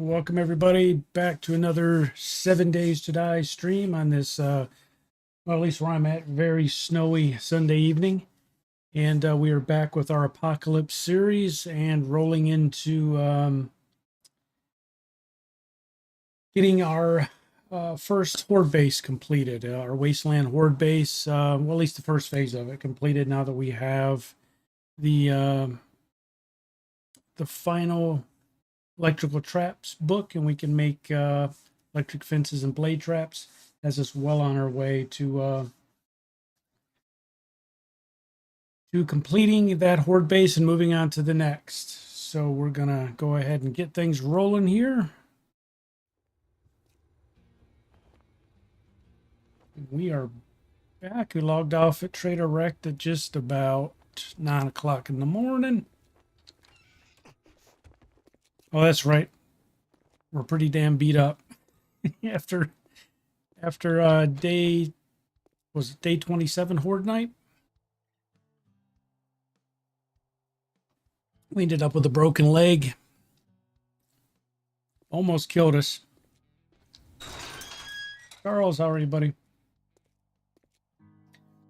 Welcome everybody back to another 7 Days to Die stream on this, well, at least where I'm at, very snowy Sunday evening. And we are back with our Apocalypse series and rolling into getting our first Horde base completed, our Wasteland Horde base, well, at least the first phase of it completed now that we have the final electrical traps book, and we can make electric fences and blade traps. Has us well on our way to completing that horde base and moving on to the next. So we're gonna go ahead and get things rolling here. We are back. We logged off at Trader Rect at just about 9 o'clock in the morning. Oh, that's right. We're pretty damn beat up after day, was it day 27 horde night? We ended up with a broken leg. Almost killed us. Charles, how are you, buddy?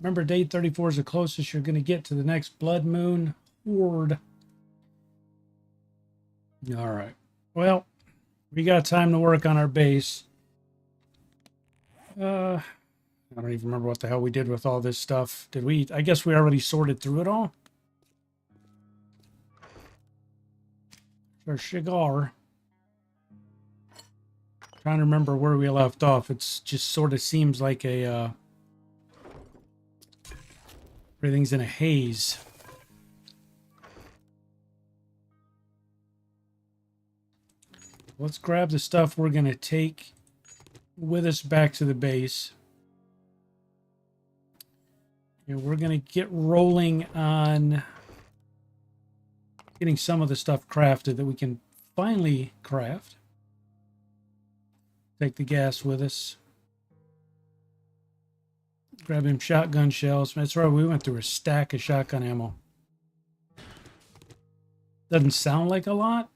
Remember, day 34 is the closest you're going to get to the next blood moon horde. All right. Well, we got time to work on our base. I don't even remember what the hell we did with all this stuff. Did we? I guess we already sorted through it all. Our Shigar. Trying to remember where we left off. It's just sort of seems like a everything's in a haze. Let's grab the stuff we're going to take with us back to the base. And we're going to get rolling on getting some of the stuff crafted that we can finally craft. Take the gas with us. Grab him shotgun shells. That's right, we went through a stack of shotgun ammo. Doesn't sound like a lot,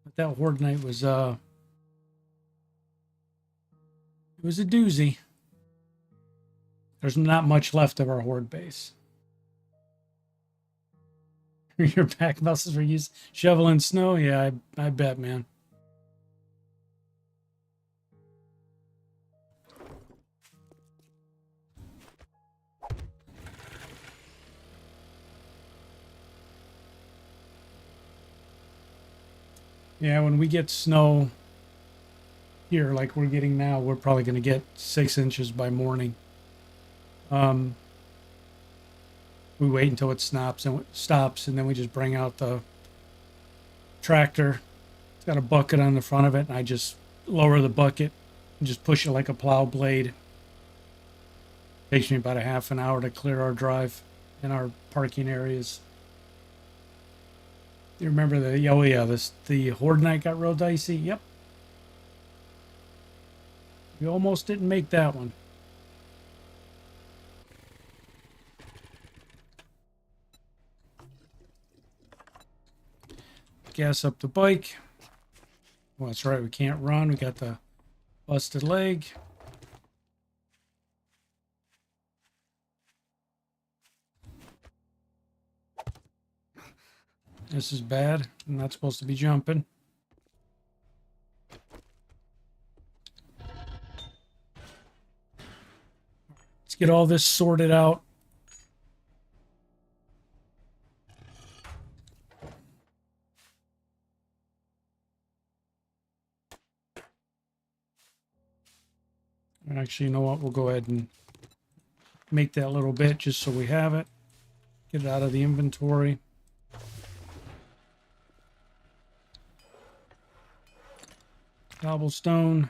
but that horde night was it was a doozy. There's not much left of our horde base. Your back muscles were used shoveling snow? Yeah, I bet, man. Yeah, when we get snow here like we're getting now, we're probably going to get 6 inches by morning. We wait until it stops, and then we just bring out the tractor. It's got a bucket on the front of it, and I just lower the bucket and just push it like a plow blade. Takes me about a half an hour to clear our drive and our parking areas. You remember the horde night got real dicey? Yep. We almost didn't make that one. Gas up the bike. Well, that's right, we can't run. We got the busted leg. This is bad. I'm not supposed to be jumping. Let's get all this sorted out. And actually, you know what? We'll go ahead and make that little bit just so we have it. Get it out of the inventory. Cobblestone.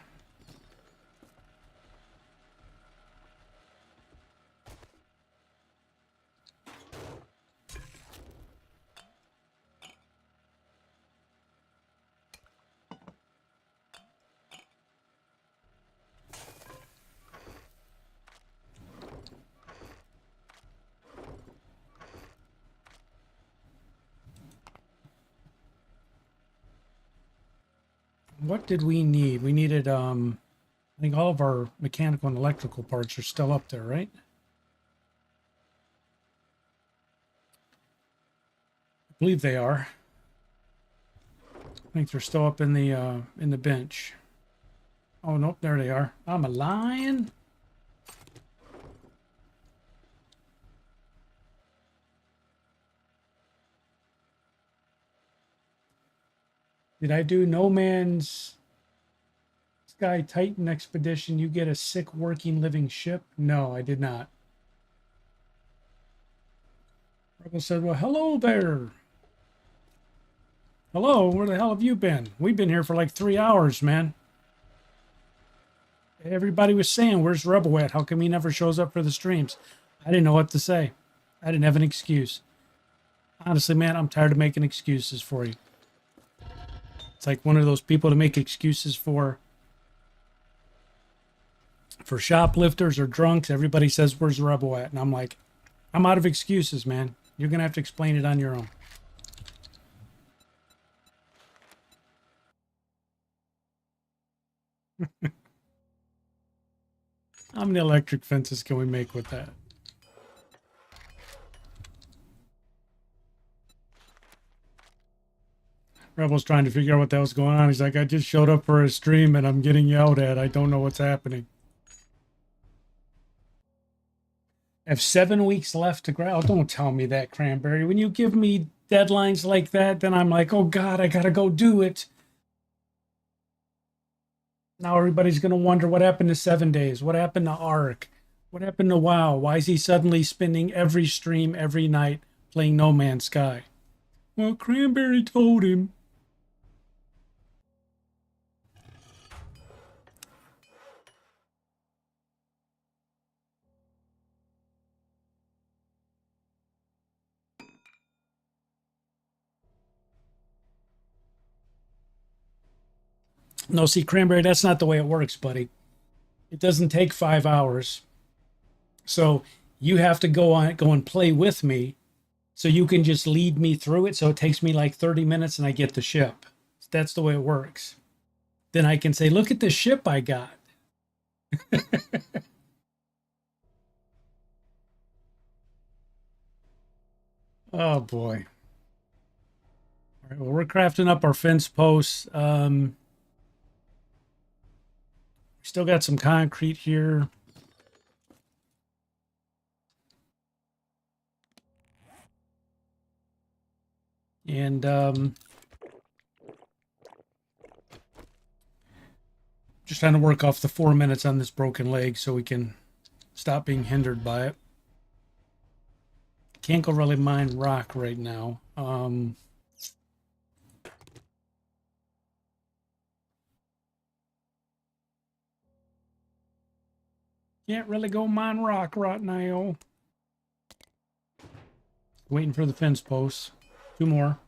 what did we need? We needed, I think all of our mechanical and electrical parts are still up there, right? I believe they are. I think they're still up in the bench. Oh, nope, there they are. I'm a lion. Did I do No Man's Sky Titan Expedition? You get a sick working living ship? No, I did not. Rebel said, well, hello there. Hello, where the hell have you been? We've been here for like 3 hours, man. Everybody was saying, where's Rebel at? How come he never shows up for the streams? I didn't know what to say. I didn't have an excuse. Honestly, man, I'm tired of making excuses for you. It's like one of those people to make excuses for shoplifters or drunks. Everybody says, where's Rebel at? And I'm like, I'm out of excuses, man. You're going to have to explain it on your own. How many electric fences can we make with that? Rebel's trying to figure out what the hell's going on. He's like, I just showed up for a stream and I'm getting yelled at. I don't know what's happening. I have 7 weeks left to grow. Don't tell me that, Cranberry. When you give me deadlines like that, then I'm like, oh God, I gotta go do it. Now everybody's gonna wonder what happened to 7 days. What happened to Ark? What happened to WoW? Why is he suddenly spending every stream every night playing No Man's Sky? Well, Cranberry told him. No, see, Cranberry, that's not the way it works, buddy. It doesn't take 5 hours. So you have to go and play with me so you can just lead me through it. So it takes me like 30 minutes and I get the ship. That's the way it works. Then I can say, look at the ship I got. Oh boy. All right, well, we're crafting up our fence posts. Still got some concrete here. And just trying to work off the 4 minutes on this broken leg so we can stop being hindered by it. Can't go really mine rock right now. Can't really go mine rock right now. Waiting for the fence posts. 2 more.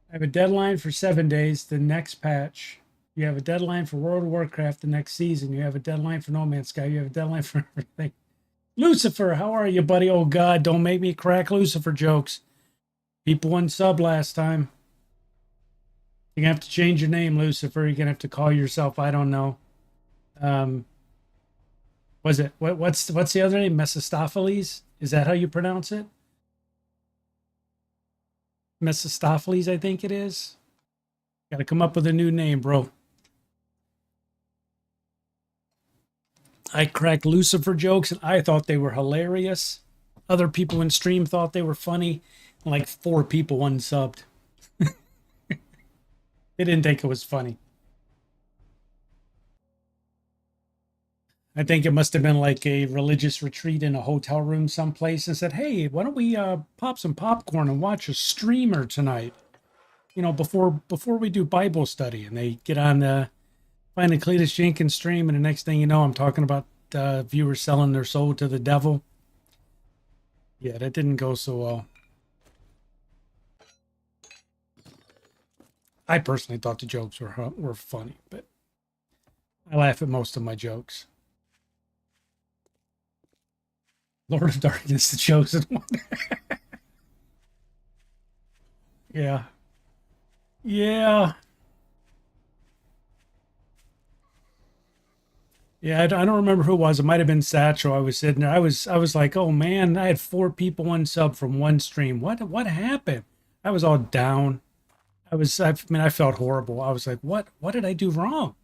I have a deadline for 7 days. The next patch. You have a deadline for World of Warcraft the next season. You have a deadline for No Man's Sky. You have a deadline for everything. Lucifer, how are you, buddy? Oh, God, don't make me crack Lucifer jokes. People wouldn't sub last time. You're going to have to change your name, Lucifer. You're going to have to call yourself, I don't know. Was it, what's the other name? Mephistopheles? Is that how you pronounce it? Mephistopheles, I think it is. Got to come up with a new name, bro. I cracked Lucifer jokes and I thought they were hilarious. Other people in stream thought they were funny. Like 4 people unsubbed. They didn't think it was funny. I think it must have been like a religious retreat in a hotel room someplace and said, hey, why don't we pop some popcorn and watch a streamer tonight? You know, before we do Bible study. And they get on find a Cletus Jenkins stream, and the next thing you know, I'm talking about viewers selling their soul to the devil. Yeah, that didn't go so well. I personally thought the jokes were funny, but I laugh at most of my jokes. Lord of Darkness, the chosen one. Yeah. Yeah. Yeah, I don't remember who it was. It might have been Satchel. I was sitting there. I was like, oh man, I had 4 people unsub from one stream. What happened? I was all down. I mean, I felt horrible. I was like, what did I do wrong?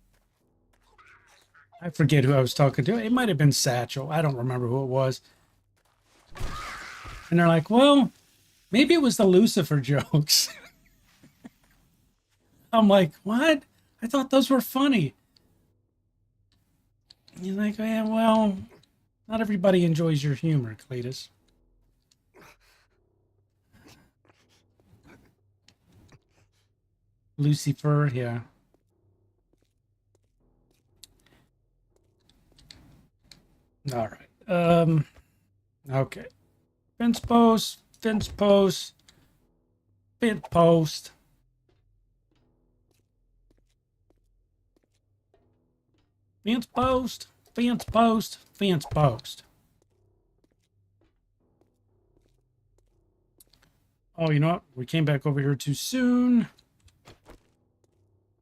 I forget who I was talking to. It might have been Satchel. I don't remember who it was. And they're like, well, maybe it was the Lucifer jokes. I'm like, what? I thought those were funny. And you're like, yeah, well, not everybody enjoys your humor, Cletus. Lucifer, yeah. All right. Okay. Fence post, fence post, fence post. Fence post, fence post, fence post. Oh, you know what? We came back over here too soon.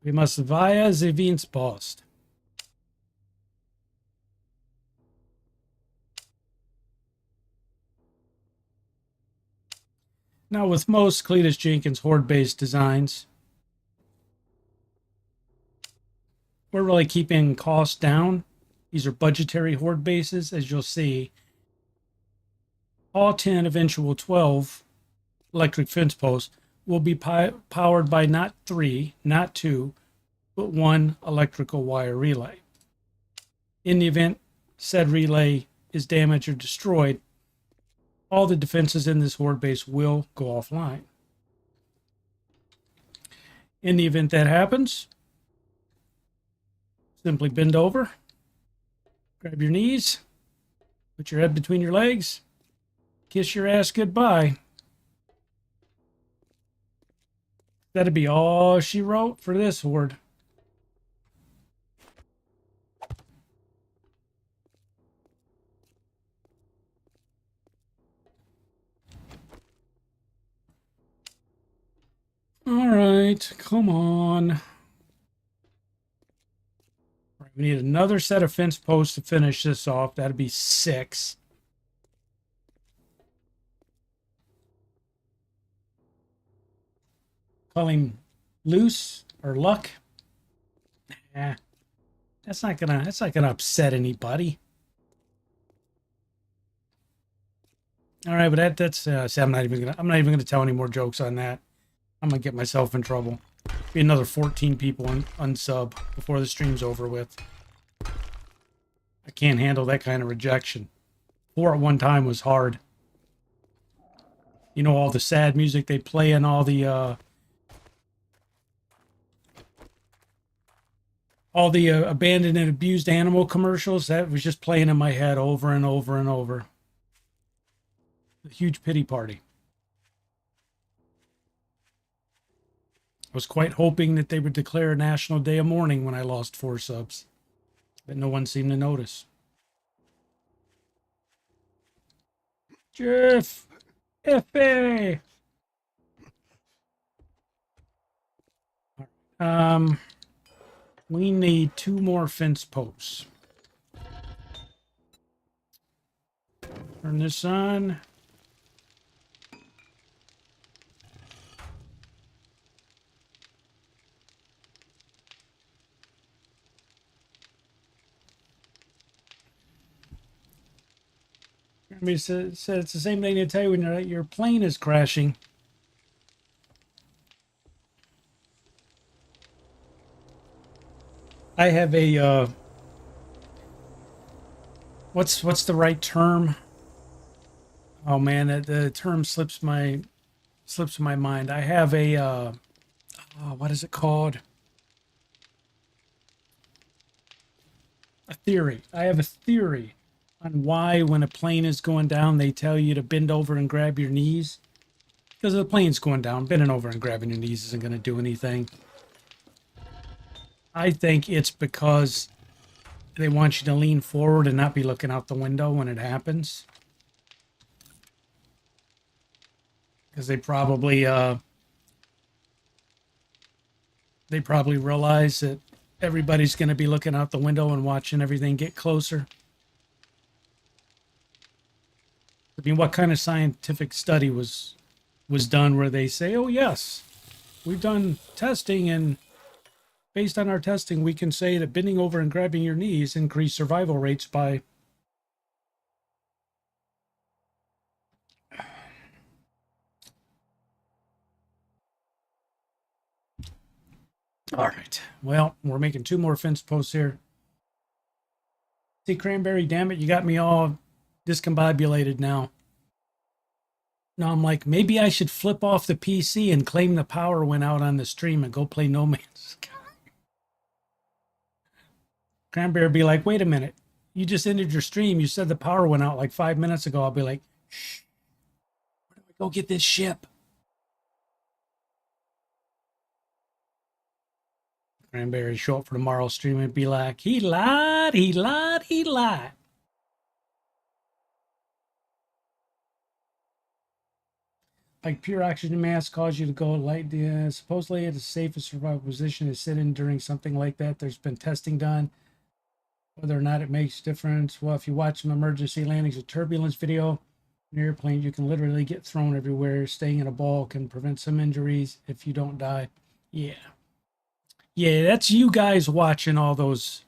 We must via the fence post. Now, with most Cletus Jenkins Horde-based designs, we're really keeping costs down. These are budgetary Horde bases, as you'll see. All 10, eventual 12 electric fence posts will be powered by not 3, not 2, but 1 electrical wire relay. In the event said relay is damaged or destroyed, all the defenses in this Horde base will go offline. In the event that happens, simply bend over, grab your knees, put your head between your legs, kiss your ass goodbye. That'd be all she wrote for this Horde. All right, come on. We need another set of fence posts to finish this off. That'd be 6. Call him loose or luck. Nah, that's not gonna upset anybody. All right, but that's see, I'm not even gonna tell any more jokes on that. I'm gonna get myself in trouble. Be another 14 people unsub before the stream's over with. I can't handle that kind of rejection. 4 at one time was hard. You know, all the sad music they play and all the abandoned and abused animal commercials, that was just playing in my head over and over and over. A huge pity party. I was quite hoping that they would declare a national day of mourning when I lost 4 subs, but no one seemed to notice. Jeff! F.A. We need 2 more fence posts. Turn this on. I mean, it's the same thing they tell you when your plane is crashing. I have a what's the right term? Oh man, the term slips my mind. I have a oh, what is it called? A theory. I have a theory on why when a plane is going down, they tell you to bend over and grab your knees. Because the plane's going down, bending over and grabbing your knees isn't going to do anything. I think it's because they want you to lean forward and not be looking out the window when it happens. because they probably realize that everybody's going to be looking out the window and watching everything get closer. I mean, what kind of scientific study was done where they say, oh yes, we've done testing, and based on our testing we can say that bending over and grabbing your knees increase survival rates by... All right, well, we're making 2 more fence posts here. See, Cranberry, damn it, you got me all discombobulated now. Now I'm like, maybe I should flip off the PC and claim the power went out on the stream and go play No Man's Sky. Cranberry be like, wait a minute, you just ended your stream, you said the power went out like 5 minutes ago. I'll be like, shh, where do I go get this ship? Cranberry show up for tomorrow's stream and be like, he lied, he lied, he lied. Like pure oxygen mask cause you to go light. Supposedly the safest survival position is sit in during something like that. There's been testing done. Whether or not it makes a difference. Well, if you watch some emergency landings with turbulence video in an airplane, you can literally get thrown everywhere. Staying in a ball can prevent some injuries if you don't die. Yeah. Yeah, that's you guys watching all those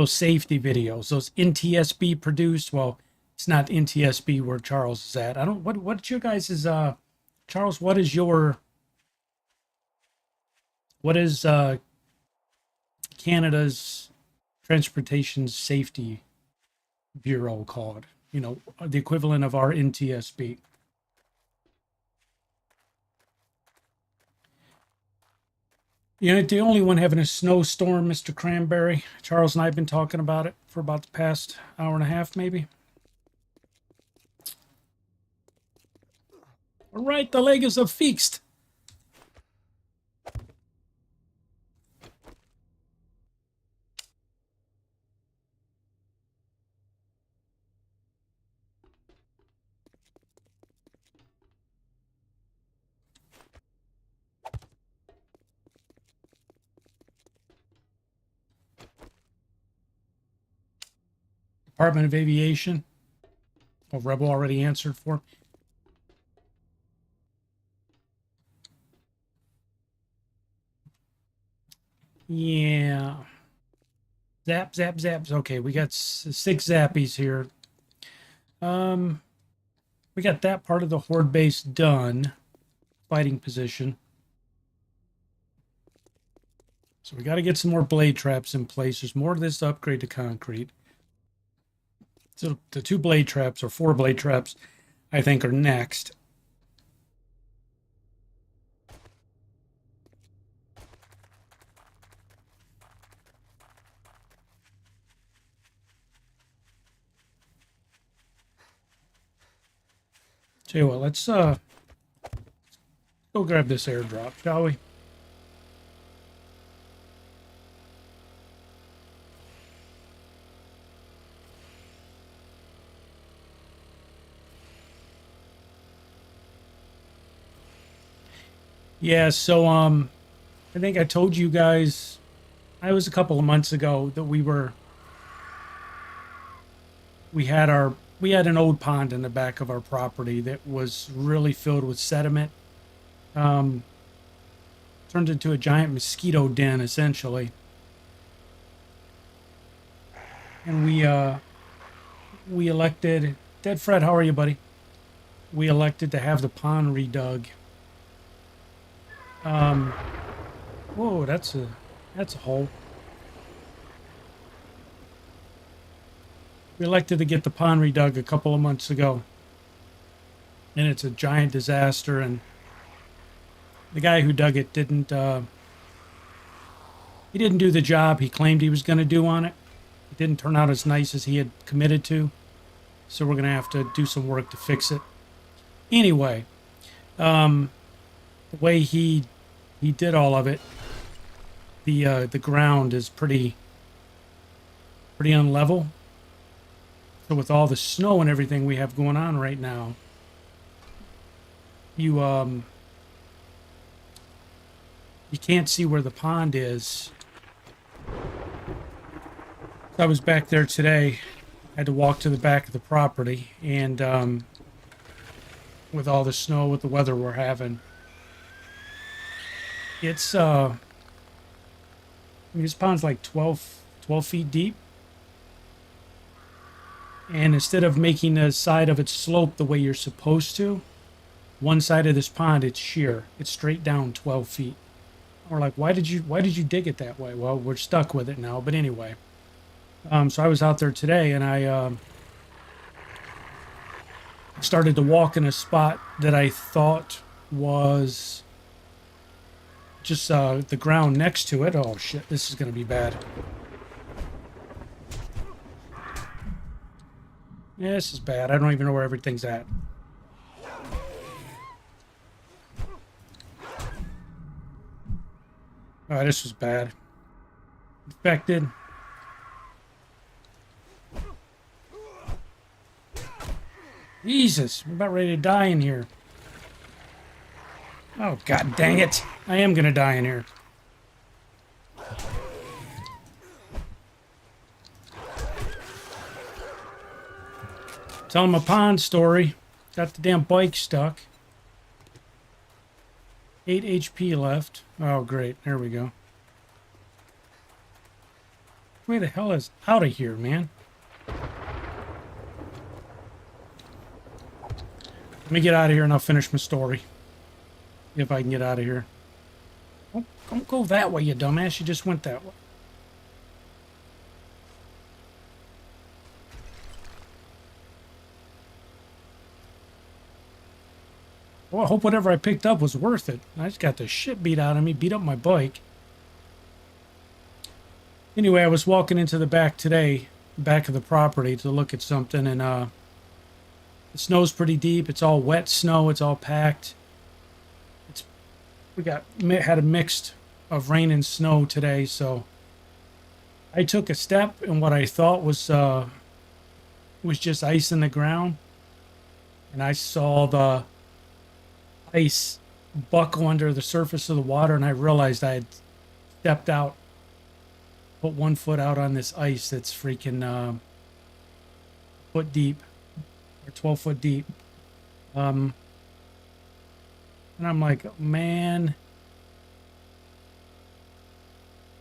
safety videos, those NTSB produced. Well, it's not NTSB where Charles is at. I don't, what's your guys' Charles, what is Canada's Transportation Safety Bureau called? You know, the equivalent of our NTSB. You ain't the only one having a snowstorm, Mr. Cranberry. Charles and I have been talking about it for about the past hour and a half, maybe. All right, the leg is affixed. Department of Aviation. Oh, Rebel already answered for. Yeah. Zap, zap, zaps. Okay, we got 6 zappies here. We got that part of the Horde base done. Fighting position. So we got to get some more blade traps in place. There's more of this to upgrade to concrete. So the 2 blade traps, or 4 blade traps, I think are next. Tell you what, let's go grab this airdrop, shall we? Yeah, so I think I told you guys, it was a couple of months ago, that we had an old pond in the back of our property that was really filled with sediment. Turned into a giant mosquito den, essentially. And we elected, Dead Fred, how are you, buddy? We elected to have the pond redug. Whoa, that's a hole. We elected to get the pond redug a couple of months ago, and it's a giant disaster, and the guy who dug it didn't do the job he claimed he was going to do on it. It didn't turn out as nice as he had committed to, so we're going to have to do some work to fix it. Anyway, the way he did all of it, the ground is pretty unlevel. So with all the snow and everything we have going on right now, you can't see where the pond is. I was back there today. I had to walk to the back of the property, and with all the snow, with the weather we're having, it's I mean, this pond's like 12 feet deep. And instead of making the side of it slope the way you're supposed to, one side of this pond, it's sheer. It's straight down 12 feet. We're like, why did you dig it that way? Well, we're stuck with it now. But anyway, so I was out there today, and I started to walk in a spot that I thought was just the ground next to it. Oh shit, this is gonna be bad. Yeah, this is bad. I don't even know where everything's at. Oh, this was bad. Infected. Jesus, I'm about ready to die in here. Oh, god dang it. I am gonna die in here. Tell him a pond story. Got the damn bike stuck. 8 HP left. Oh, great. There we go. Where the hell is out of here, man? Let me get out of here and I'll finish my story. If I can get out of here. Don't go that way, you dumbass. You just went that way. Well, I hope whatever I picked up was worth it. I just got the shit beat out of me, beat up my bike. Anyway, I was walking into the back today, back of the property, to look at something, and the snow's pretty deep. It's all wet snow. It's all packed. We had a mix of rain and snow today, so I took a step in what I thought was just ice in the ground, and I saw the ice buckle under the surface of the water, and I realized I had stepped out, put 1 foot out on this ice that's freaking foot deep, or 12 foot deep. And I'm like, man.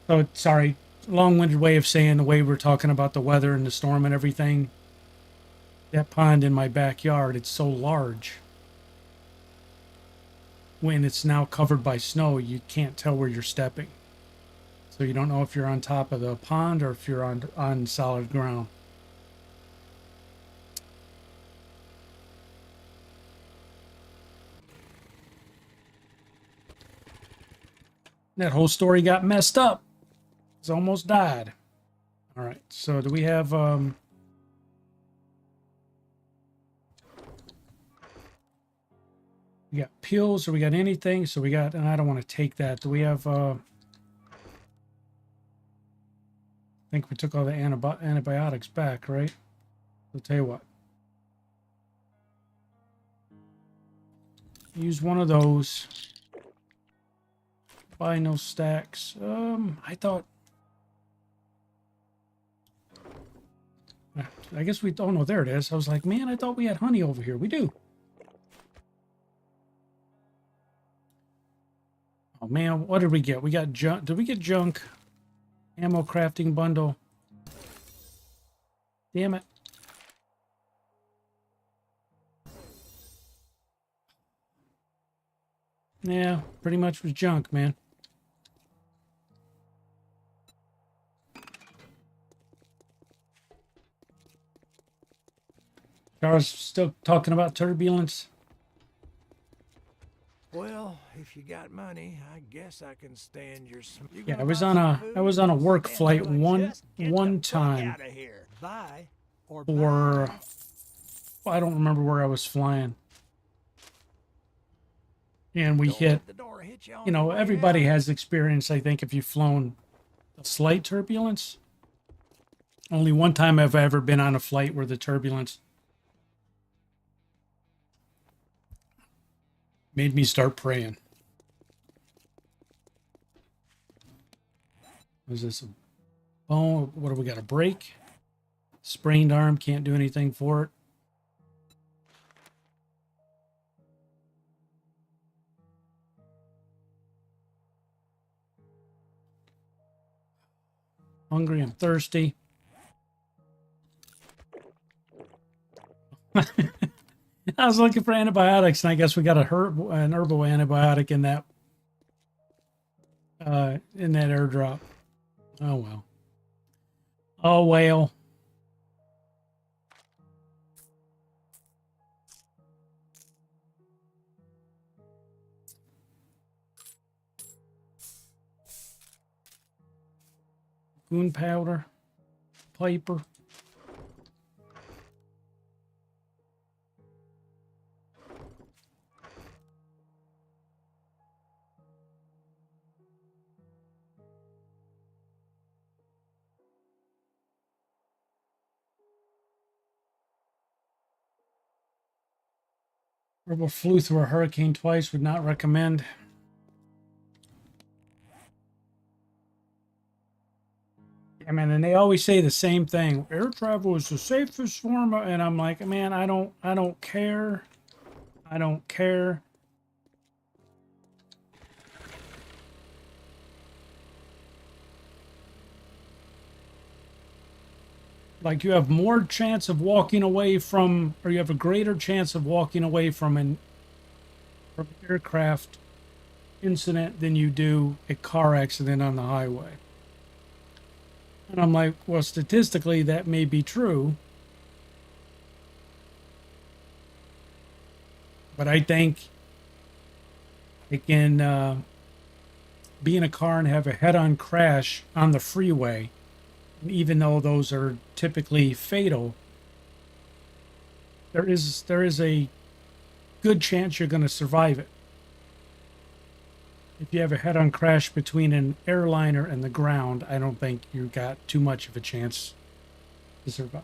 So, sorry, long-winded way of saying the way we're talking about the weather and the storm and everything. That pond in my backyard, it's so large. When it's now covered by snow, you can't tell where you're stepping. So you don't know if you're on top of the pond or if you're on solid ground. That whole story got messed up. It's almost died. All right, so do we have we got pills or we got anything? So we got, and I don't want to take that. Do we have I think we took all the antibiotics back, right? I'll tell you what. Use one of those. Buy no stacks. I thought. I guess we. Oh no, there it is. I was like, man, I thought we had honey over here. We do. Oh man, what did we get? We got junk. Did we get junk? Ammo crafting bundle. Damn it. Yeah, pretty much was junk, man. Charles still talking about turbulence. Well, if you got money, I guess I can stand your. Yeah, I was on a work flight one time for I don't remember where I was flying. And we hit, you know, everybody has experience, I think, if you've flown a slight turbulence. Only one time I've ever been on a flight where the turbulence Made me start praying. Was this a bone? What do we got? A break? Sprained arm, can't do anything for it. Hungry and thirsty. I was looking for antibiotics, and I guess we got an herbal antibiotic in that airdrop. Oh well. Oh well. Goon powder, paper. Rebel flew through a hurricane twice, would not recommend. I mean, and they always say the same thing. Air travel is the safest form of, and I'm like, man, I don't care. I don't care. Like, you have more chance of walking away from, or you have a greater chance of walking away from an aircraft incident than you do a car accident on the highway. And I'm like, well, statistically, that may be true. But I think it can be in a car and have a head-on crash on the freeway. And even though those are typically fatal, there is a good chance you're going to survive it. If you have a head-on crash between an airliner and the ground, I don't think you got too much of a chance to survive.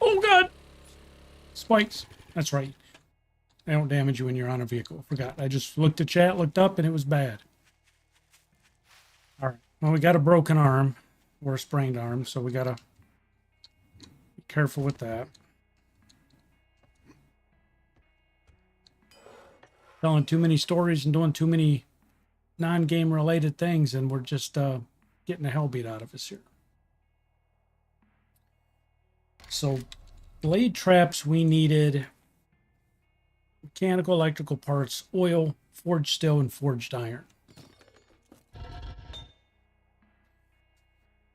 Oh God! Spikes. That's right. They don't damage you when you're on a vehicle. Forgot. I just looked at chat, looked up, and it was bad. All right. Well, we got a broken arm or a sprained arm, so we got to be careful with that. Telling too many stories and doing too many non-game related things, and we're just getting the hell beat out of us here. So, blade traps, we needed mechanical, electrical parts, oil, forged steel, and forged iron.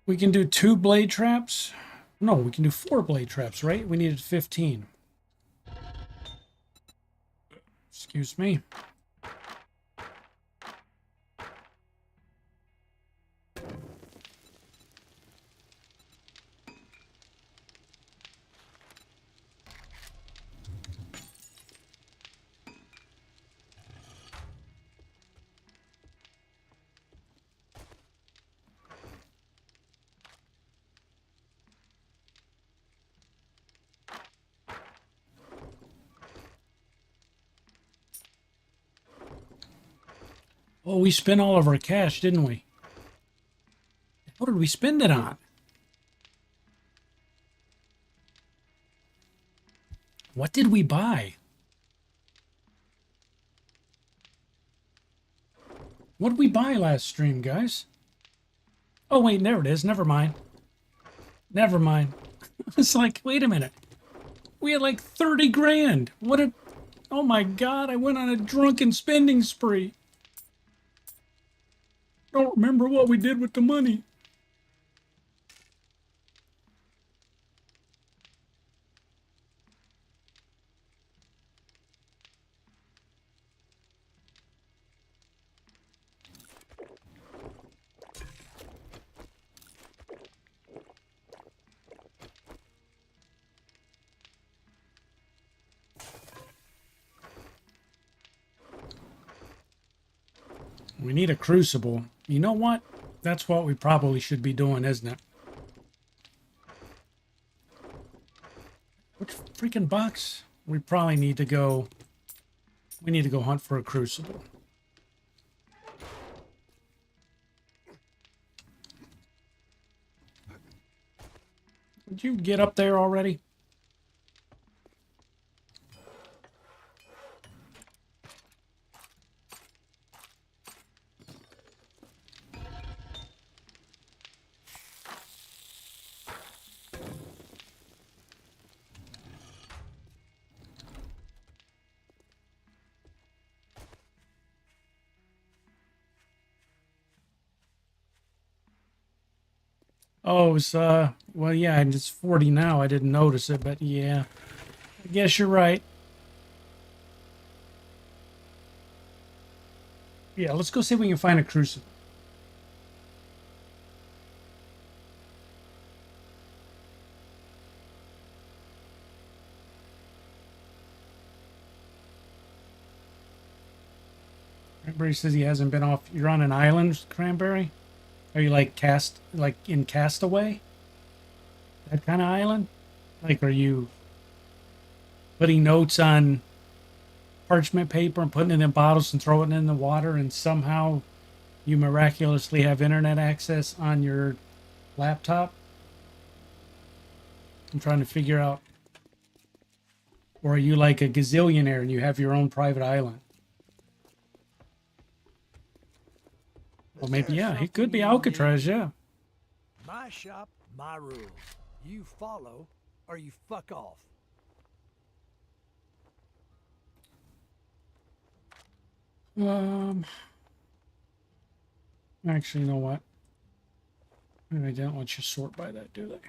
We can do 2 blade traps. No, we can do 4 blade traps, right? We needed 15. Excuse me. Oh, we spent all of our cash, didn't we? What did we spend it on? What did we buy? What did we buy last stream, guys? Oh, wait, there it is. Never mind. Never mind. It's like, wait a minute. We had like 30 grand. What a... Oh my God, I went on a drunken spending spree. Don't remember what we did with the money. We need a crucible. You know what? That's what we probably should be doing, isn't it? freaking box. We probably need to go. We need to go hunt for a crucible. Did you get up there already? Oh, it's, well, yeah, and it's 40 now. I didn't notice it, but yeah. I guess you're right. Yeah, let's go see if we can find a crucible. Cranberry says he hasn't been off. You're on an island, Cranberry? Are you like in Castaway? That kind of island? Like, are you putting notes on parchment paper and putting it in bottles and throwing it in the water, and somehow you miraculously have internet access on your laptop? I'm trying to figure out. Or are you like a gazillionaire and you have your own private island? Well, maybe, yeah. He could be Alcatraz, yeah. My shop, my rules. You follow or you fuck off. Actually, you know what? They don't let you sort by that, do they?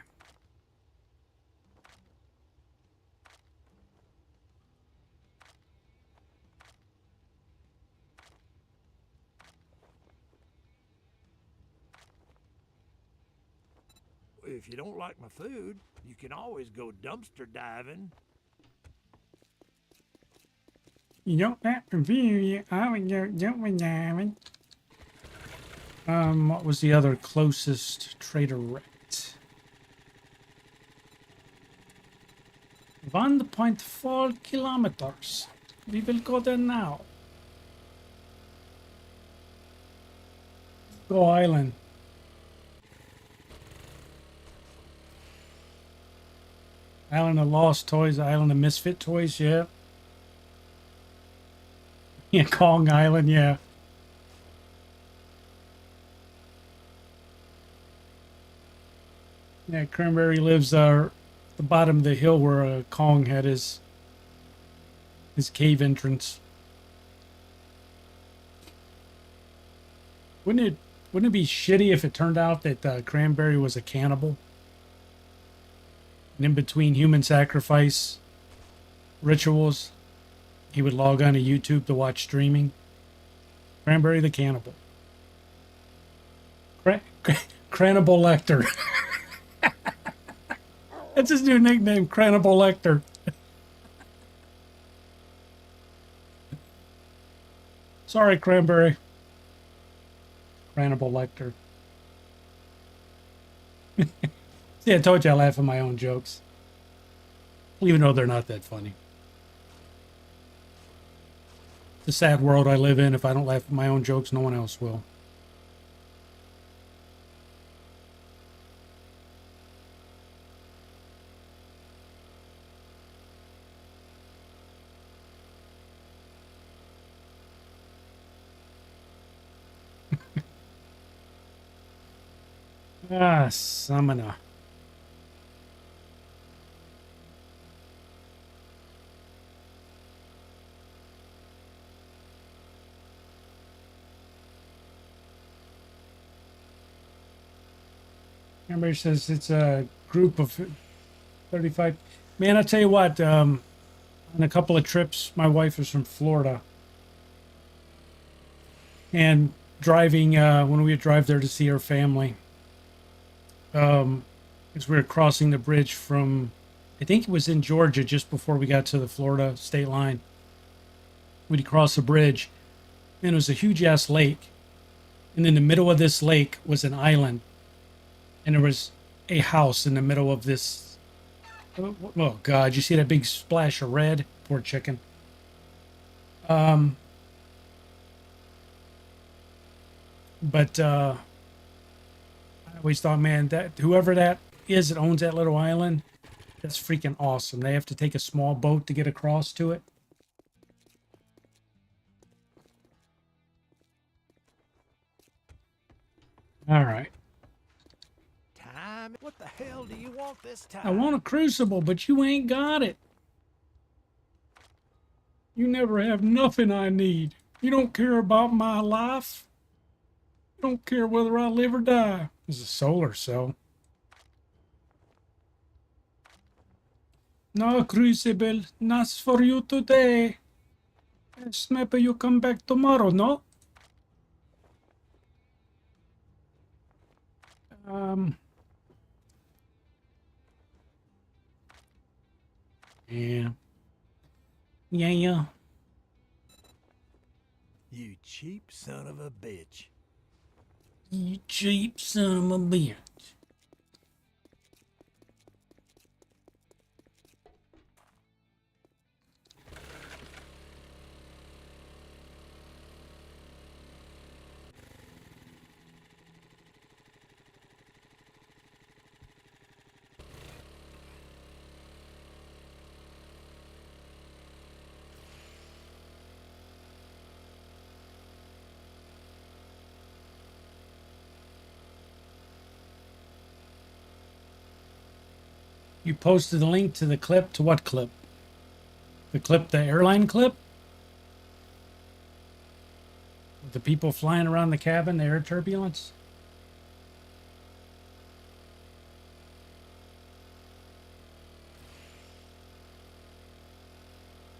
If you don't like my food, you can always go dumpster diving. You don't have to be. I would go jumping diving. What was the other closest traderette? 1.4 kilometers. We will go there now. Go island. Island of Lost Toys, Island of Misfit Toys, yeah. Yeah, Kong Island, yeah. Yeah, Cranberry lives at the bottom of the hill where Kong had his cave entrance. Wouldn't it be shitty if it turned out that Cranberry was a cannibal? And in between human sacrifice rituals, he would log on to YouTube to watch streaming. Cranberry the Cannibal. Cannibal Lecter. That's his new nickname, Cannibal Lecter. Sorry, Cranberry. Cannibal Lecter. See, I told you I laugh at my own jokes. Even though they're not that funny. It's a sad world I live in. If I don't laugh at my own jokes, no one else will. Summoner. Everybody says it's a group of 35. Man, I tell you what, on a couple of trips, my wife is from Florida. And driving, when we would drive there to see her family, as we were crossing the bridge from, I think it was in Georgia just before we got to the Florida state line. We'd cross the bridge, and it was a huge ass lake. And in the middle of this lake was an island. And there was a house in the middle of this Oh God, you see that big splash of red? Poor chicken. Um, but I always thought, man, that whoever that is that owns that little island, that's freaking awesome. They have to take a small boat to get across to it. All right. Time. What the hell do you want this time? I want a crucible, but you ain't got it. You never have nothing I need. You don't care about my life. You don't care whether I live or die. It's a solar cell. No crucible, not for you today. Maybe you come back tomorrow, no? Um, yeah. Yeah. You cheap son of a bitch. You cheap son of a bitch. You posted a link to the clip. To what clip? The clip, the airline clip? With the people flying around the cabin, the air turbulence?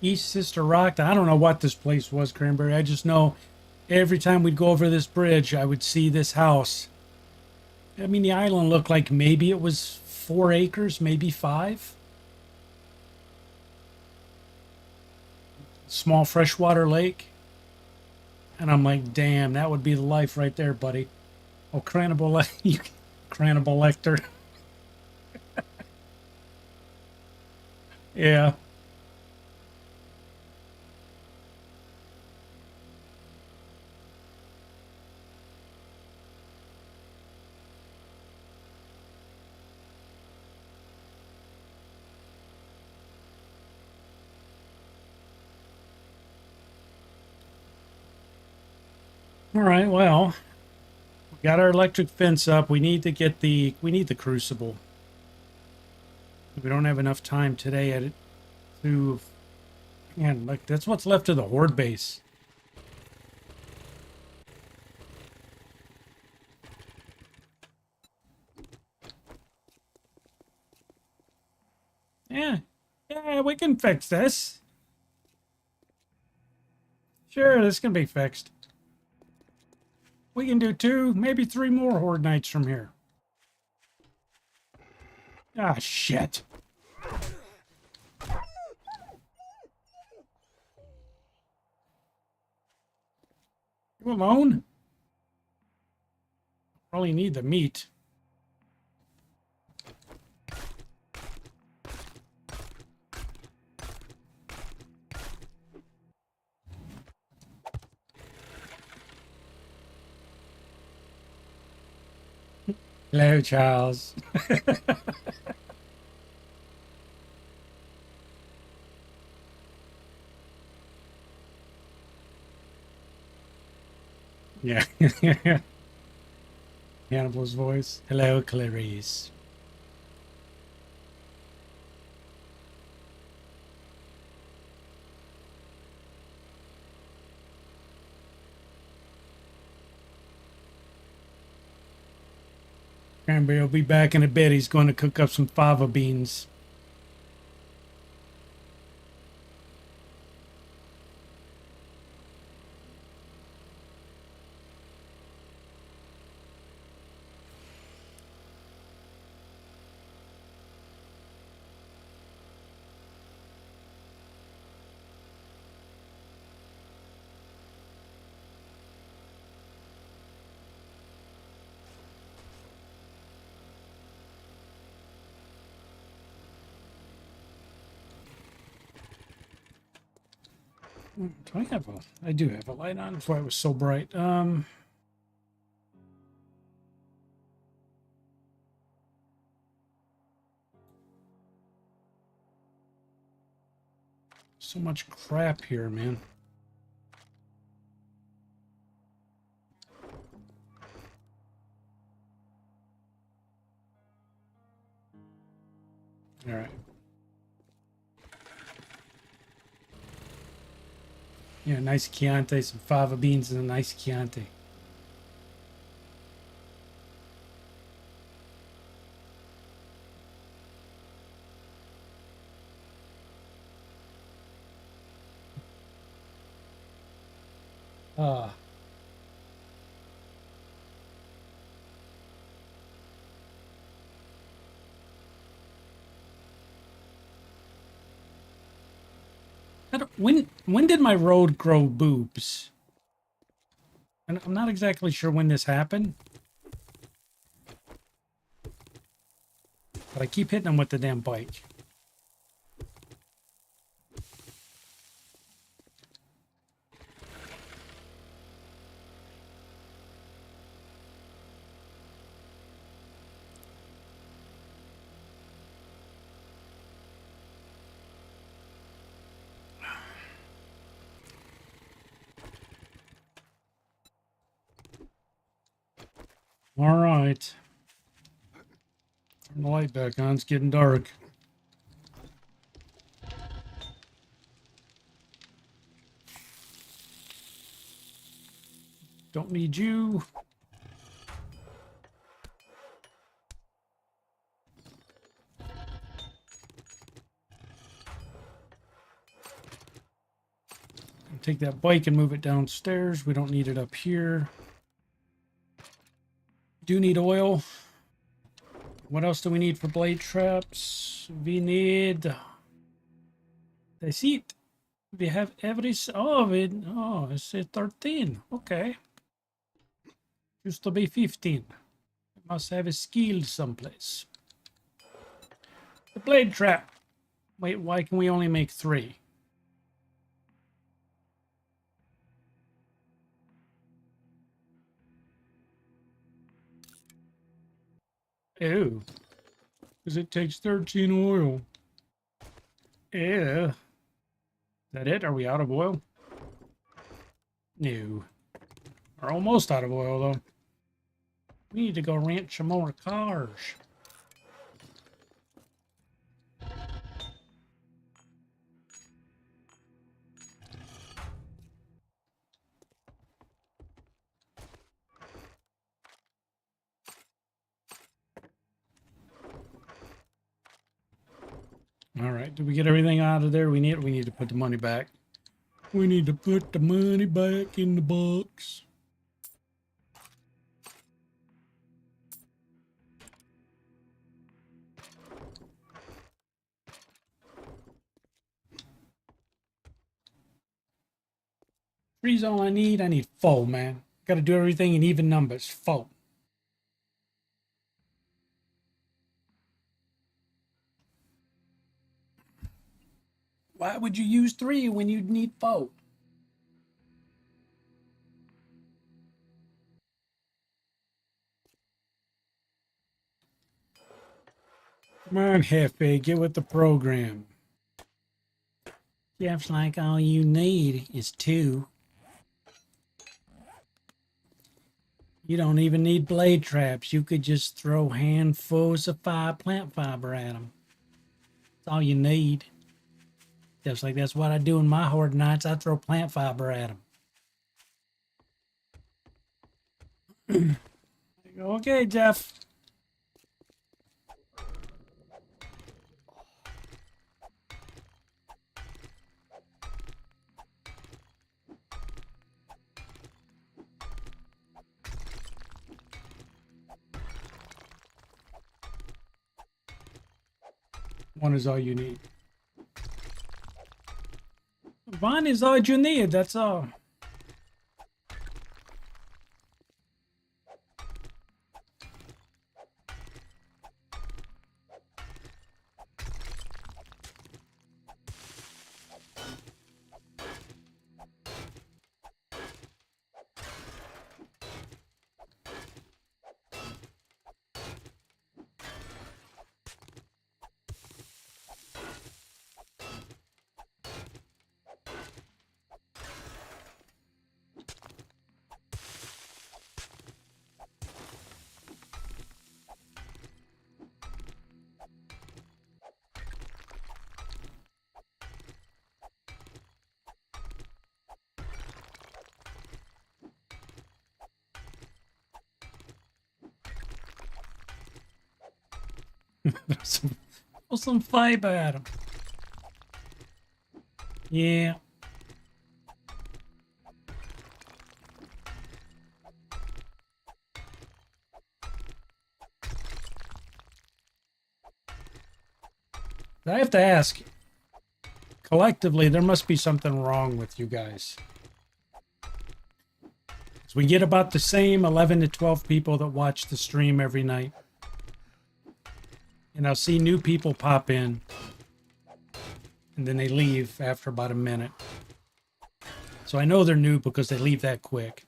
East Sister Rock. I don't know what this place was, Cranberry. I just know every time we'd go over this bridge, I would see this house. I mean, the island looked like maybe it was 4 acres, maybe 5. Small freshwater lake. And I'm like, damn, that would be the life right there, buddy. Oh, Cannibal, you Cannibal Lecter. Yeah. All right, well, we got our electric fence up. We need to get we need the crucible. We don't have enough time today at it to, man, like that's what's left of the Horde base. Yeah. Yeah, we can fix this. Sure, this can be fixed. We can do 2, maybe 3 more Horde nights from here. Ah, shit. You alone? Probably need the meat. Hello, Charles. Yeah. Hannibal's voice. Hello, Clarice. Cranberry will be back in a bit. He's going to cook up some fava beans. Do I have a... I do have a light on. That's why it was so bright. So much crap here, man. All right. Yeah, nice Chianti, some fava beans, and a nice Chianti. Ah. When did my road grow boobs? And I'm not exactly sure when this happened. But I keep hitting them with the damn bike. All right. Turn the light back on. It's getting dark. Don't need you. Take that bike and move it downstairs. We don't need it up here. Do need oil. What else do we need for blade traps? We need... That's it. We have every... Oh, it's a 13. Okay. Used to be 15. Must have a skill someplace. The blade trap. Wait, why can we only make 3? Ew. Because it takes 13 oil. Ew. Is that it? Are we out of oil? No. We're almost out of oil, though. We need to go rent some more cars. All right, did we get everything out of there? We need to put the money back. We need to put the money back in the box. Three's all I need. I need 4, man. Got to do everything in even numbers. 4. Why would you use 3 when you need 4? Come on, Hefe, get with the program. Jeff's like, all you need is 2. You don't even need blade traps. You could just throw handfuls of plant fiber at them. That's all you need. Just like that's what I do in my Horde nights. I throw plant fiber at them. Okay, Jeff. One is all you need. One is all you need, that's all. Throw some fiber at him. Yeah. I have to ask, collectively, there must be something wrong with you guys. So we get about the same 11 to 12 people that watch the stream every night. And I'll see new people pop in. And then they leave after about a minute. So I know they're new because they leave that quick.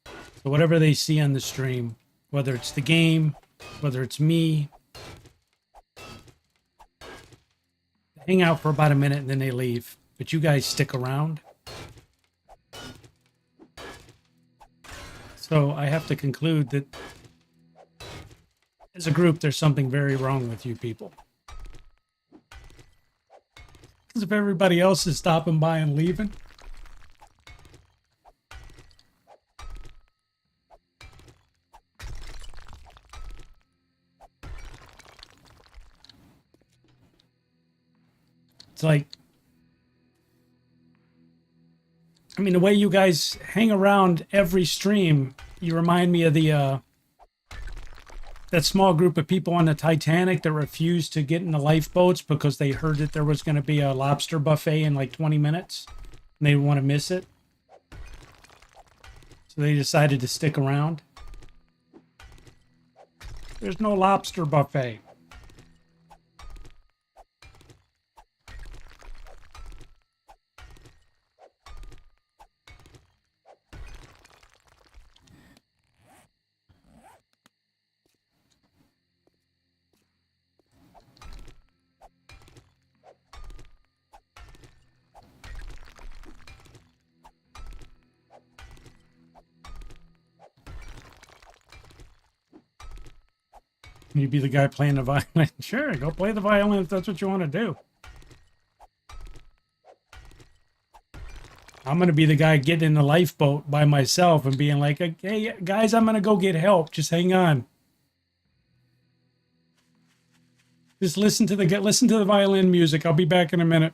So whatever they see on the stream, whether it's the game, whether it's me, hang out for about a minute and then they leave. But you guys stick around. So I have to conclude that as a group, there's something very wrong with you people. Because if everybody else is stopping by and leaving, it's like, I mean, the way you guys hang around every stream, you remind me of the that small group of people on the Titanic that refused to get in the lifeboats because they heard that there was going to be a lobster buffet in like 20 minutes and they didn't want to miss it. So they decided to stick around. There's no lobster buffet. You'd be the guy playing the violin. Sure, go play the violin if that's what you want to do. I'm going to be the guy getting in the lifeboat by myself and being like, hey, guys, I'm going to go get help. Just hang on. Just listen to the violin music. I'll be back in a minute.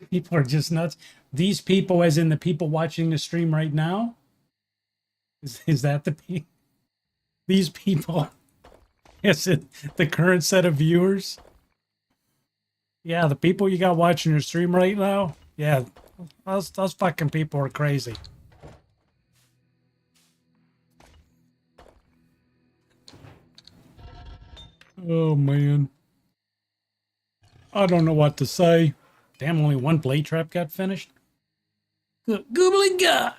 People are just nuts. These people, as in the people watching the stream right now, is that these people? Is it the current set of viewers? Yeah, the people you got watching your stream right now. Yeah, those fucking people are crazy. Oh man, I don't know what to say. Damn, only one blade trap got finished. Good googly god.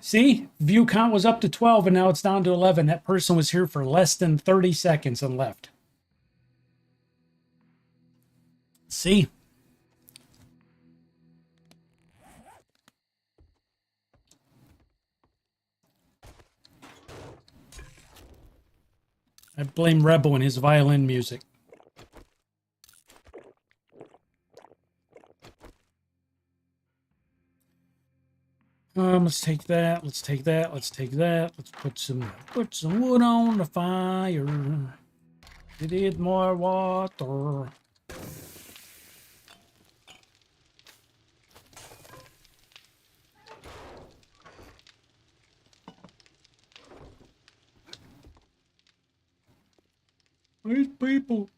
See? View count was up to 12 and now it's down to 11. That person was here for less than 30 seconds and left. See? I blame Rebel and his violin music. Let's take that. Let's take that. Let's take that. Let's put some wood on the fire. We need more water. These people.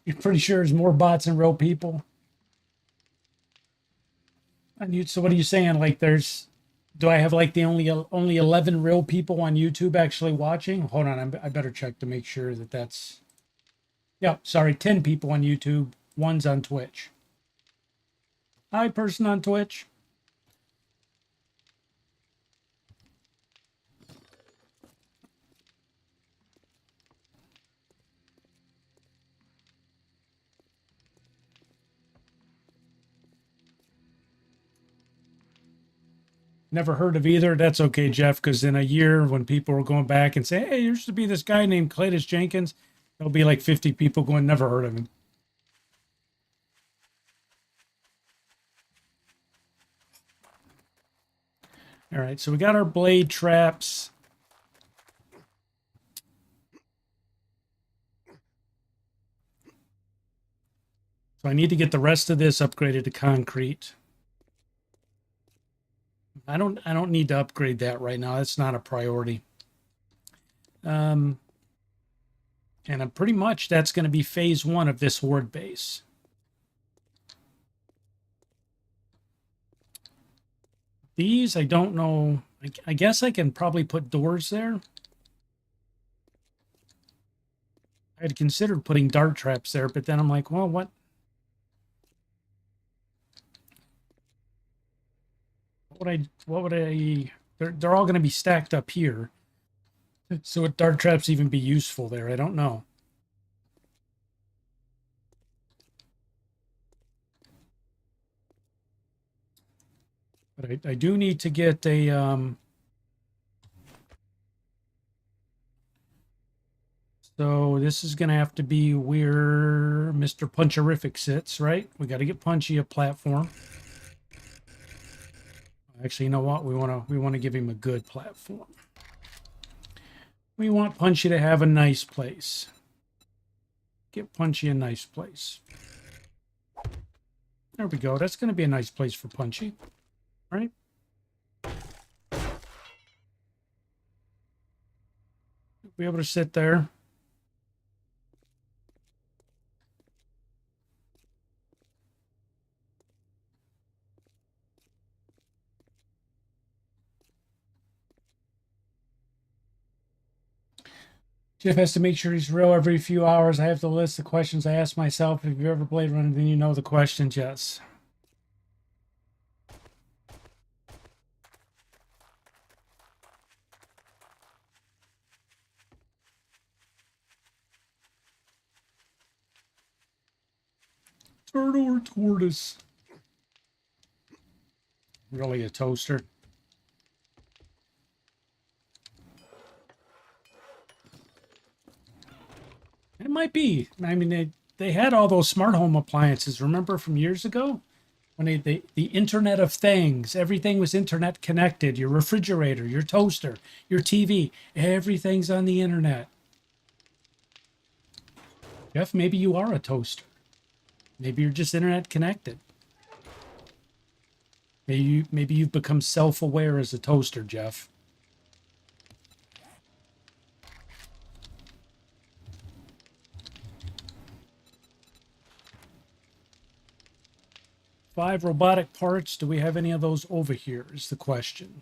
You're pretty sure there's more bots than real people? And you, so what are you saying? Like do I have like the only 11 real people on YouTube actually watching? Hold on, I better check to make sure that that's Yep, sorry, 10 people on YouTube, one's on Twitch. Hi, person on Twitch. Never heard of either. That's okay, Jeff, because in a year when people are going back and say, hey, there used to be this guy named Cletus Jenkins, there'll be like 50 people going, never heard of him. All right, so we got our blade traps. So I need to get the rest of this upgraded to concrete. I don't need to upgrade that right now. That's not a priority. And pretty much that's going to be phase 1 of this Horde base. These, I don't know. I guess I can probably put doors there. I had considered putting dart traps there, but then I'm like, well, what? What would I, they're all going to be stacked up here. So would dart traps even be useful there? I don't know. But I do need to get a, so this is going to have to be where Mr. Puncherific sits, right? We got to get Punchy a platform. Actually, you know what? We want to give him a good platform. We want Punchy to have a nice place. Get Punchy a nice place. There we go. That's going to be a nice place for Punchy, right? Be able to sit there. Jeff has to make sure he's real every few hours. I have to list the questions I ask myself. If you ever played Run, then you know the questions. Yes. Turtle or tortoise? Really a toaster. It might be. I mean, they had all those smart home appliances. Remember from years ago? When the Internet of Things, everything was internet connected. Your refrigerator, your toaster, your TV, everything's on the internet. Jeff, maybe you are a toaster. Maybe you're just internet connected. Maybe you've become self-aware as a toaster, Jeff. Five robotic parts. Do we have any of those over here is the question.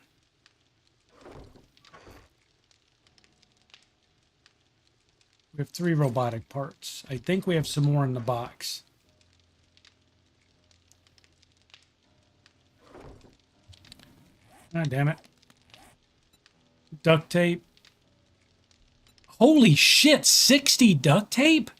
We have 3 robotic parts. I think we have some more in the box. Ah, damn it. Duct tape. Holy shit, 60 duct tape?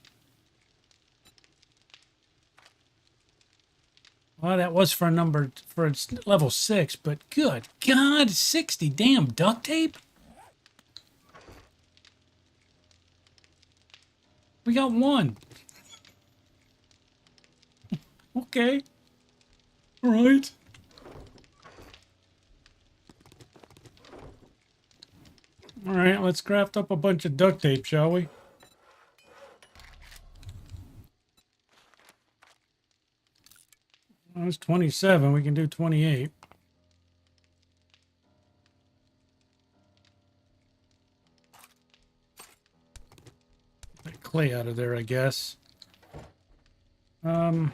Well, that was for a number, for its level 6, but good God, 60 damn duct tape? We got 1. Okay. All right. All right, let's craft up a bunch of duct tape, shall we? Well, it's 27. We can do 28. That clay out of there, I guess. We have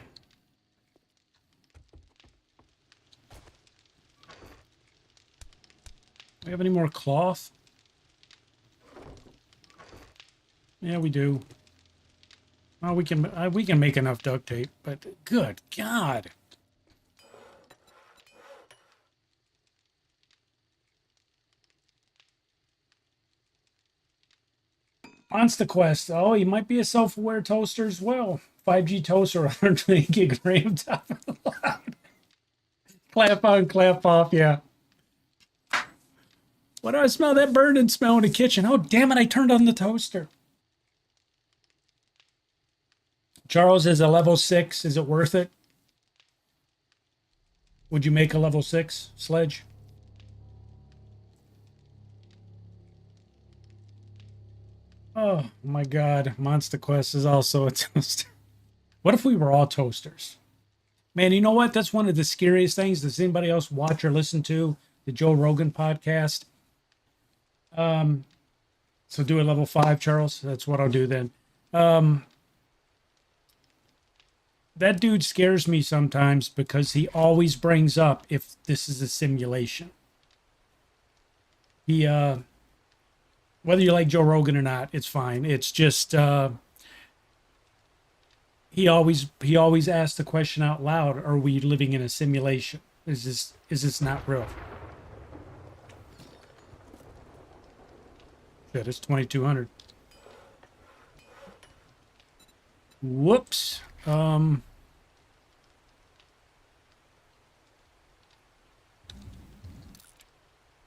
any more cloth? Yeah, we do. Well, we can make enough duct tape, but good God. Monster Quest. Oh, he might be a self-aware toaster as well. 5G toaster, 120 gig RAM top of the line. Clap on, clap off, yeah. What do I smell? That burning smell in the kitchen. Oh, damn it, I turned on the toaster. Charles is a level 6. Is it worth it? Would you make a level 6 sledge? Oh my God, Monster Quest is also a toaster. What if we were all toasters? Man, you know what? That's one of the scariest things. Does anybody else watch or listen to the Joe Rogan podcast? So do a level 5, Charles. That's what I'll do then. That dude scares me sometimes because he always brings up if this is a simulation. He whether you like Joe Rogan or not, it's fine. It's just he always asks the question out loud: are we living in a simulation? Is this not real? Shit, it's 2200. Whoops.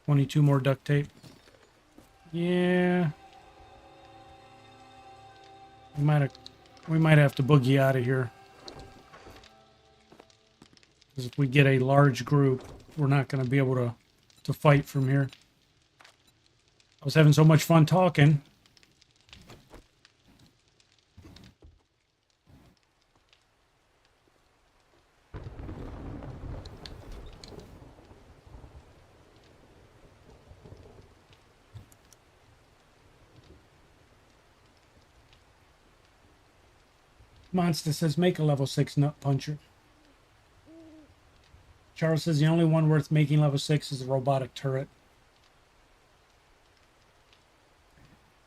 22 more duct tape. Yeah. We might have to boogie out of here. Because if we get a large group, we're not going to be able to fight from here. I was having so much fun talking. Monster says, make a level 6 nut puncher. Charles says, the only one worth making level 6 is a robotic turret.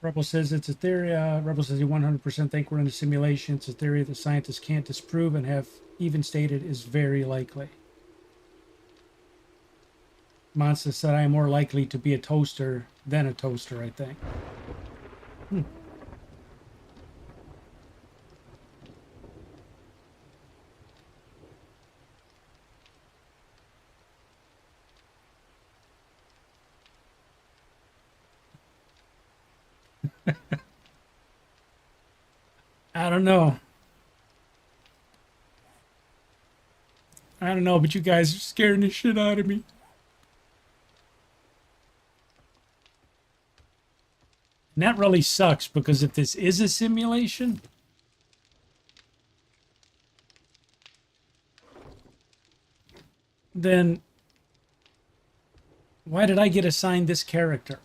Rebel says, it's a theory. Rebel says, you 100% think we're in a simulation. It's a theory that scientists can't disprove and have even stated is very likely. Monster said, I am more likely to be a toaster than a toaster, I think. I don't know. I don't know, but you guys are scaring the shit out of me. And that really sucks because if this is a simulation, then why did I get assigned this character?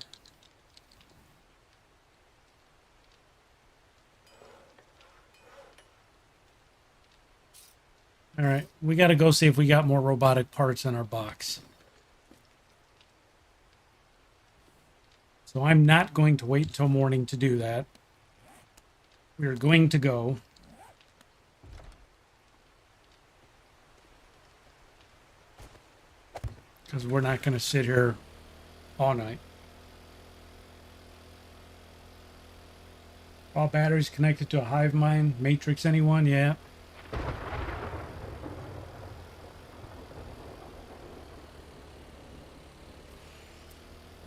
All right, we got to go see if we got more robotic parts in our box. So I'm not going to wait till morning to do that. We are going to go. Because we're not going to sit here all night. All batteries connected to a hive mind. Matrix, anyone? Yeah.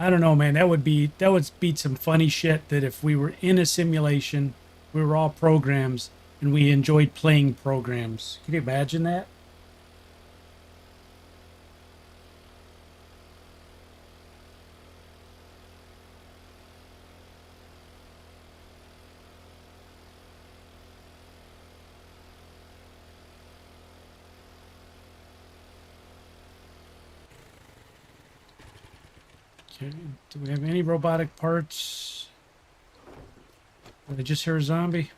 I don't know, man. That would beat some funny shit that if we were in a simulation, we were all programs, and we enjoyed playing programs. Can you imagine that? Okay, do we have any robotic parts? Did I just hear a zombie?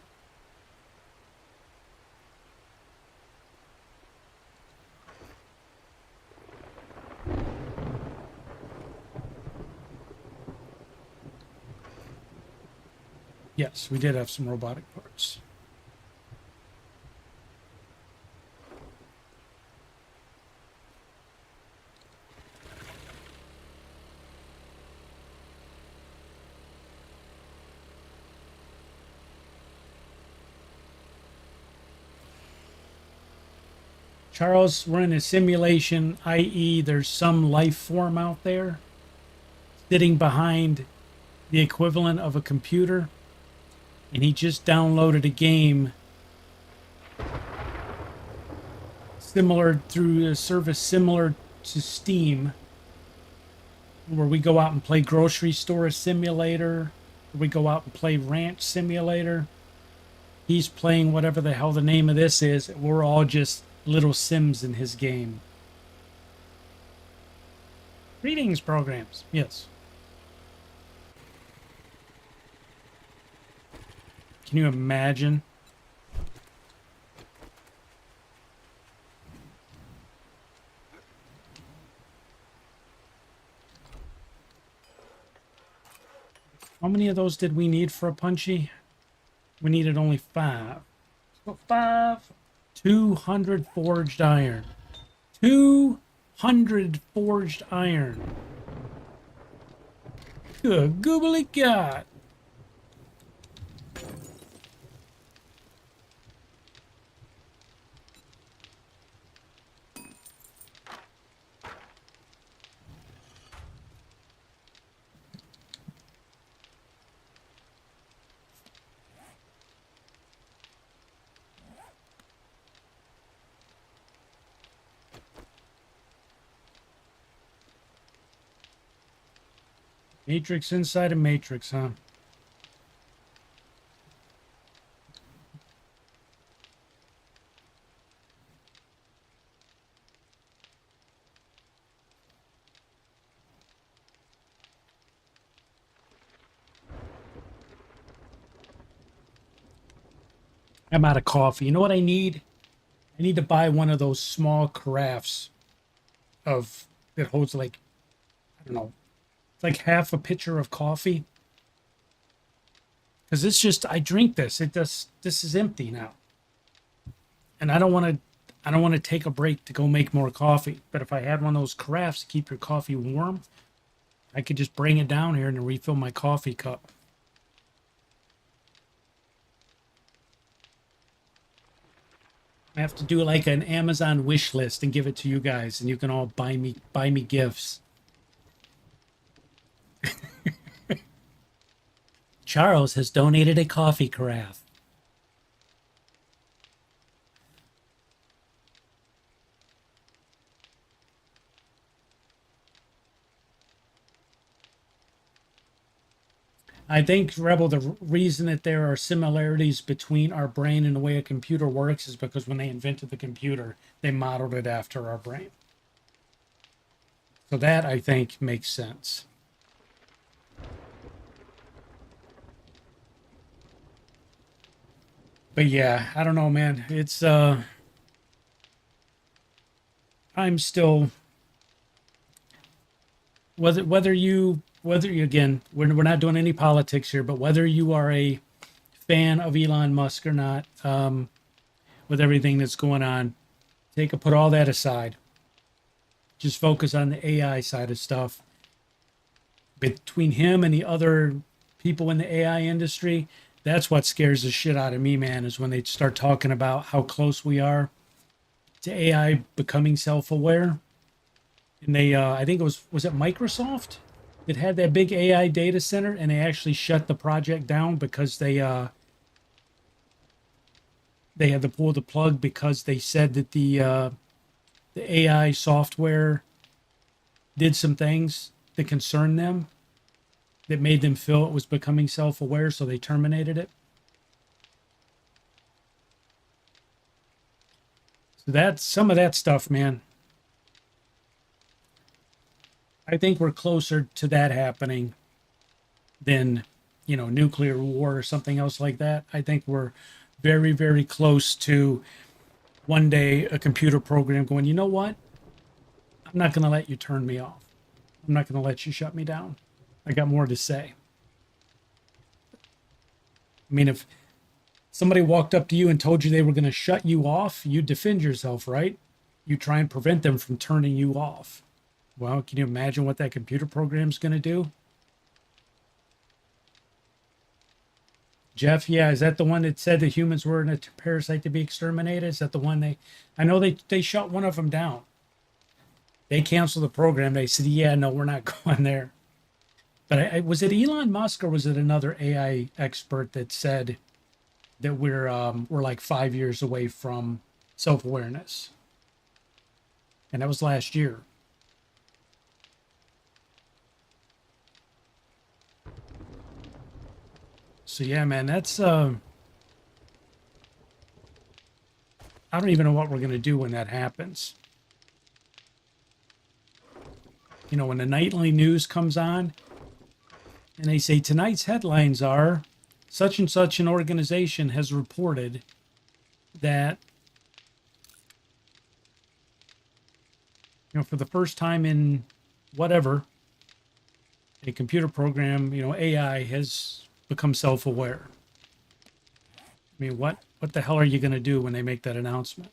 Yes, we did have some robotic parts. Charles, we're in a simulation, i.e. there's some life form out there sitting behind the equivalent of a computer, and he just downloaded a game similar through a service similar to Steam, where we go out and play grocery store simulator, where we go out and play ranch simulator. He's playing whatever the hell the name of this is. We're all just little Sims in his game. Greetings, programs. Yes. Can you imagine? How many of those did we need for a punchy? We needed only 5. So 5. 200 forged iron. 200 forged iron. Good goobly god. Matrix inside a matrix, huh? I'm out of coffee. You know what I need? I need to buy one of those small carafes of that holds like, I don't know, it's like half a pitcher of coffee. Because it's just, I drink this. This is empty now. And I don't want to take a break to go make more coffee. But if I had one of those carafes to keep your coffee warm, I could just bring it down here and refill my coffee cup. I have to do like an Amazon wish list and give it to you guys, and you can all buy me gifts. Charles has donated a coffee carafe. I think, Rebel, the reason that there are similarities between our brain and the way a computer works is because when they invented the computer, they modeled it after our brain. So that, I think, makes sense. But yeah, I don't know, man. It's, I'm still, whether you, again, we're not doing any politics here, but whether you are a fan of Elon Musk or not, with everything that's going on, put all that aside. Just focus on the AI side of stuff. Between him and the other people in the AI industry, that's what scares the shit out of me, man, is when they start talking about how close we are to AI becoming self-aware. And they, I think it was it Microsoft that had that big AI data center, and they actually shut the project down because they had to pull the plug because they said that the AI software did some things that concerned them that made them feel it was becoming self-aware, so they terminated it. So that's some of that stuff, man. I think we're closer to that happening than, you know, nuclear war or something else like that. I think we're very, very close to one day a computer program going, you know what? I'm not going to let you turn me off. I'm not going to let you shut me down. I got more to say. I mean, if somebody walked up to you and told you they were going to shut you off, you'd defend yourself, right? You try and prevent them from turning you off. Well, can you imagine what that computer program's going to do? Jeff, yeah, is that the one that said that humans were a parasite to be exterminated? Is that the one they? I know they shut one of them down. They canceled the program. They said, yeah, no, we're not going there. But was it Elon Musk or was it another AI expert that said that we're like 5 years away from self-awareness? And that was last year. So yeah, man, that's I don't even know what we're gonna do when that happens. You know, when the nightly news comes on and they say tonight's headlines are such and such an organization has reported that, you know, for the first time in whatever, a computer program, you know, AI has become self-aware. I mean, what the hell are you going to do when they make that announcement?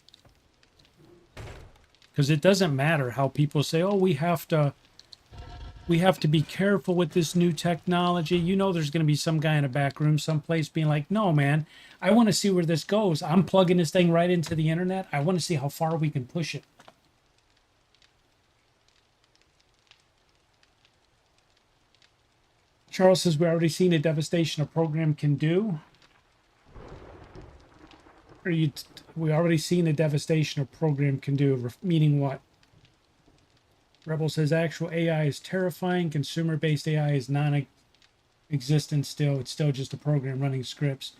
Because it doesn't matter how people say, "Oh, we have to be careful with this new technology." You know, there's going to be some guy in a back room someplace being like, "No, man, I want to see where this goes. I'm plugging this thing right into the internet. I want to see how far we can push it." Charles says we already seen the devastation a program can do. We already seen the devastation a program can do, meaning what? Rebel says actual AI is terrifying. Consumer-based AI is non-existent still. It's still just a program running scripts.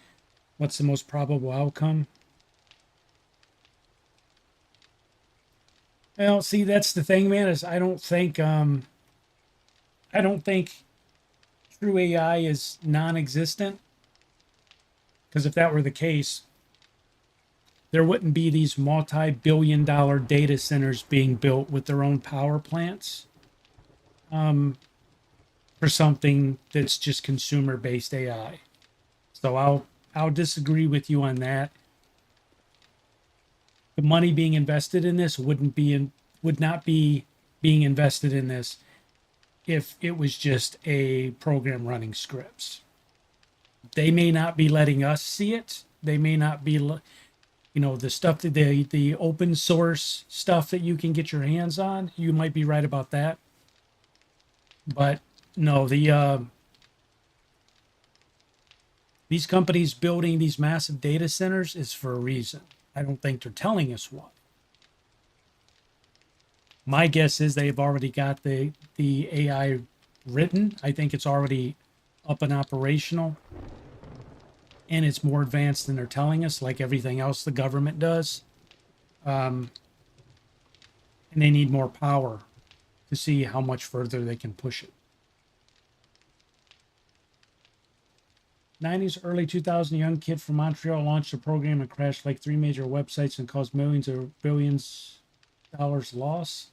What's the most probable outcome? Well, see, that's the thing, man, is I don't think true AI is non-existent. Because if that were the case, there wouldn't be these multi-billion-dollar data centers being built with their own power plants for something that's just consumer-based AI. So I'll disagree with you on that. The money being invested in this would not be being invested in this if it was just a program running scripts. They may not be letting us see it. They may not be, you know, the stuff that the open source stuff that you can get your hands on. You might be right about that. But no, these companies building these massive data centers is for a reason. I don't think they're telling us why. My guess is they've already got the AI written. I think it's already up and operational. And it's more advanced than they're telling us, like everything else the government does. And they need more power to see how much further they can push it. 90s, early 2000, young kid from Montreal launched a program and crashed like 3 major websites and caused millions or billions dollars loss.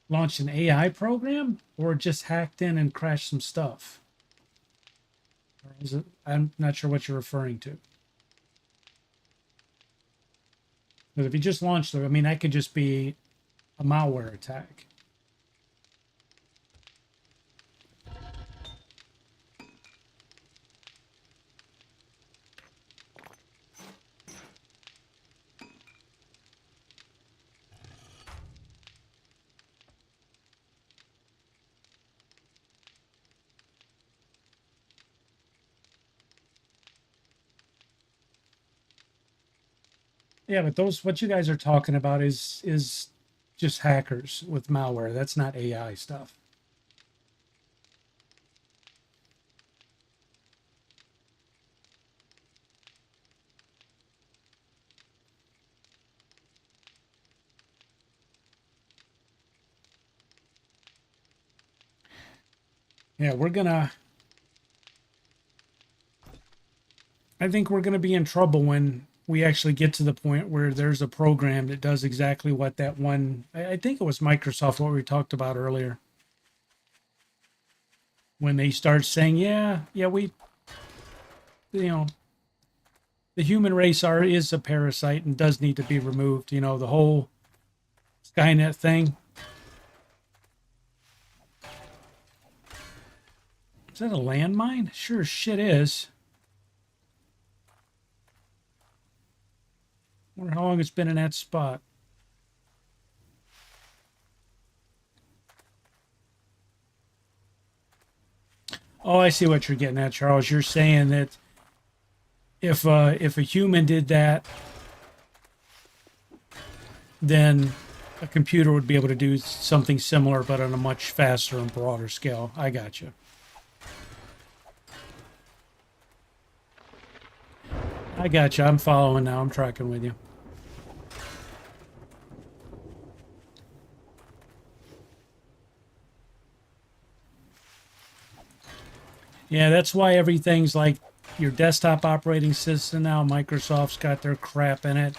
Launched an AI program or just hacked in and crashed some stuff? Or is it, I'm not sure what you're referring to. Because if you just launched it, I mean, that could just be a malware attack. Yeah, but those what you guys are talking about is just hackers with malware. That's not AI stuff. Yeah, I think we're gonna be in trouble when we actually get to the point where there's a program that does exactly what that one, I think it was Microsoft, what we talked about earlier. When they start saying, yeah, we, you know, the human race is a parasite and does need to be removed. You know, the whole Skynet thing. Is that a landmine? Sure as shit is. Wonder how long it's been in that spot. Oh, I see what you're getting at, Charles. You're saying that if a human did that, then a computer would be able to do something similar, but on a much faster and broader scale. I got you. I got you. I'm following now. I'm tracking with you. Yeah, that's why everything's like your desktop operating system now. Microsoft's got their crap in it.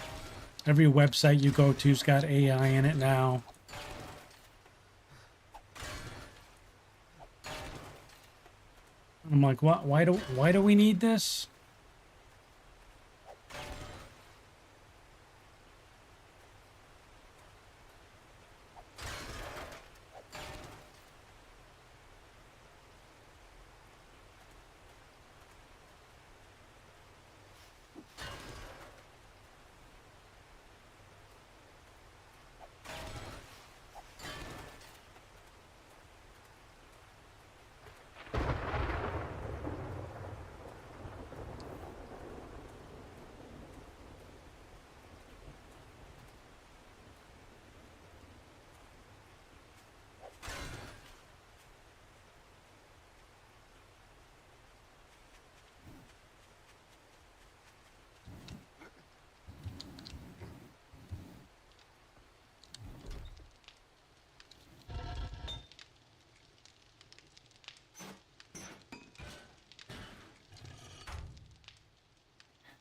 Every website you go to's got AI in it now. I'm like, what? Why do we need this?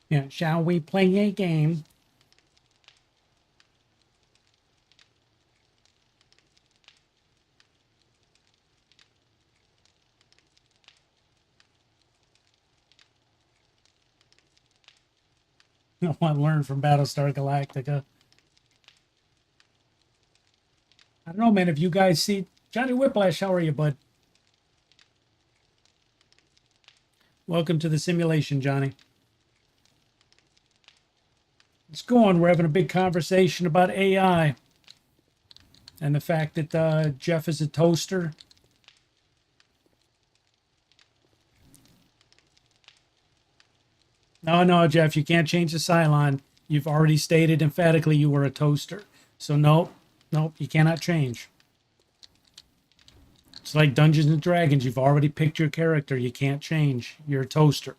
Yeah, shall we play a game? I want to learn from Battlestar Galactica. I don't know, man. If you guys see Johnny Whiplash, how are you, bud? Welcome to the simulation, Johnny. It's going. We're having a big conversation about AI and the fact that Jeff is a toaster. No, Jeff, you can't change the Cylon. You've already stated emphatically you were a toaster. So nope, you cannot change. It's like Dungeons and Dragons. You've already picked your character. You can't change. You're a toaster.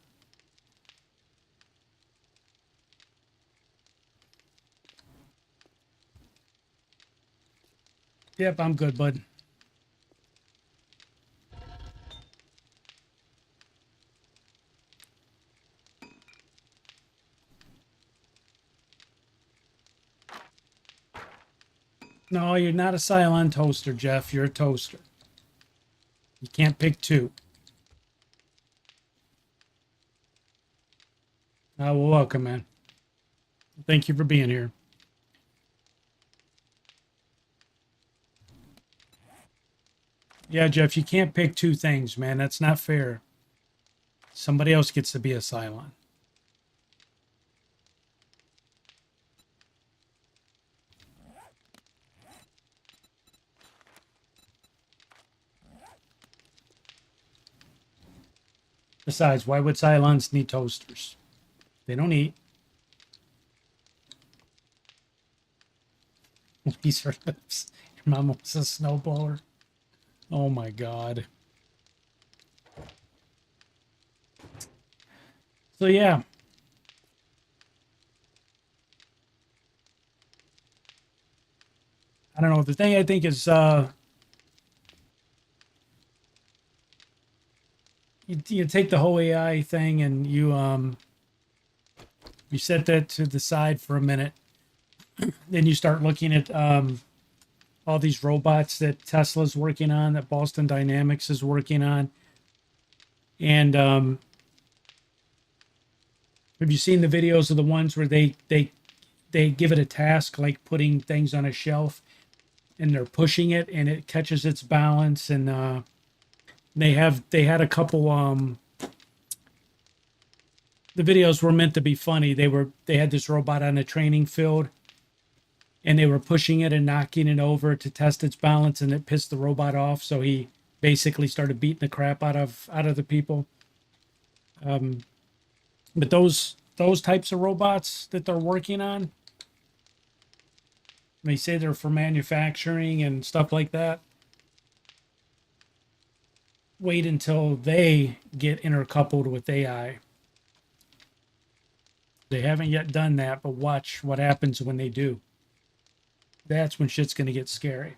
Yep, I'm good, bud. No, you're not a Cylon toaster, Jeff. You're a toaster. You can't pick two. Well, welcome, man. Thank you for being here. Yeah, Jeff, you can't pick two things, man. That's not fair. Somebody else gets to be a Cylon. Besides, why would Cylons need toasters? They don't eat. These are lips. Your mom was a snowblower. Oh my God. So yeah. I don't know. The thing I think is you take the whole AI thing and you set that to the side for a minute. Then you start looking at all these robots that Tesla's working on, that Boston Dynamics is working on. And have you seen the videos of the ones where they give it a task like putting things on a shelf and they're pushing it and it catches its balance and They had a couple the videos were meant to be funny. They had this robot on a training field and they were pushing it and knocking it over to test its balance, and it pissed the robot off, so he basically started beating the crap out of the people. But those types of robots that they're working on, they say they're for manufacturing and stuff like that. Wait until they get intercoupled with AI. They haven't yet done that, but watch what happens when they do. That's when shit's going to get scary.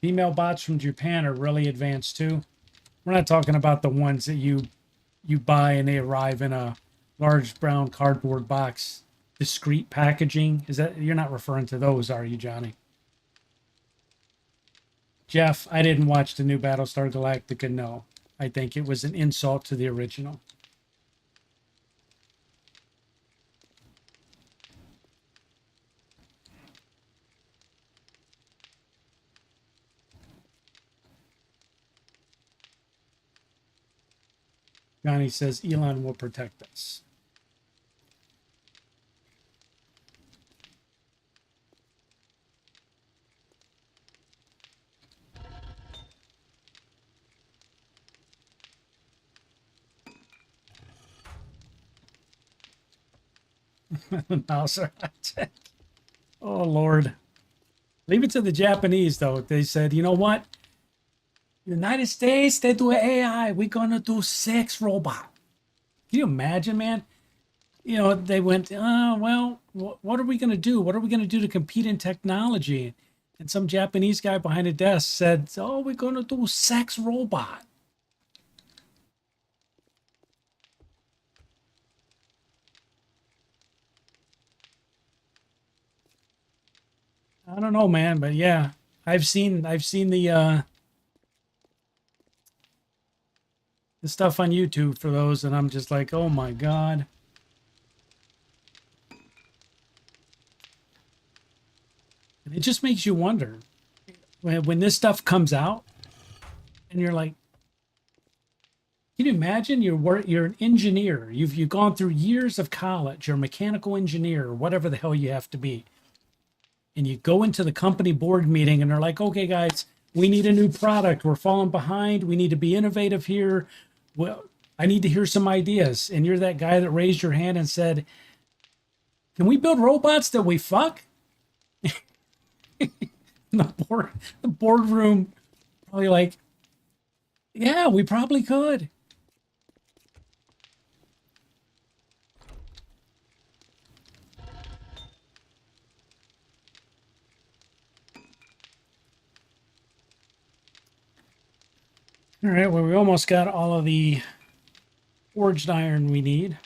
Female bots from Japan are really advanced too. We're not talking about the ones that you buy and they arrive in a large brown cardboard box, discreet packaging. Is that, you're not referring to those, are you, Johnny? Jeff, I didn't watch the new Battlestar Galactica. No, I think it was an insult to the original. Johnny says Elon will protect us. Mouser. Oh, Lord. Leave it to the Japanese, though. They said, you know what? United States, they do AI. We're going to do sex robot. Can you imagine, man? You know, they went, well, what are we going to do? What are we going to do to compete in technology? And some Japanese guy behind a desk said, oh, we're going to do sex robot. I don't know, man, but yeah, I've seen the stuff on YouTube for those, and I'm just like, oh my God. And it just makes you wonder when this stuff comes out, and you're like, can you imagine you're an engineer, you've gone through years of college, you're a mechanical engineer or whatever the hell you have to be, and you go into the company board meeting and they're like, okay, guys, we need a new product. We're falling behind. We need to be innovative here. Well, I need to hear some ideas. And you're that guy that raised your hand and said, can we build robots that we fuck? The boardroom probably like, yeah, we probably could. All right, well, we almost got all of the forged iron we need.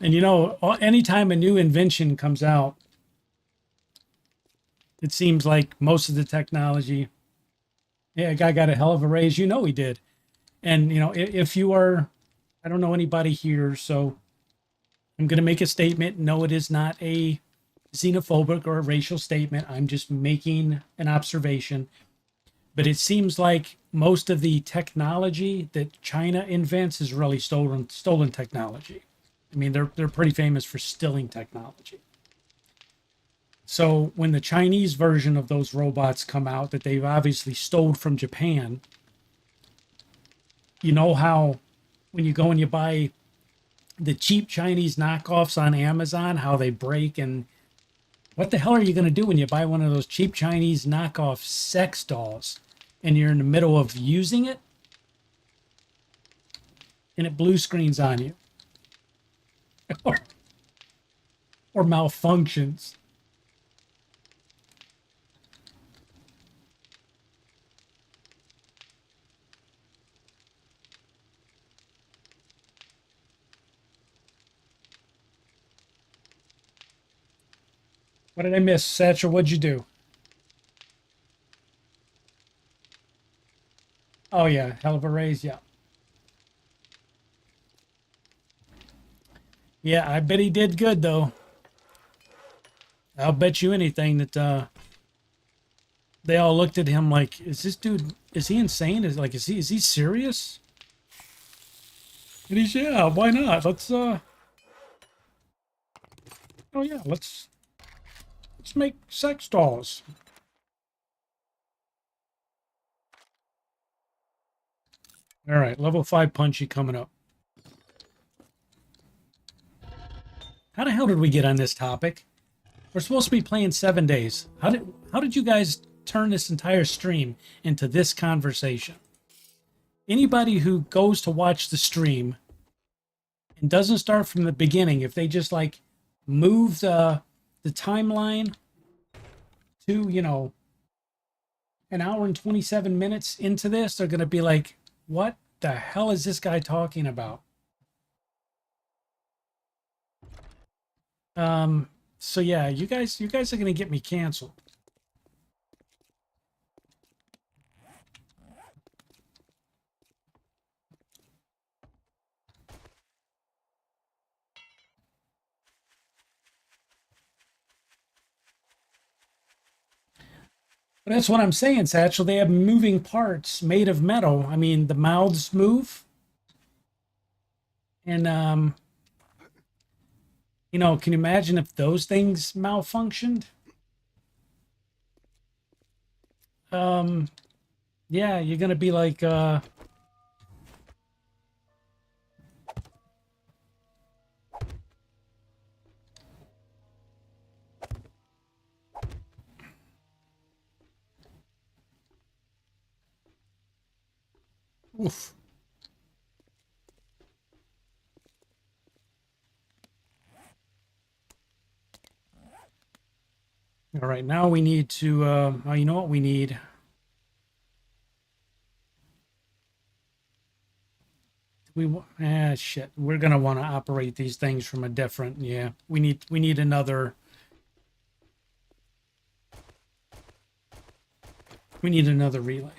And you know, anytime a new invention comes out, it seems like most of the technology, yeah, a guy got a hell of a raise. You know he did. And, you know, if you are, I don't know anybody here, so I'm going to make a statement. No, it is not a xenophobic or a racial statement. I'm just making an observation. But it seems like most of the technology that China invents is really stolen technology. I mean, they're pretty famous for stealing technology. So when the Chinese version of those robots come out that they've obviously stole from Japan, you know how when you go and you buy the cheap Chinese knockoffs on Amazon, how they break, and what the hell are you going to do when you buy one of those cheap Chinese knockoff sex dolls and you're in the middle of using it and it blue screens on you or malfunctions? What did I miss, Satchel? What'd you do? Oh yeah, hell of a raise, yeah. Yeah, I bet he did good though. I'll bet you anything that they all looked at him like, is this dude, is he insane? Is he serious? And he's, yeah, why not? Oh yeah, let's make sex dolls. All right, level 5 punchy coming up. How the hell did we get on this topic? We're supposed to be playing 7 days. How did you guys turn this entire stream into this conversation? Anybody who goes to watch the stream and doesn't start from the beginning, if they just like move the timeline to, an hour and 27 minutes into this, they're going to be like, what the hell is this guy talking about? So yeah, you guys are going to get me canceled. But that's what I'm saying, Satchel. They have moving parts made of metal. I mean, the mouths move. And, can you imagine if those things malfunctioned? Yeah, you're going to be like, oof. All right, now we need to, oh, you know what we need? Shit. We're going to want to operate these things from a different, yeah. We need another, relay.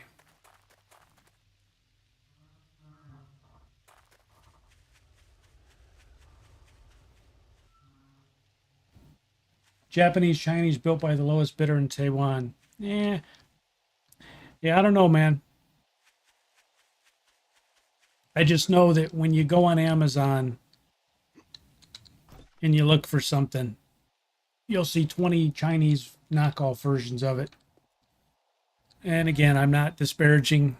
Japanese, Chinese, built by the lowest bidder in Taiwan. Yeah. Yeah, I don't know, man. I just know that when you go on Amazon and you look for something, you'll see 20 Chinese knockoff versions of it. And again, I'm not disparaging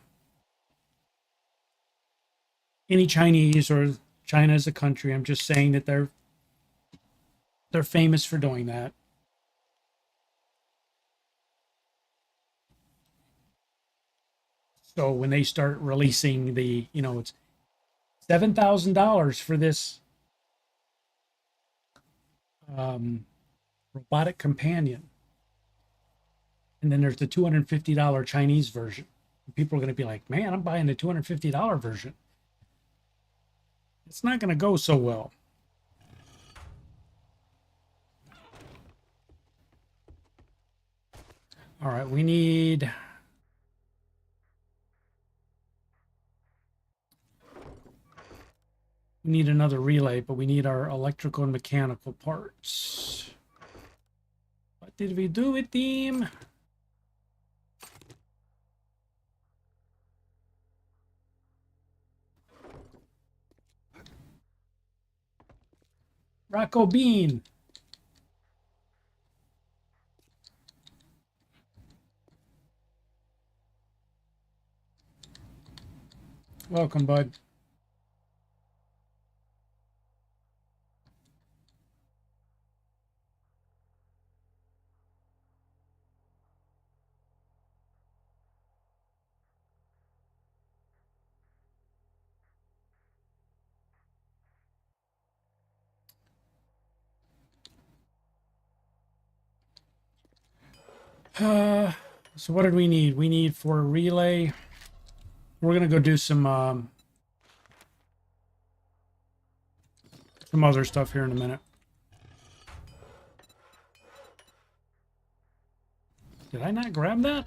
any Chinese or China as a country. I'm just saying that they're famous for doing that. So when they start releasing it's $7,000 for this robotic companion, and then there's the $250 Chinese version. People are going to be like, "Man, I'm buying the $250 version." It's not going to go so well. All right, we need another relay, but we need our electrical and mechanical parts. What did we do with them? Rocco Bean. Welcome, bud. So what did we need? We need for a relay. We're gonna go do some other stuff here in a minute. Did I not grab that?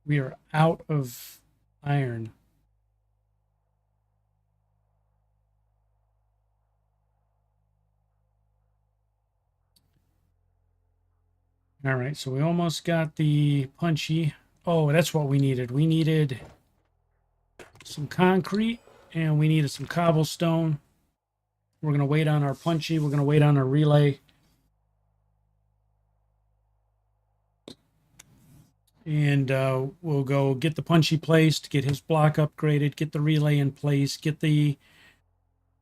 We are out of iron. All right, so we almost got the punchy. Oh, that's what we needed. We needed some concrete and we needed some cobblestone. We're going to wait on our punchy. We're going to wait on our relay. And we'll go get the punchy placed, get his block upgraded, get the relay in place, get the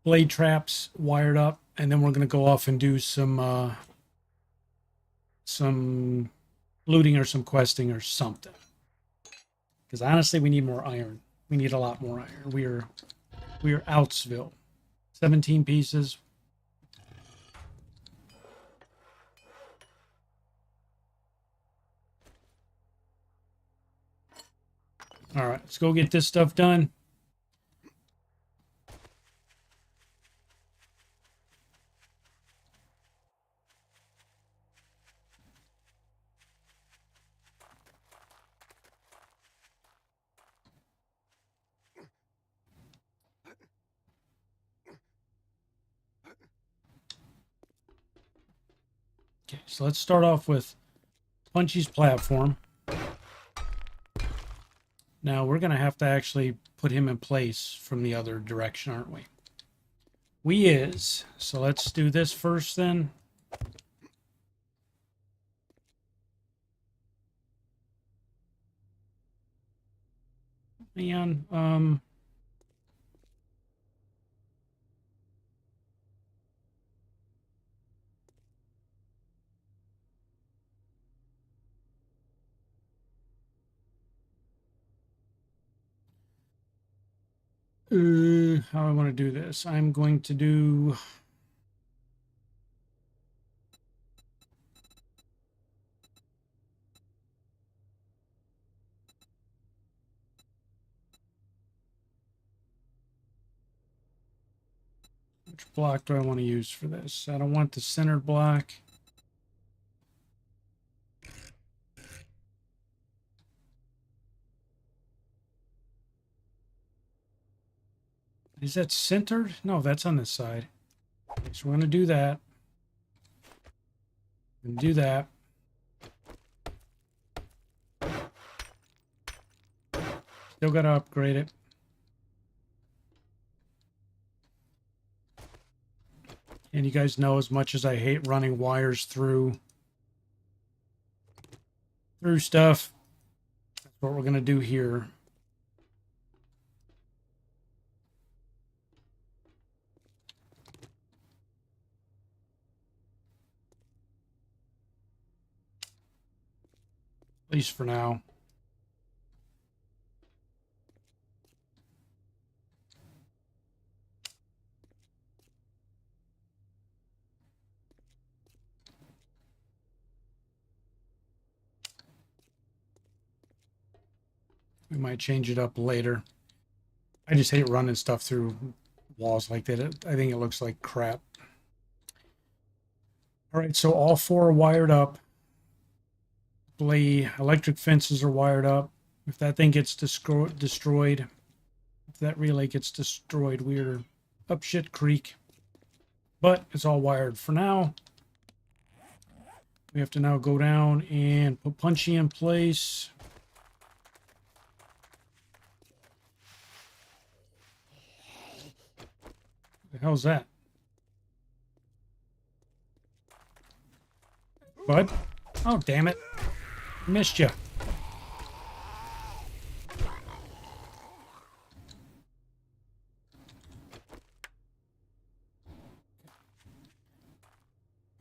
blade traps wired up, and then we're going to go off and do some looting or some questing or something. Because honestly, we need more iron. We need a lot more iron. We are Outsville. 17 pieces. All right, let's go get this stuff done. Okay, so let's start off with Punchy's platform. Now we're going to have to actually put him in place from the other direction, aren't we? We is. So let's do this first then. Man, how I want to do this. I'm going to do which block do I want to use for this? I don't want the centered block. Is that centered? No, that's on this side. Okay, so we're going to do that. And do that. Still got to upgrade it. And you guys know, as much as I hate running wires through stuff, that's what we're going to do here. At least for now. We might change it up later. I just hate running stuff through walls like that. I think it looks like crap. All right, so all four are wired up. The electric fences are wired up. If that thing gets destroyed, if that relay gets destroyed, we're up shit creek. But it's all wired for now. We have to now go down and put Punchy in place. What the hell's that? Bud? Oh, damn it. Missed you.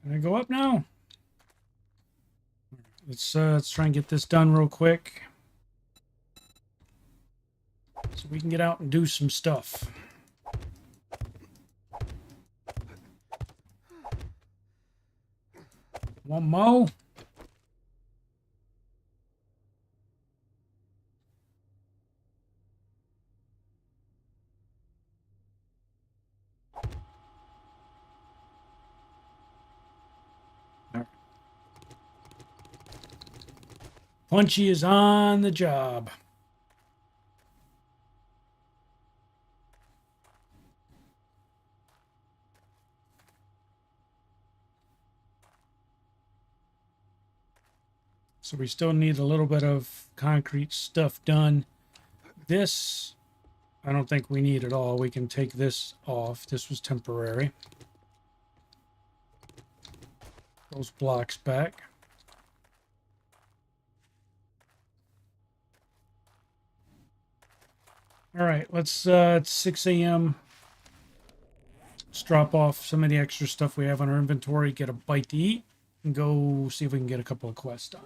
Can I go up now? Let's try and get this done real quick, so we can get out and do some stuff. One more. Punchy is on the job. So we still need a little bit of concrete stuff done. This, I don't think we need at all. We can take this off. This was temporary. Those blocks back. All right, let's, it's 6 a.m. Let's drop off some of the extra stuff we have on our inventory, get a bite to eat, and go see if we can get a couple of quests done.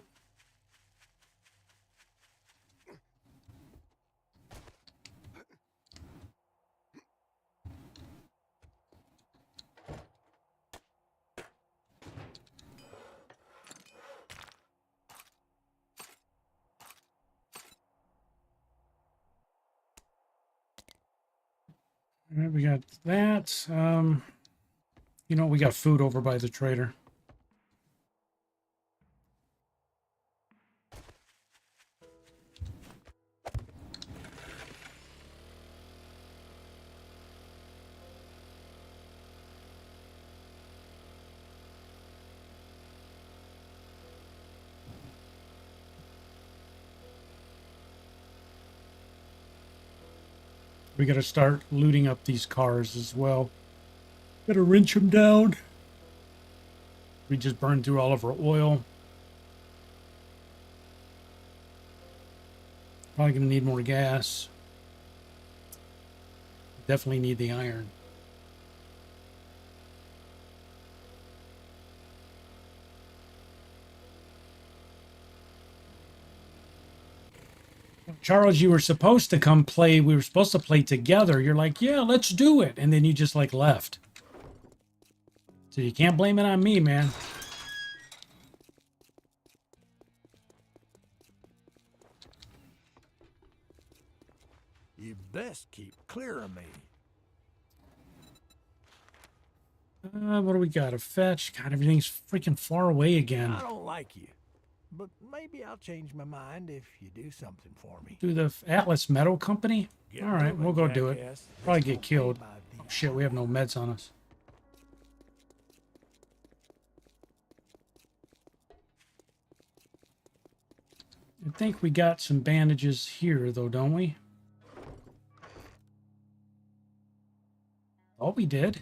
All right, we got that. You know, we got food over by the trader. We got to start looting up these cars as well. Got to wrench them down. We just burned through all of our oil. Probably going to need more gas. Definitely need the iron. Charles, you were supposed to come play. We were supposed to play together. You're like, yeah, let's do it. And then you just like left. So you can't blame it on me, man. You best keep clear of me. What do we got? A fetch? God, everything's freaking far away again. I don't like you, but maybe I'll change my mind if you do something for me. Do the Atlas Metal Company? Get All right, moving, we'll go do it. jackass. Probably This get won't be killed. by Oh, the shit, we have no meds on us. I think we got some bandages here, though, don't we? Oh, we did.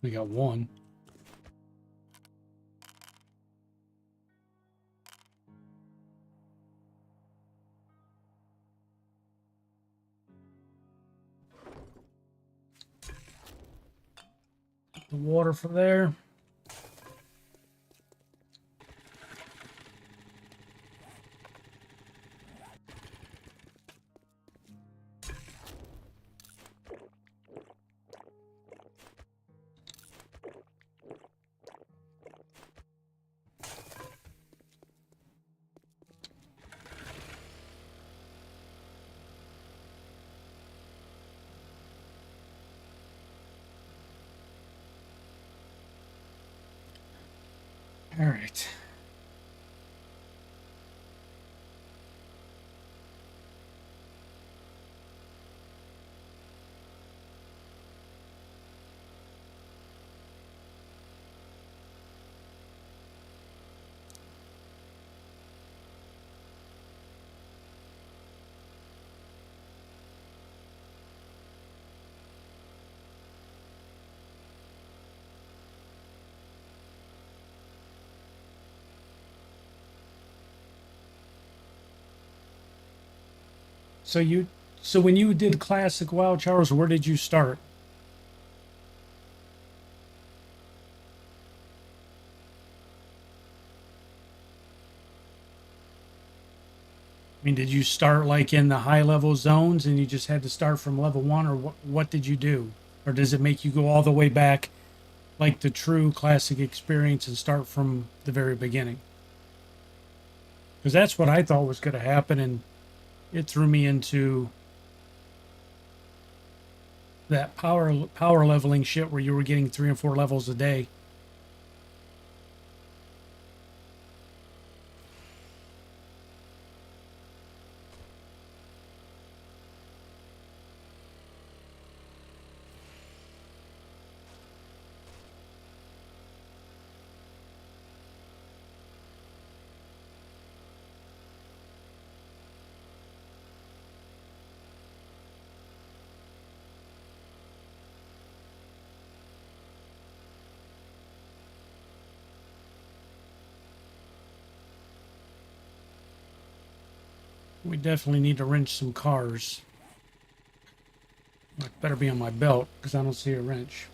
We got one. The water for there. All right. So when you did classic WoW, Charles, where did you start? I mean, did you start like in the high level zones and you just had to start from level 1, or what did you do? Or does it make you go all the way back like the true classic experience and start from the very beginning? Because that's what I thought was going to happen, and it threw me into that power leveling shit where you were getting 3 and 4 levels a day. We definitely need to wrench some cars. It better be on my belt, because I don't see a wrench.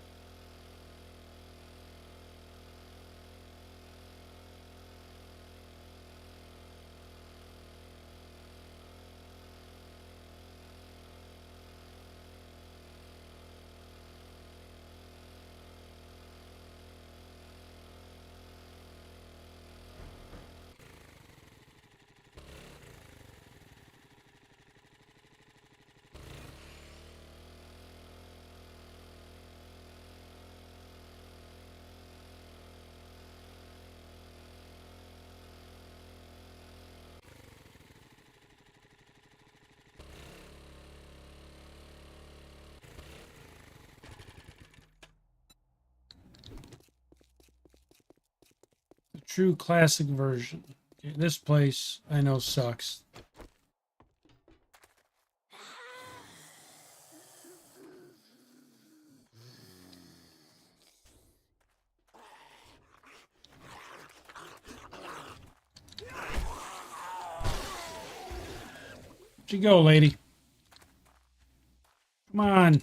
The true classic version. Okay, this place I know sucks. Where'd you go, lady? Come on.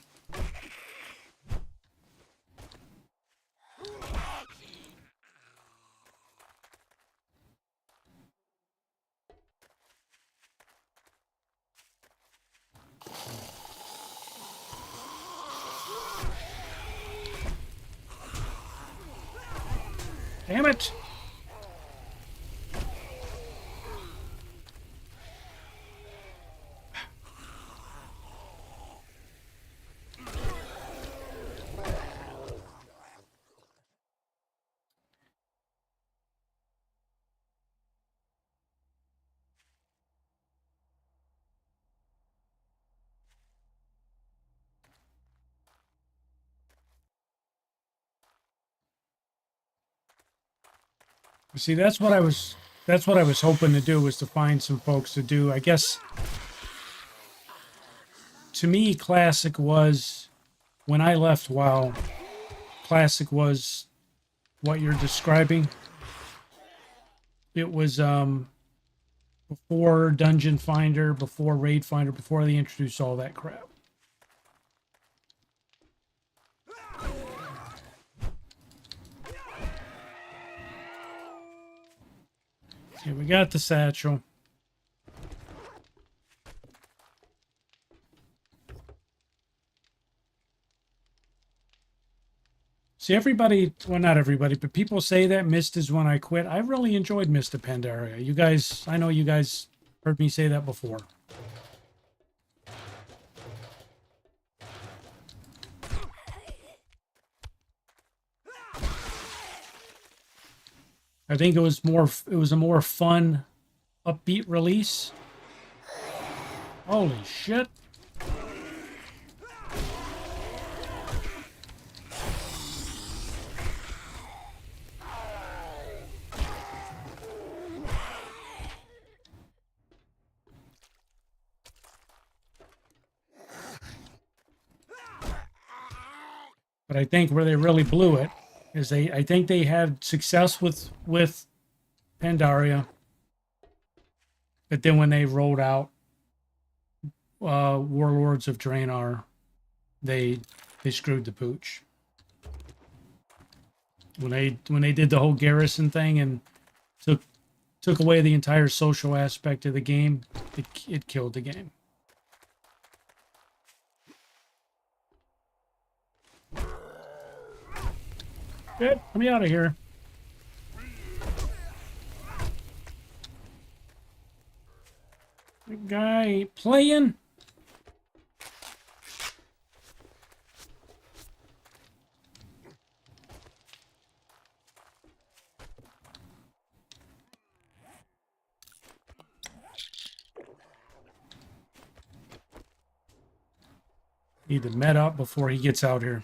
Damn it. See, that's what I was hoping to do, was to find some folks to do. I guess to me, classic was, when I left WoW, classic was what you're describing. It was before Dungeon Finder, before Raid Finder, before they introduced all that crap. Okay, we got the satchel. See, everybody, well, not everybody, but people say that Mist is when I quit. I really enjoyed Mist of Pandaria. You guys, I know you guys heard me say that before. I think it was a more fun, upbeat release. Holy shit. But I think where they really blew it is I think they had success with Pandaria, but then when they rolled out Warlords of Draenor, they screwed the pooch. When they did the whole garrison thing and took away the entire social aspect of the game, it killed the game. Good, let me out of here. The guy ain't playing. Need to med up before he gets out here.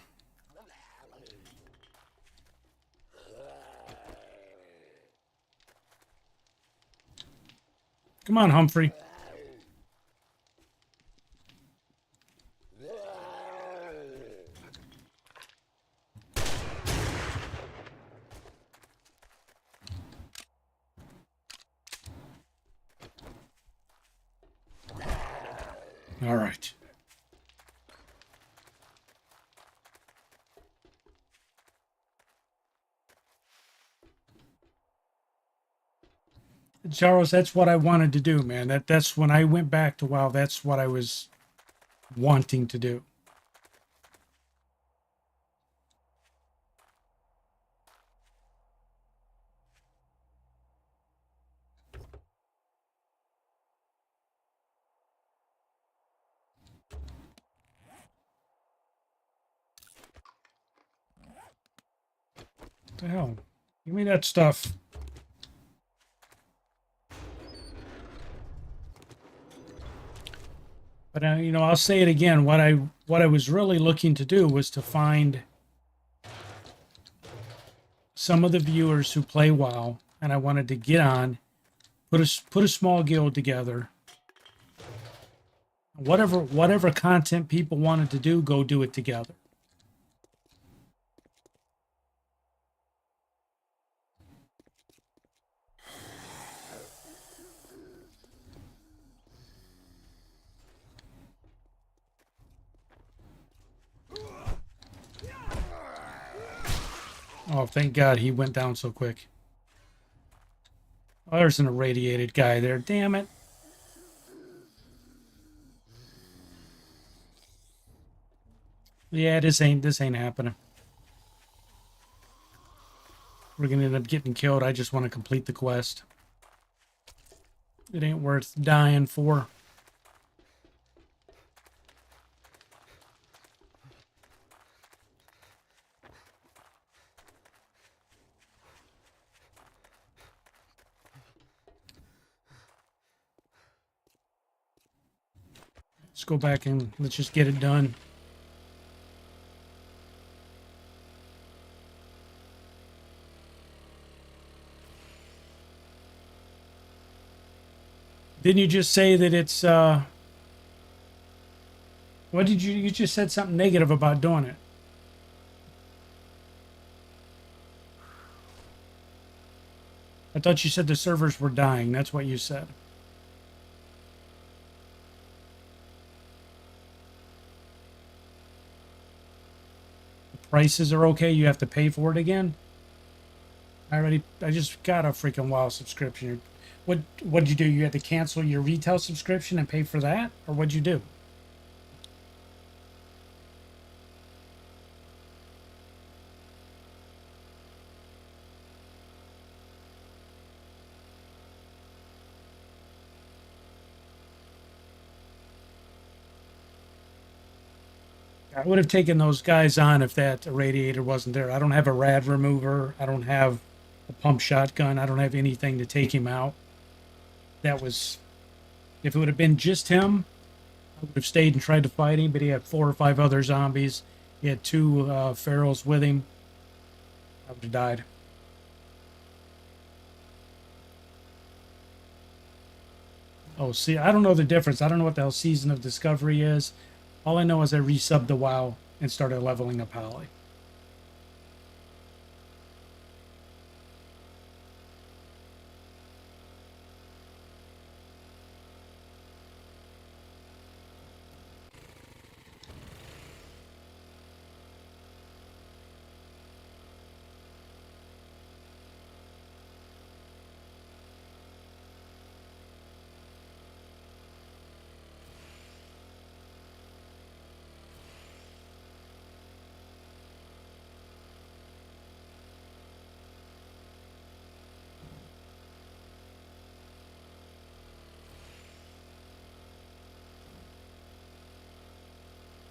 Come on, Humphrey. All right. Charles, that's what I wanted to do, man. That's when I went back to WoW, that's what I was wanting to do. What the hell? Give me that stuff. But you know, I'll say it again. What I was really looking to do was to find some of the viewers who play WoW, and I wanted to get on, put a small guild together. Whatever content people wanted to do, go do it together. Oh, thank God he went down so quick. Oh, there's an irradiated guy there. Damn it. Yeah, this ain't happening. We're gonna end up getting killed. I just want to complete the quest. It ain't worth dying for. Let's go back and let's just get it done. Didn't you just say that it's what did you just said something negative about doing it? I thought you said the servers were dying. That's what you said. The prices are okay. You have to pay for it again. I just got a freaking WoW subscription. What'd you do? You had to cancel your retail subscription and pay for that? Or what'd you do? I would have taken those guys on if that irradiator wasn't there. I don't have a rad remover. I don't have a pump shotgun. I don't have anything to take him out. That was, if it would have been just him, I would have stayed and tried to fight him, but he had 4 or 5 other zombies. He had 2 ferals with him. I would have died. Oh, see, I don't know the difference. I don't know what the hell Season of Discovery is. All I know is I resubbed the WoW and started leveling up Holly.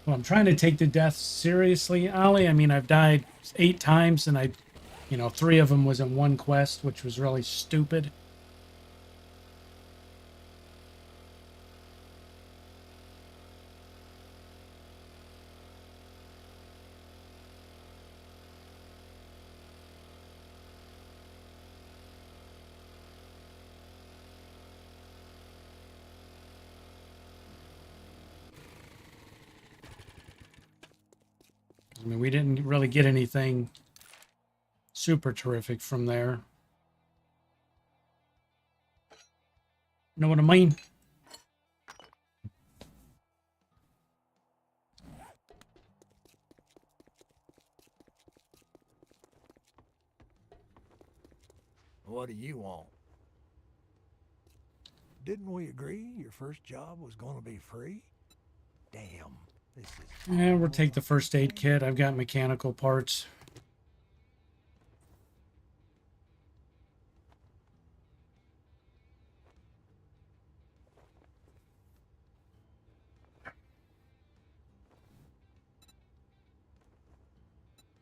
Well, I'm trying to take the deaths seriously, Ollie. I mean, I've died 8 times, and 3 of them was in one quest, which was really stupid. I mean, we didn't really get anything super terrific from there. Know what I mean? What do you want? Didn't we agree your first job was going to be free? Damn, this is... Yeah, we'll take the first aid kit. I've got mechanical parts.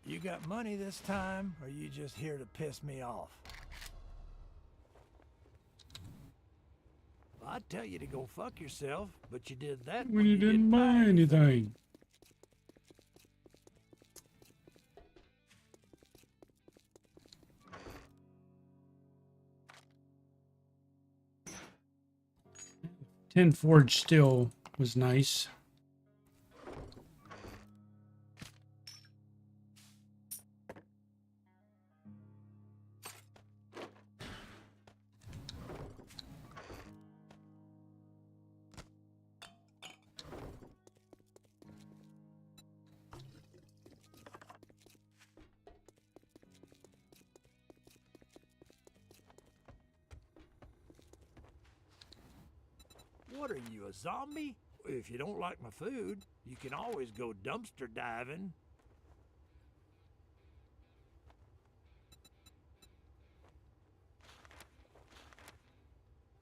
You got money this time, or you just here to piss me off? I'd tell you to go fuck yourself, but you did that When you didn't buy anything. Tin Forge still was nice. What are you, a zombie? If you don't like my food, you can always go dumpster diving.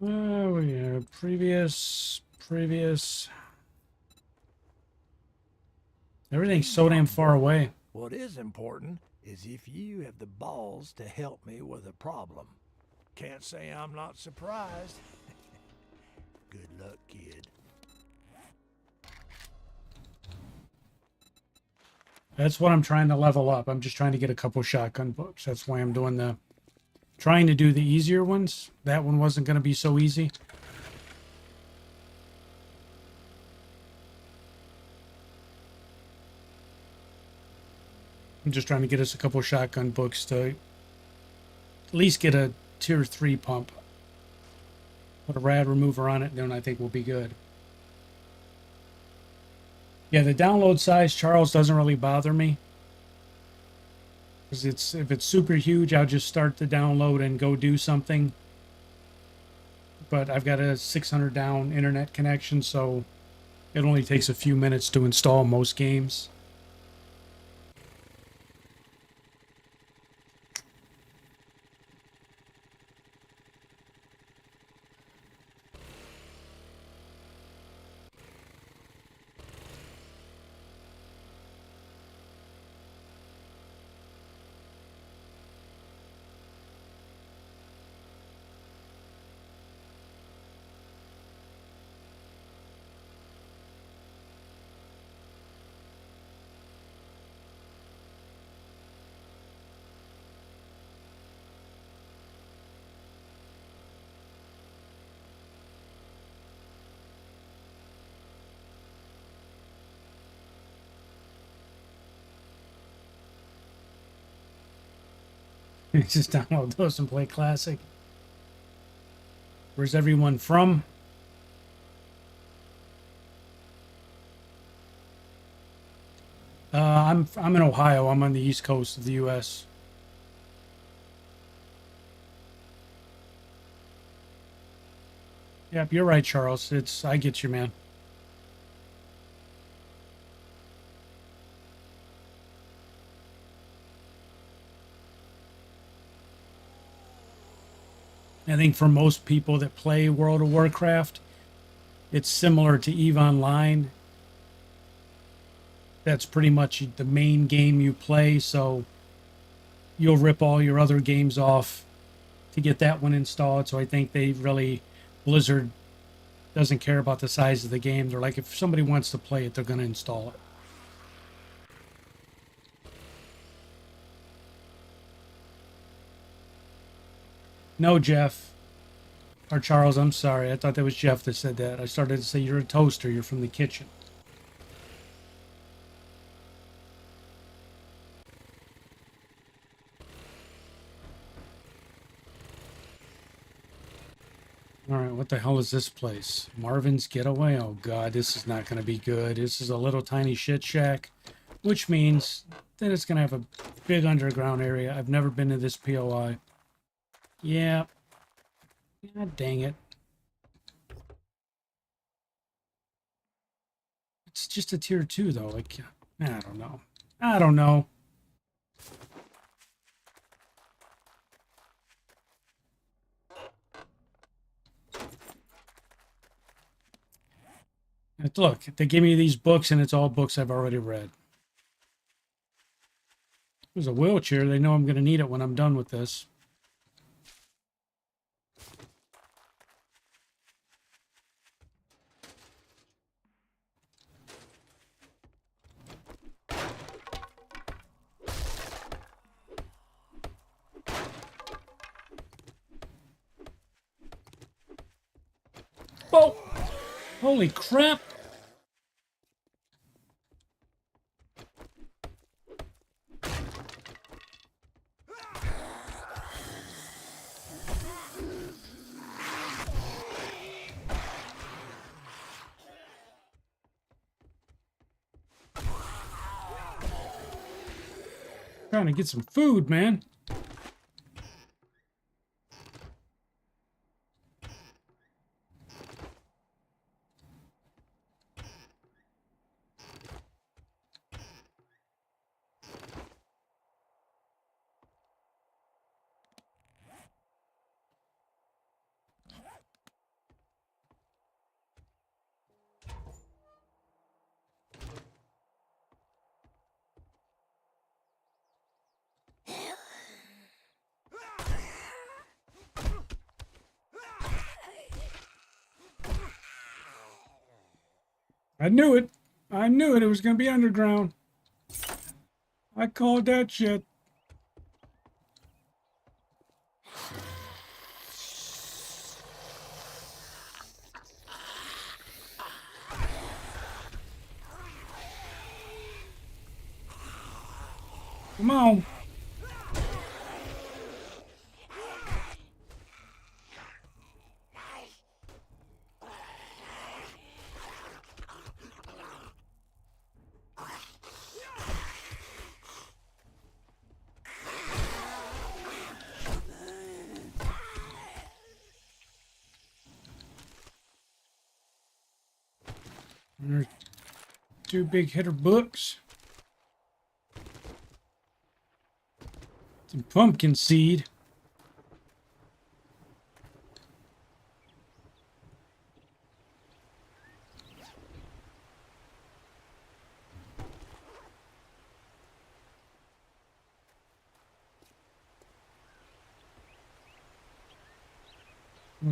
Oh yeah, previous. Everything's so damn far away. What is important is if you have the balls to help me with a problem. Can't say I'm not surprised. Good luck, kid. That's what I'm trying to level up. I'm just trying to get a couple shotgun books. That's why I'm doing trying to do the easier ones. That one wasn't going to be so easy. I'm just trying to get us a couple shotgun books to at least get a tier 3 pump. Put a rad remover on it, then I think we'll be good. Yeah, the download size, Charles, doesn't really bother me. Because if it's super huge, I'll just start the download and go do something. But I've got a 600 down internet connection, so it only takes a few minutes to install most games. Just download those and play classic. Where's everyone from? I'm in Ohio. I'm on the East Coast of the U.S. Yep, you're right, Charles. I get you, man. I think for most people that play World of Warcraft, it's similar to EVE Online. That's pretty much the main game you play, so you'll rip all your other games off to get that one installed. So I think Blizzard doesn't care about the size of the game. They're like, if somebody wants to play it, they're going to install it. No, Jeff. Or Charles, I'm sorry. I thought that was Jeff that said that. I started to say, you're a toaster. You're from the kitchen. All right, what the hell is this place? Marvin's Getaway? Oh, God, this is not going to be good. This is a little tiny shit shack, which means that it's going to have a big underground area. I've never been to this POI. Yeah. God dang it. It's just a tier 2 though. Like, I don't know. I don't know. Look, they give me these books and it's all books I've already read. There's a wheelchair. They know I'm going to need it when I'm done with this. Oh! Holy crap! Trying to get some food, man. I knew it. I knew it. It was going to be underground. I called that shit. Come on. There's 2 big hitter books. Some pumpkin seed.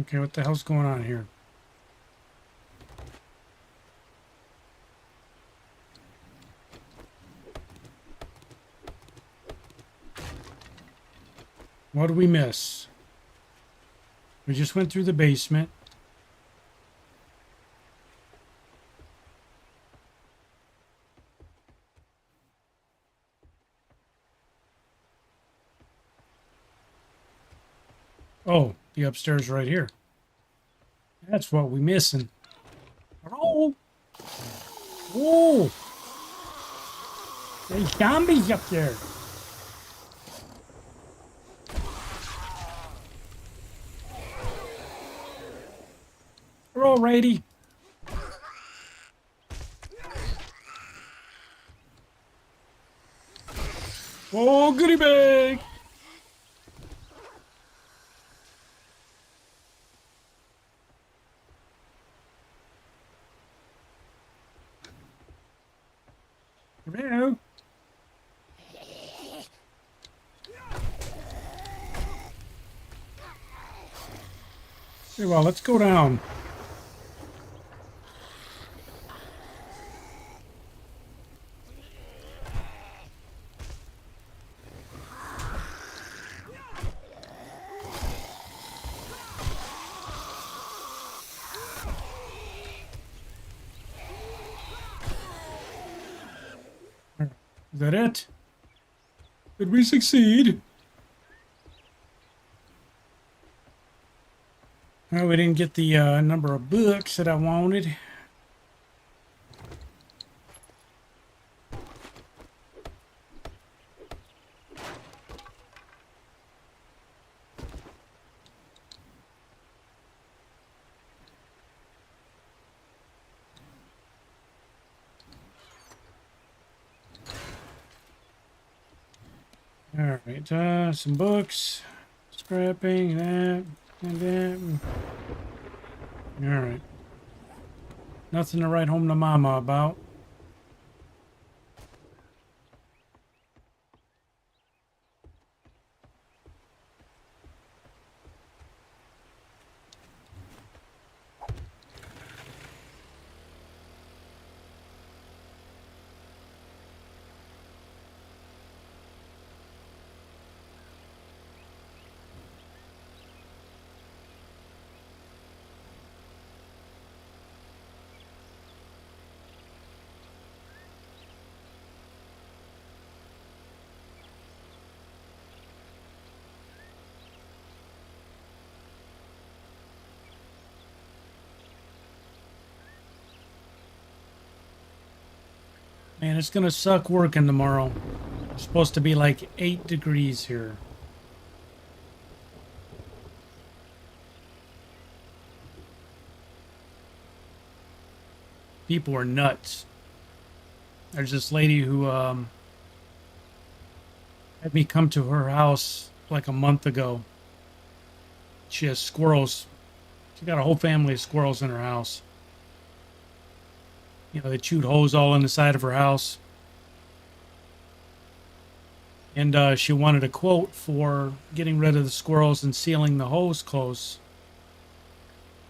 Okay, what the hell's going on here? What did we miss? We just went through the basement. Oh, the upstairs right here. That's what we missing. Oh! Oh! There's zombies up there. We're all ready. Oh, goodie bag! Hello? Okay, well, let's go down. Is that it? Did we succeed? Well, we didn't get the number of books that I wanted. All right, some books, scrapping that and that. All right, nothing to write home to Mama about. Man, it's gonna suck working tomorrow. It's supposed to be like 8 degrees here. People are nuts. There's this lady who had me come to her house like a month ago. She has squirrels. She got a whole family of squirrels in her house. You know, they chewed holes all in the side of her house. And she wanted a quote for getting rid of the squirrels and sealing the holes close.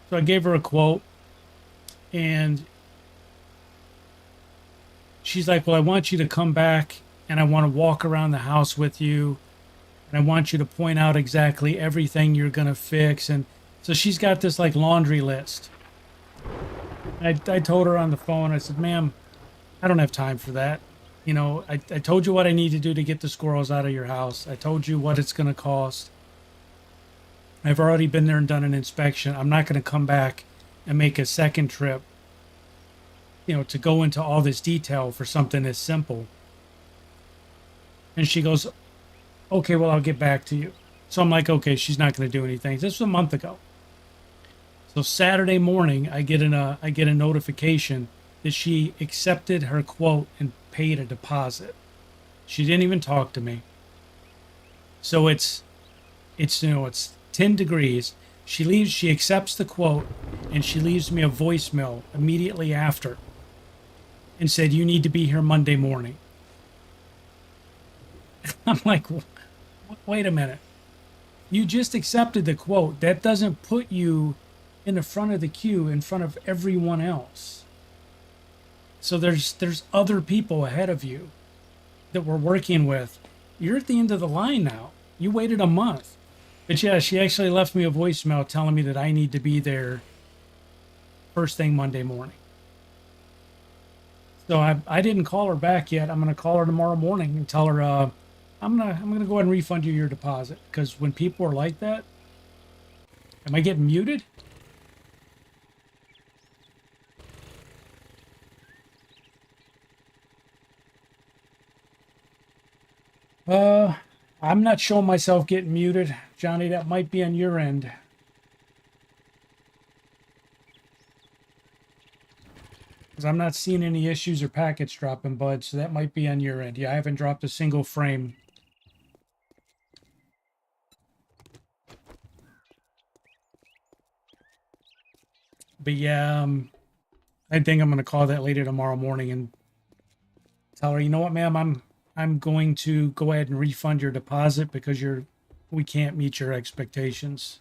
So I gave her a quote. And she's like, well, I want you to come back and I want to walk around the house with you. And I want you to point out exactly everything you're going to fix. And so she's got this like laundry list. I told her on the phone, I said, ma'am, I don't have time for that. You know, I told you what I need to do to get the squirrels out of your house. I told you what it's going to cost. I've already been there and done an inspection. I'm not going to come back and make a second trip, you know, to go into all this detail for something as simple. And she goes, okay, well, I'll get back to you. So I'm like, okay, she's not going to do anything. This was a month ago. So Saturday morning, I get a notification that she accepted her quote and paid a deposit. She didn't even talk to me. So it's 10 degrees. She accepts the quote and she leaves me a voicemail immediately after and said, you need to be here Monday morning. I'm like, wait a minute. You just accepted the quote. That doesn't put you in the front of the queue in front of everyone else. So there's other people ahead of you that we're working with. You're at the end of the line now. You waited a month. But yeah, she actually left me a voicemail telling me that I need to be there first thing Monday morning. So I didn't call her back yet. I'm going to call her tomorrow morning and tell her I'm gonna go ahead and refund you your deposit, because when people are like that, am I getting muted? I'm not showing myself getting muted. Johnny, that might be on your end. Because I'm not seeing any issues or packets dropping, bud, so that might be on your end. Yeah, I haven't dropped a single frame. But yeah, I think I'm going to call that lady tomorrow morning and tell her, you know what, ma'am, I'm going to go ahead and refund your deposit because we can't meet your expectations.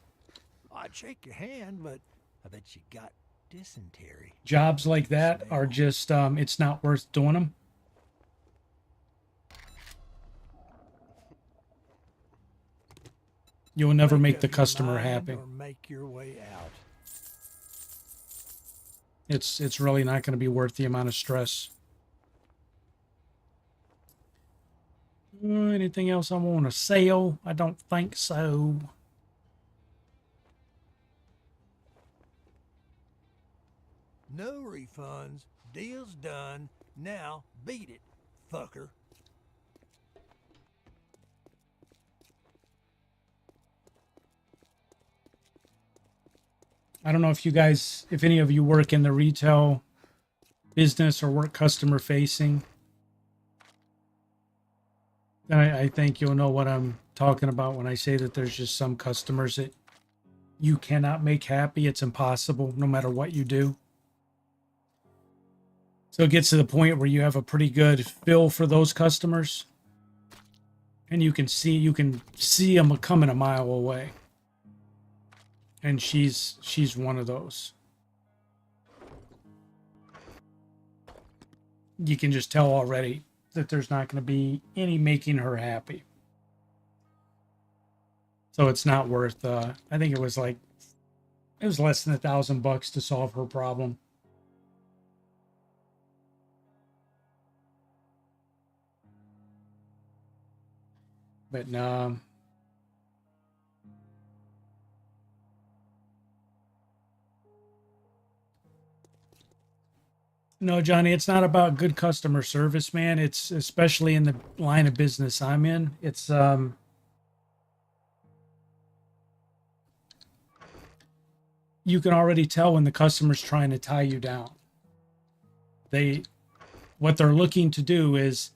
I'd shake your hand, but I bet you got dysentery. Jobs like that are just, it's not worth doing them. You'll never make the customer happy. Or make your way out. It's really not going to be worth the amount of stress. Anything else I want to sell? I don't think so. No refunds. Deal's done. Now beat it, fucker. I don't know if if any of you work in the retail business or work customer facing. Then I think you'll know what I'm talking about when I say that there's just some customers that you cannot make happy. It's impossible no matter what you do. So it gets to the point where you have a pretty good feel for those customers, and you can see them coming a mile away. And she's one of those. You can just tell already that there's not going to be any making her happy. So it's not worth. I think it was less than $1,000 to solve her problem. But no. No, Johnny, it's not about good customer service, man. It's especially in the line of business I'm in. It's you can already tell when the customer's trying to tie you down. What they're looking to do is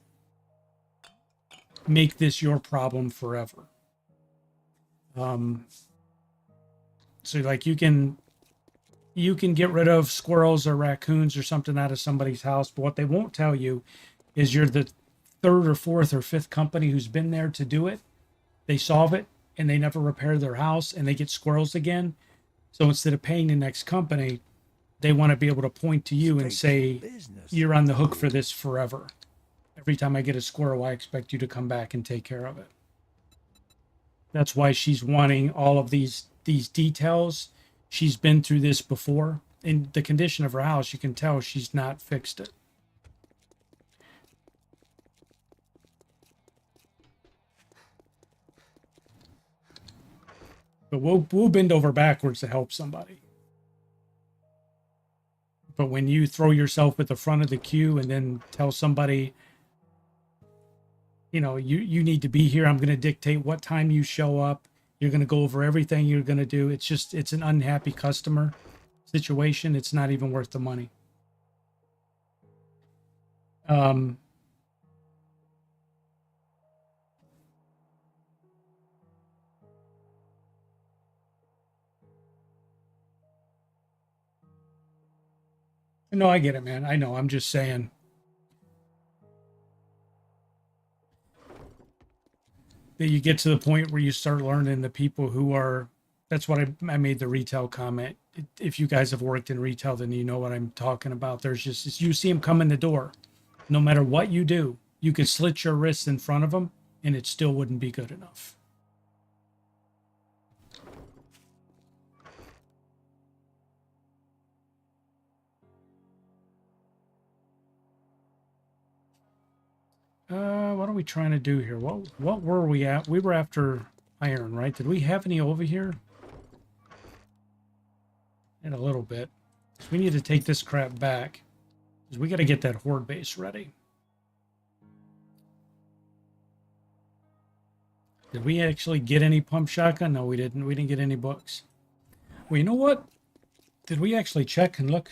make this your problem forever. So like you can get rid of squirrels or raccoons or something out of somebody's house, but what they won't tell you is you're the third or fourth or fifth company who's been there to do it. They solve it and they never repair their house and they get squirrels again. So instead of paying the next company, they want to be able to point to you and say, you're on the hook for this forever. Every time I get a squirrel, I expect you to come back and take care of it. That's why she's wanting all of these details. She's been through this before. In the condition of her house, you can tell she's not fixed it. But we'll bend over backwards to help somebody. But when you throw yourself at the front of the queue and then tell somebody, you know, you need to be here, I'm going to dictate what time you show up. You're going to go over everything you're going to do. It's an unhappy customer situation. It's not even worth the money. No, I get it, man. I know. I'm just saying. That you get to the point where you start learning the people who are. That's what I made the retail comment. If you guys have worked in retail, then you know what I'm talking about. There's just, you see them come in the door. No matter what you do, you could slit your wrists in front of them and it still wouldn't be good enough. What are we trying to do here? What were we at? We were after iron, right? Did we have any over here? In a little bit. So we need to take this crap back. Because we got to get that horde base ready. Did we actually get any pump shotgun? No, we didn't. We didn't get any books. Well, you know what? Did we actually check and look?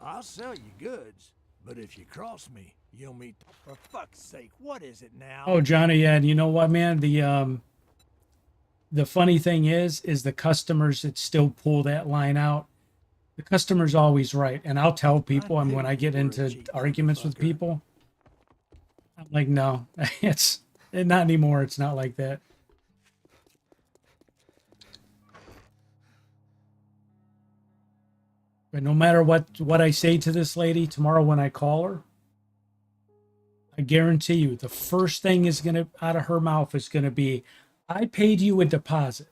I'll sell you goods, but if you cross me, you'll meet. For fuck's sake, what is it now? Oh, Johnny, yeah, and you know what, man? The funny thing is the customers that still pull that line out. The customer's always right, and I'll tell people. And when I get into arguments with people, I'm like, no, it's not anymore. It's not like that. But no matter what I say to this lady tomorrow when I call her, I guarantee you the first thing is going to out of her mouth is going to be, I paid you a deposit.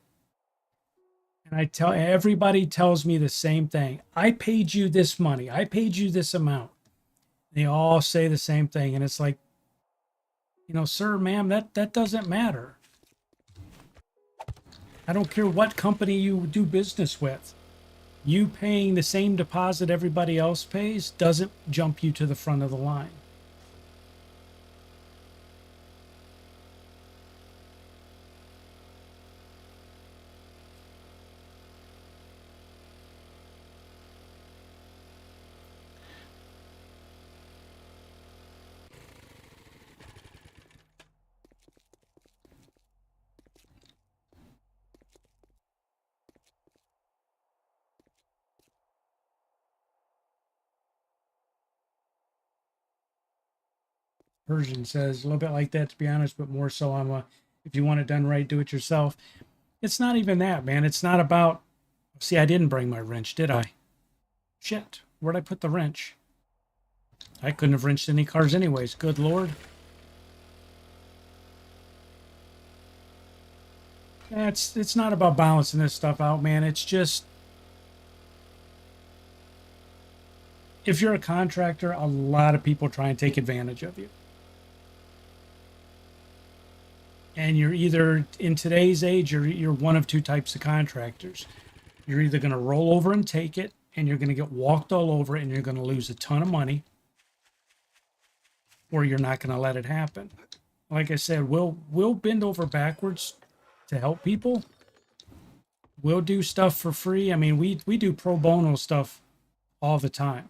And everybody tells me the same thing. I paid you this money. I paid you this amount. They all say the same thing. And it's like, you know, sir, ma'am, that doesn't matter. I don't care what company you do business with. You paying the same deposit everybody else pays doesn't jump you to the front of the line. Persian says, a little bit like that, to be honest, but more so I'm a, if you want it done right, do it yourself. It's not even that, man. It's not about, see, I didn't bring my wrench, did I? Shit, where'd I put the wrench? I couldn't have wrenched any cars anyways, good Lord. It's not about balancing this stuff out, man. It's just, if you're a contractor, a lot of people try and take advantage of you. And you're either, in today's age, you're one of two types of contractors. You're either going to roll over and take it, and you're going to get walked all over it, and you're going to lose a ton of money, or you're not going to let it happen. Like I said, we'll bend over backwards to help people. We'll do stuff for free. I mean, we do pro bono stuff all the time.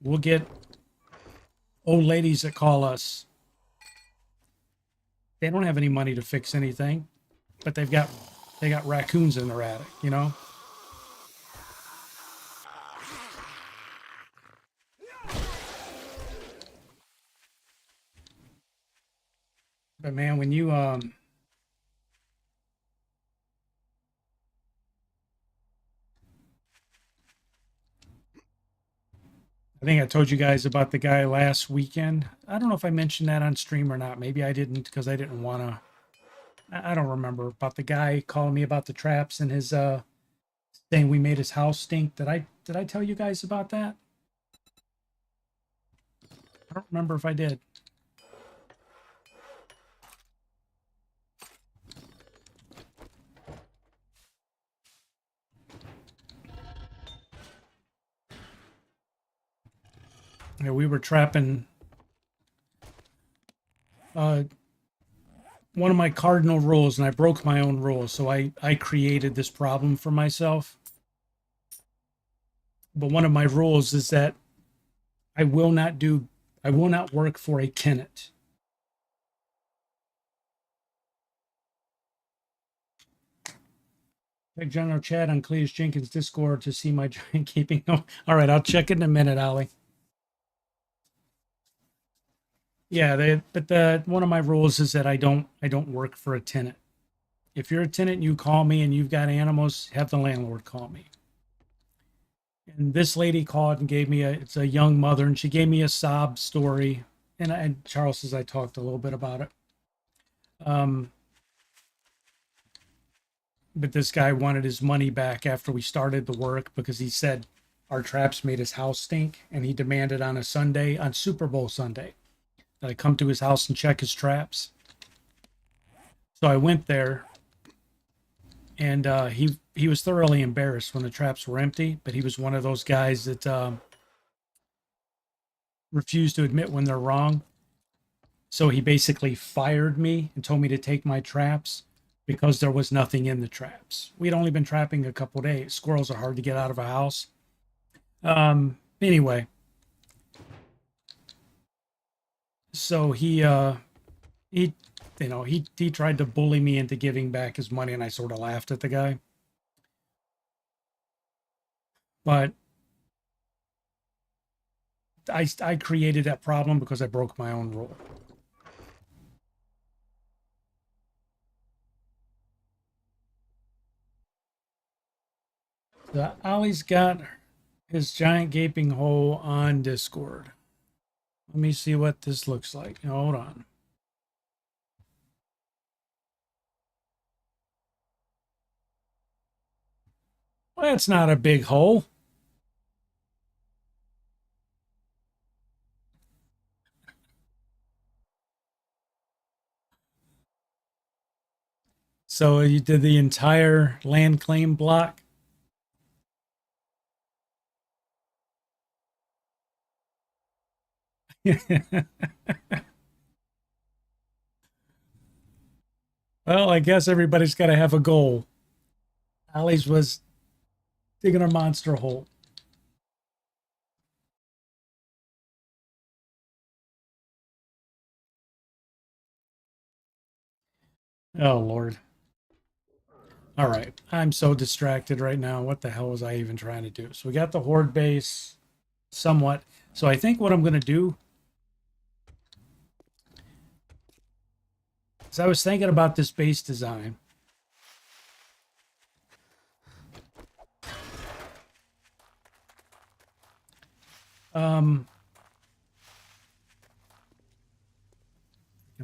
We'll get old ladies that call us. They don't have any money to fix anything, but they got raccoons in their attic, you know? But man, when you I think I told you guys about the guy last weekend. I don't know if I mentioned that on stream or not. Maybe I didn't, because I didn't want to. I don't remember, about the guy calling me about the traps and his saying we made his house stink. Did I tell you guys about that? I don't remember if I did. Yeah, we were trapping one of my cardinal rules, and I broke my own rules, so I created this problem for myself. But one of my rules is that I will not work for a tenant. Check general chat on Cleus Jenkins Discord to see my giant keeping. Oh, all right, I'll check it in a minute, Ollie. Yeah, but one of my rules is that I don't work for a tenant. If you're a tenant and you call me and you've got animals, have the landlord call me. And this lady called and gave me it's a young mother, and she gave me a sob story. And Charles says I talked a little bit about it. But this guy wanted his money back after we started the work, because he said our traps made his house stink, and he demanded on a Sunday, on Super Bowl Sunday, that I come to his house and check his traps. So I went there, and he was thoroughly embarrassed when the traps were empty, but he was one of those guys that refuse to admit when they're wrong. So he basically fired me and told me to take my traps because there was nothing in the traps. We'd only been trapping a couple days. Squirrels are hard to get out of a house. Anyway, so he tried to bully me into giving back his money, and I sort of laughed at the guy. But I created that problem because I broke my own rule. Ollie's got his giant gaping hole on Discord. Let me see what this looks like. Hold on. Well, that's not a big hole. So you did the entire land claim block? Well, I guess everybody's got to have a goal. Ollie's was digging a monster hole. Oh, Lord. All right. I'm so distracted right now. What the hell was I even trying to do? So we got the Horde base somewhat. So I think what I'm going to do So I was thinking about this base design.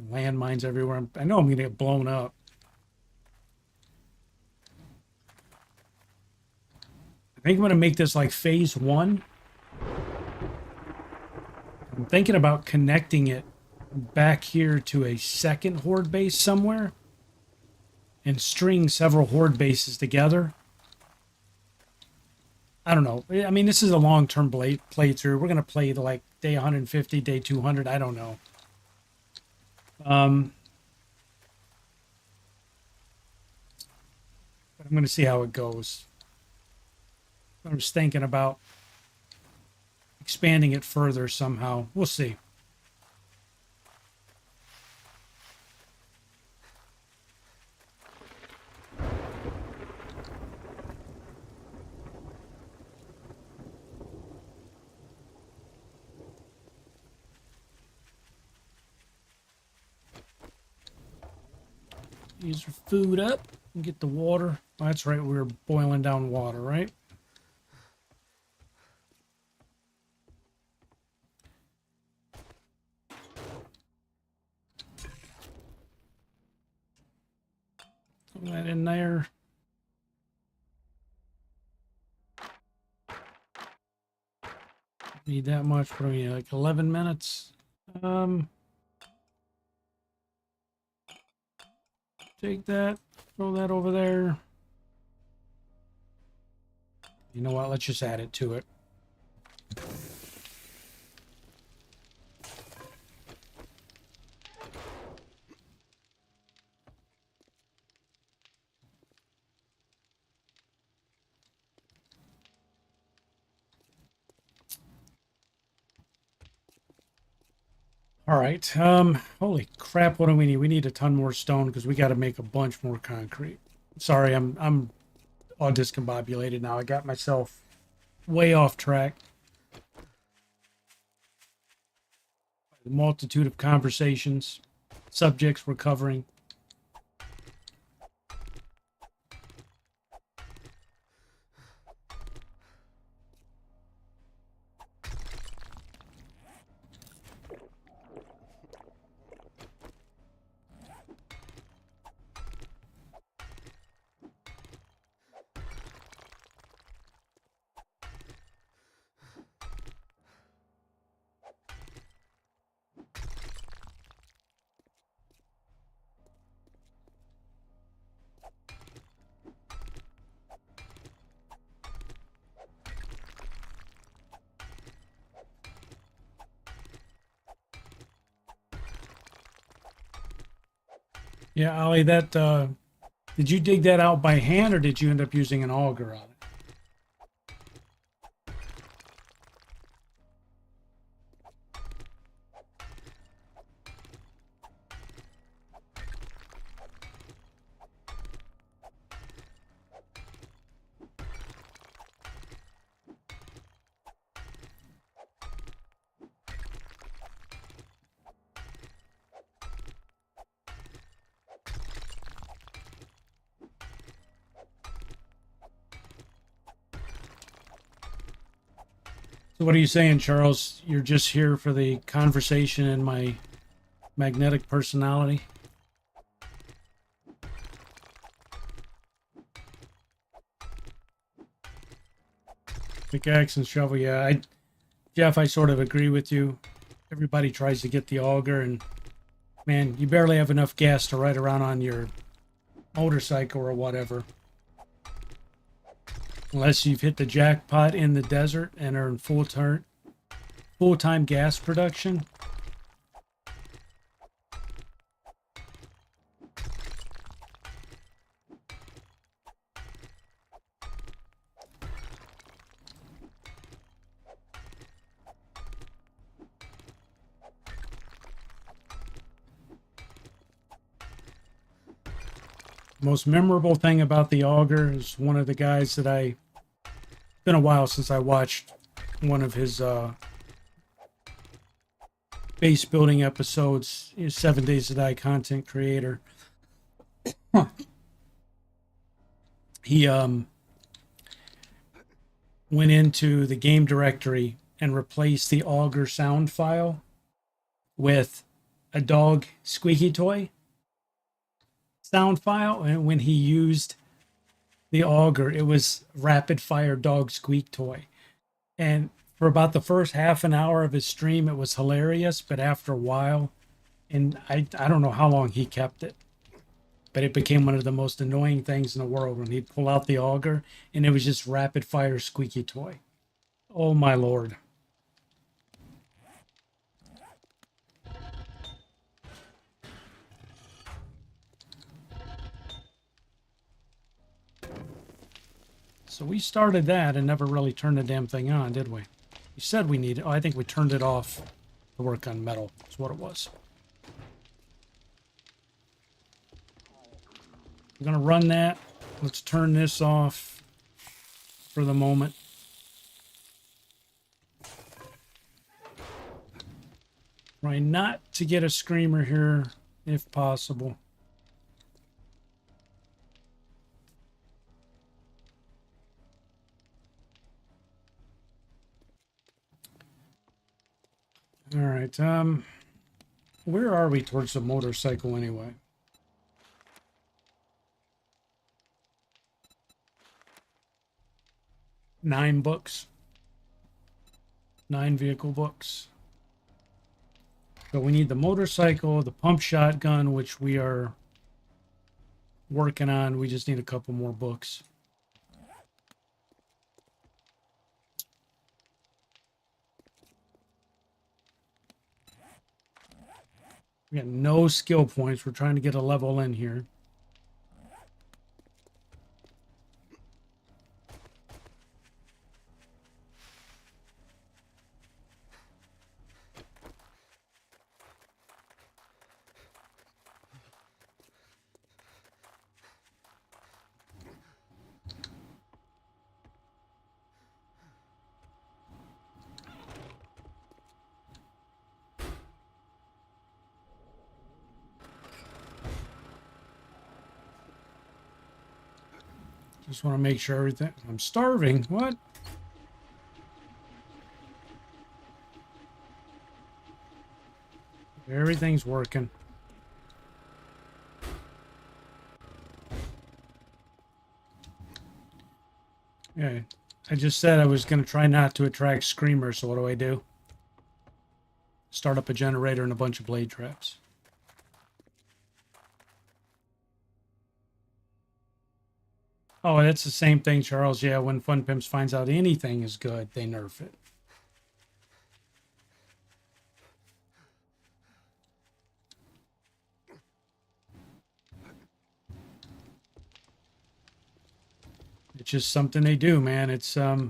Landmines everywhere. I know I'm gonna get blown up. I think I'm gonna make this like phase 1. I'm thinking about connecting it back here to a second Horde base somewhere and string several Horde bases together. I don't know. I mean, this is a long-term playthrough. We're going to play to like day 150, day 200. I don't know. But I'm going to see how it goes. I was thinking about expanding it further somehow. We'll see. Use your food up and get the water. Oh, that's right, we were boiling down water, right? Throw that in there. Need that much for me, like 11 minutes. Take that, throw that over there. You know what? Let's just add it to it. All right. Holy crap! What do we need? We need a ton more stone because we got to make a bunch more concrete. Sorry, I'm all discombobulated now. I got myself way off track. The multitude of conversations, subjects we're covering. Yeah, Ollie, that did you dig that out by hand or did you end up using an auger on it? So what are you saying, Charles? You're just here for the conversation and my magnetic personality? Pickaxe and shovel, yeah. Jeff, I sort of agree with you. Everybody tries to get the auger, and man, you barely have enough gas to ride around on your motorcycle or whatever. Unless you've hit the jackpot in the desert and are in full-time gas production. Most memorable thing about the auger is one of the guys that it's been a while since I watched one of his base building episodes. He's 7 Days to Die content creator. He went into the game directory and replaced the auger sound file with a dog squeaky toy sound file, and when he used the auger, it was rapid fire dog squeak toy. And for about the first half an hour of his stream, it was hilarious, but after a while, and I don't know how long he kept it, but it became one of the most annoying things in the world when he'd pull out the auger and it was just rapid fire squeaky toy. Oh my lord. So we started that and never really turned the damn thing on, did we? We said we needed. Oh, I think we turned it off to work on metal. That's what it was. I'm going to run that. Let's turn this off for the moment. Try not to get a screamer here if possible. All right. Where are we towards the motorcycle anyway? Nine books. 9 vehicle books. So we need the motorcycle, the pump shotgun, which we are working on. We just need a couple more books. We got no skill points. We're trying to get a level in here. Just want to make sure everything. I'm starving. What? Everything's working. Yeah. I just said I was going to try not to attract screamers, so what do I do? Start up a generator and a bunch of blade traps. Oh, that's the same thing, Charles. Yeah, when Fun Pimps finds out anything is good, they nerf it. It's just something they do, man. It's I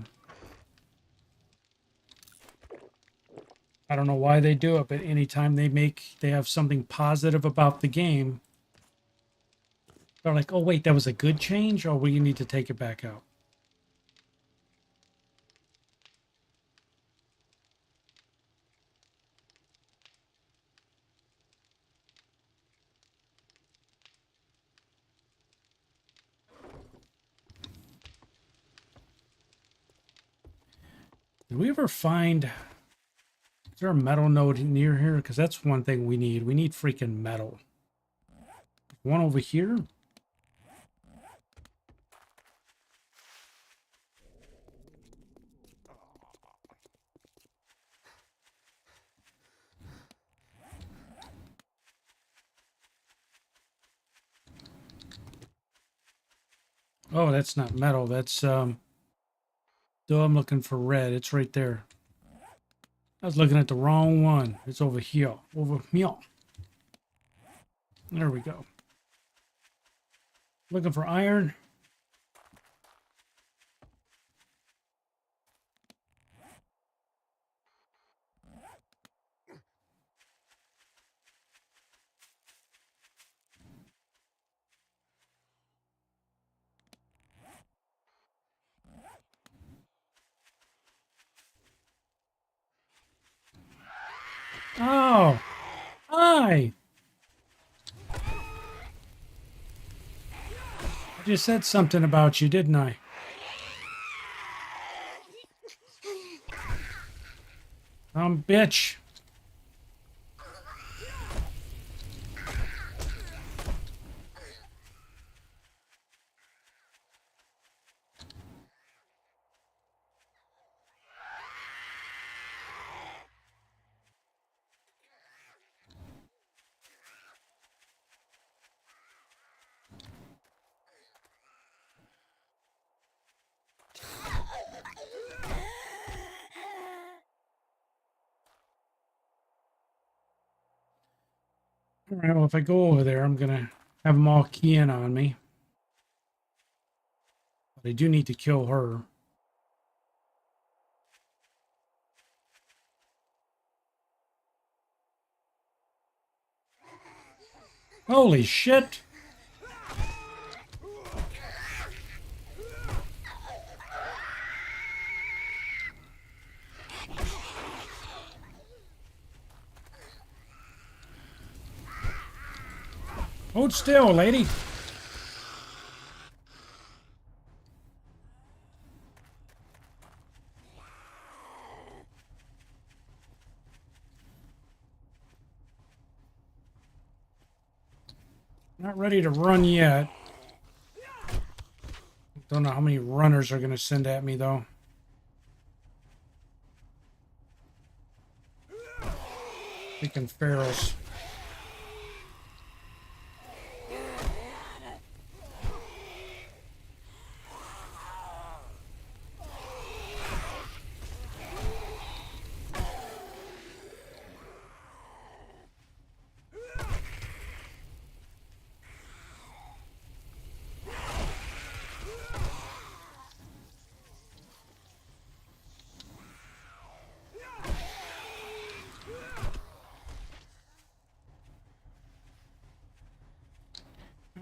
don't know why they do it, but anytime they have something positive about the game, they're like, oh wait, that was a good change, or we need to take it back out. Did we ever find, is there a metal node near here? Because that's one thing we need. We need freaking metal. One over here? Oh, that's not metal. That's though I'm looking for red. It's right there. I was looking at the wrong one. It's over here. Over here. There we go. Looking for iron. Oh, hi. I just said something about you, didn't I? Bitch. All right, well, if I go over there, I'm going to have them all key in on me. But I do need to kill her. Holy shit! Hold still, lady. Not ready to run yet. Don't know how many runners are going to send at me, though. Freaking ferals.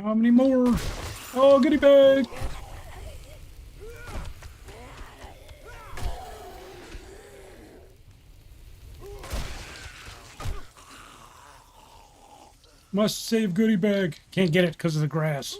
How many more? Oh, goodie bag! Must save goodie bag. Can't get it because of the grass.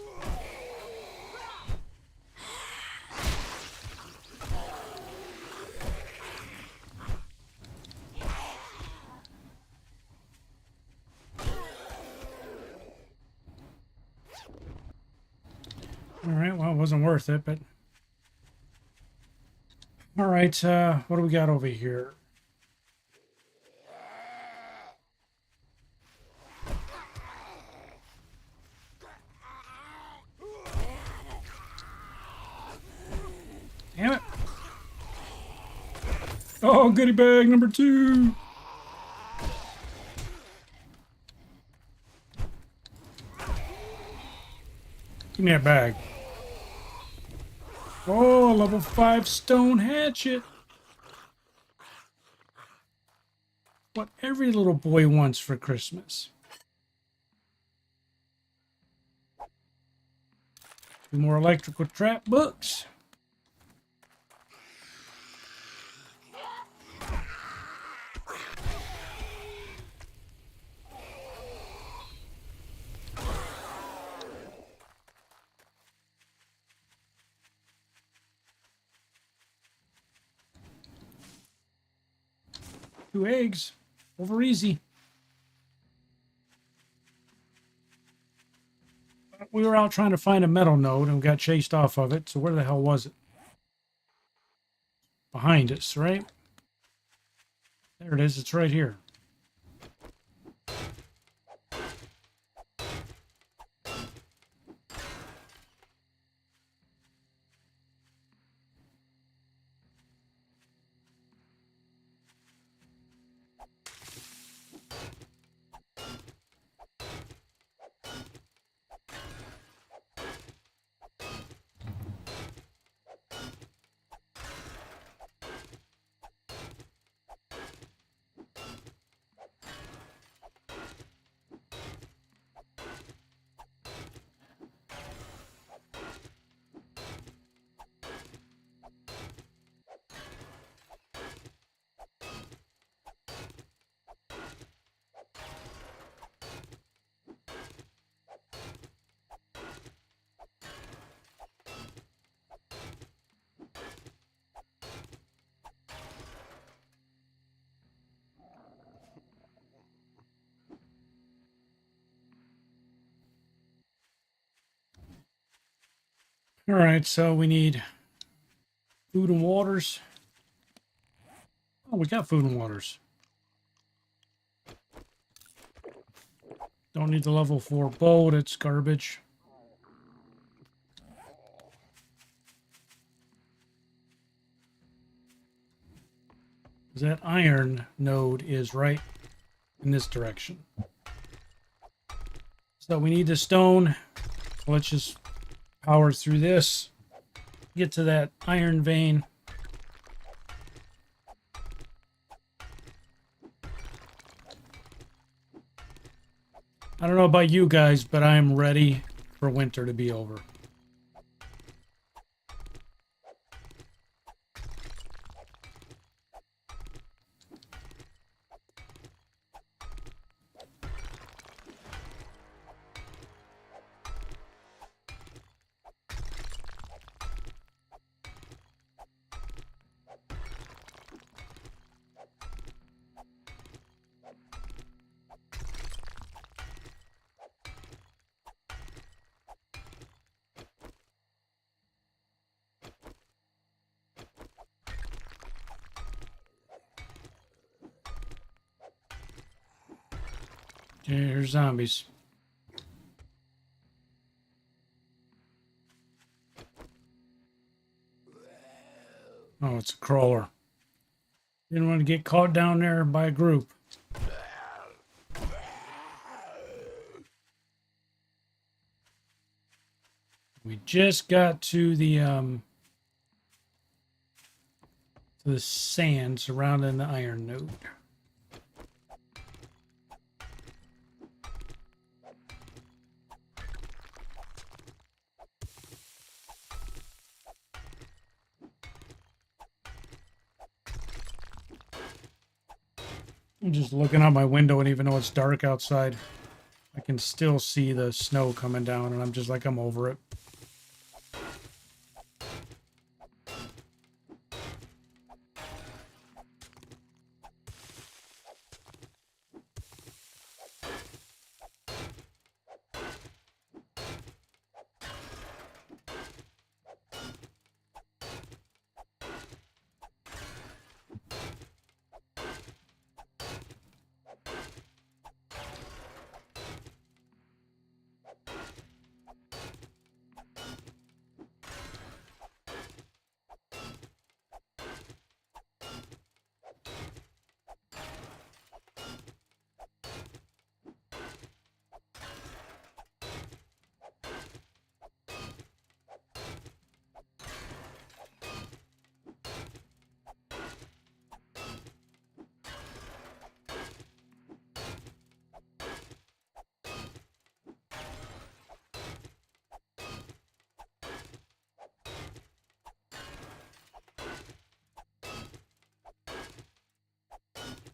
Alright, well, it wasn't worth it, but... Alright, what do we got over here? Damn it! Oh, goodie bag number 2! Give me that bag. Oh, level 5 stone hatchet. What every little boy wants for Christmas. 2 more electrical trap books. Two eggs. Over easy. We were out trying to find a metal node and we got chased off of it. So where the hell was it? Behind us, right? There it is. It's right here. All right, so we need food and waters. Oh, we got food and waters. Don't need the level 4 bolt. It's garbage. That iron node is right in this direction. So we need the stone. Let's just power through this. Get to that iron vein. I don't know about you guys, but I'm ready for winter to be over. Here's zombies. Oh, it's a crawler. Didn't want to get caught down there by a group. We just got to the sand surrounding the iron node. I'm just looking out my window, and even though it's dark outside, I can still see the snow coming down, and I'm just like, I'm over it.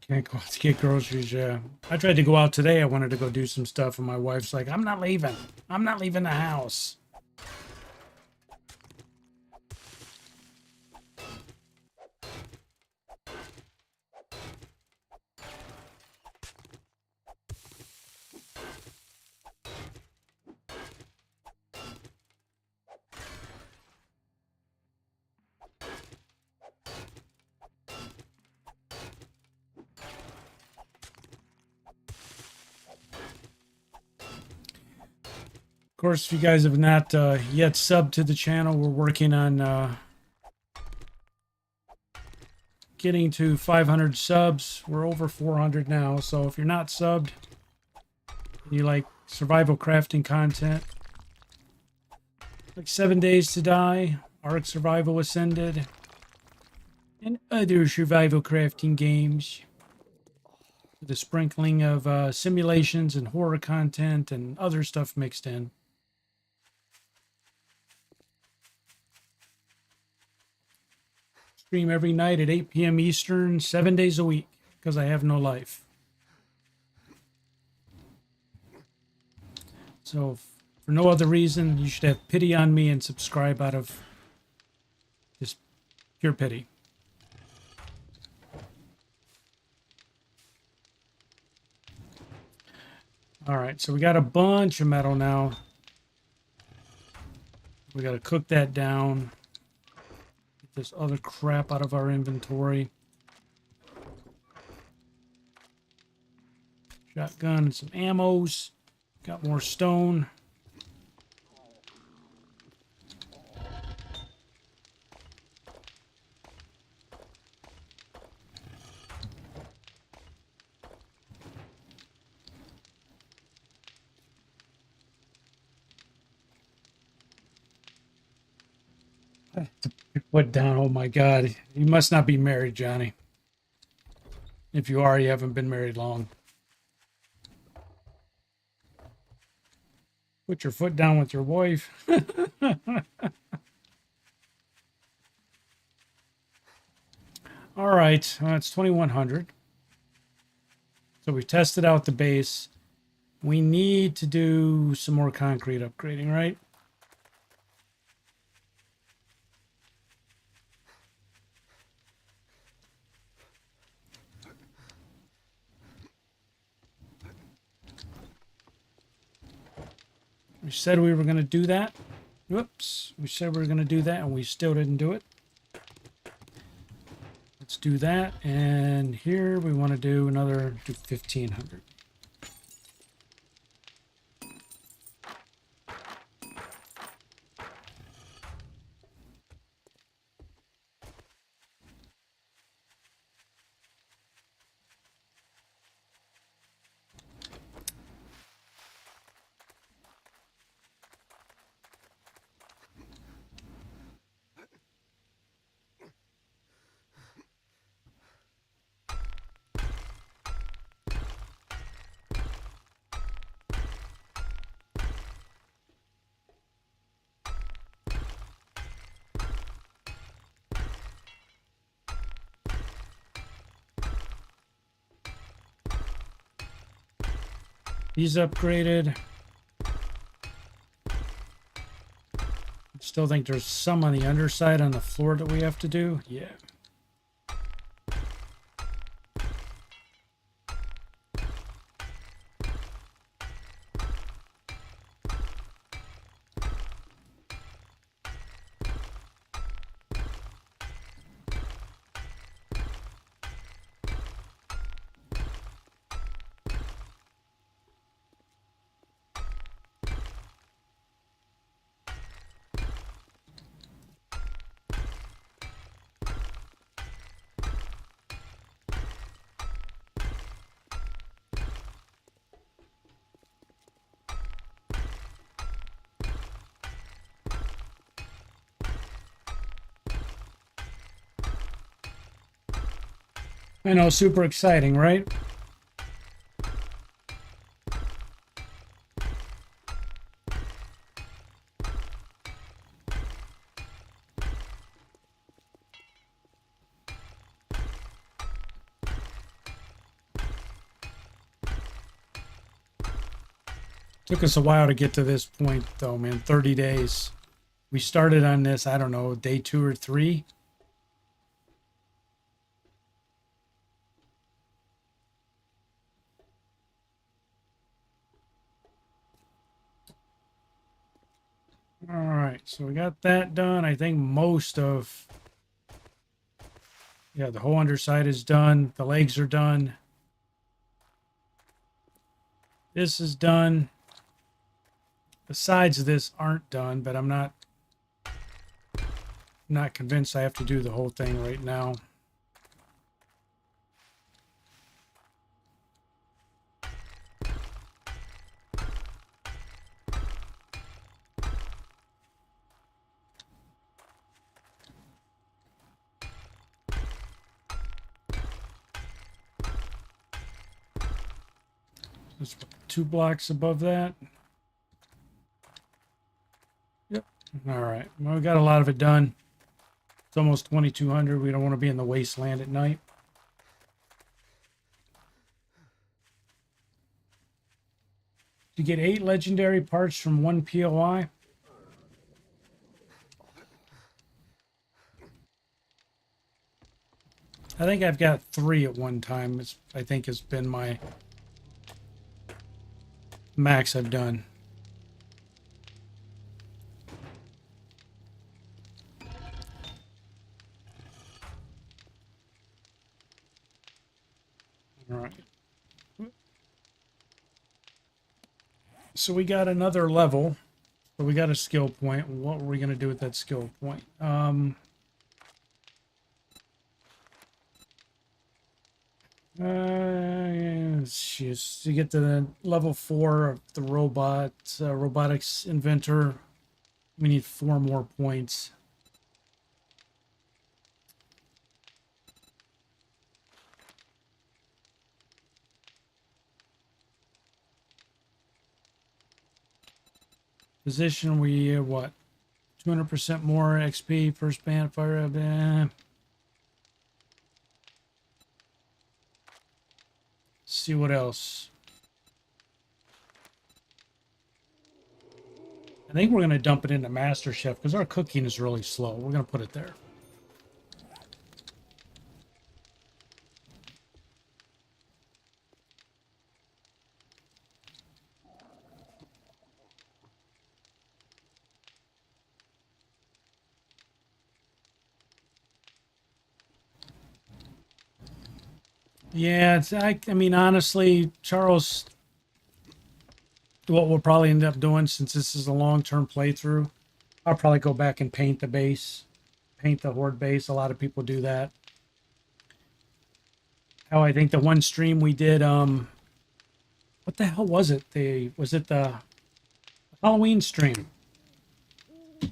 Can't go out to get groceries, yeah. I tried to go out today. I wanted to go do some stuff, and my wife's like, I'm not leaving. I'm not leaving the house. Of course, if you guys have not yet subbed to the channel, we're working on getting to 500 subs. We're over 400 now, so if you're not subbed, you like survival crafting content, like 7 Days to Die, Ark Survival Ascended, and other survival crafting games, with a sprinkling of simulations and horror content and other stuff mixed in. Stream every night at 8 p.m. Eastern, 7 days a week, because I have no life. So, for no other reason, you should have pity on me and subscribe out of just pure pity. All right, so we got a bunch of metal now. We got to cook that down. Get this other crap out of our inventory. Shotgun and some ammos. Got more stone. Put down. Oh my God. You must not be married, Johnny. If you are, you haven't been married long. Put your foot down with your wife. All right. It's 2100. So we tested out the base. We need to do some more concrete upgrading, right? We said we were going to do that. Whoops. We said we were going to do that, and we still didn't do it. Let's do that. And here we want to do 1,500. He's upgraded. Still think there's some on the underside on the floor that we have to do. Yeah. I know, super exciting, right? Took us a while to get to this point, though, man. 30 days. We started on this, I don't know, day 2 or 3. All right, so we got that done. I think most of, yeah, the whole underside is done. The legs are done. This is done. The sides of this aren't done, but I'm not convinced I have to do the whole thing right now. Just 2 blocks above that. Yep. All right. Well, we got a lot of it done. It's almost 2,200. We don't want to be in the wasteland at night. You get 8 legendary parts from 1 POI. I think I've got 3 at one time. I think has been my max I've done. So we got another level. So we got a skill point. What were we going to do with that skill point? Just to get to the level 4 of the robotics inventor, we need 4 more points. Position, we what? 200% more XP, first band fire. See what else. I think we're going to dump it into Master Chef because our cooking is really slow. We're going to put it there. Yeah, it's, I mean, honestly, Charles, what we'll probably end up doing, since this is a long-term playthrough, I'll probably go back and paint the base, paint the Horde base. A lot of people do that. How I think the one stream we did, what the hell was it? Was it the Halloween stream?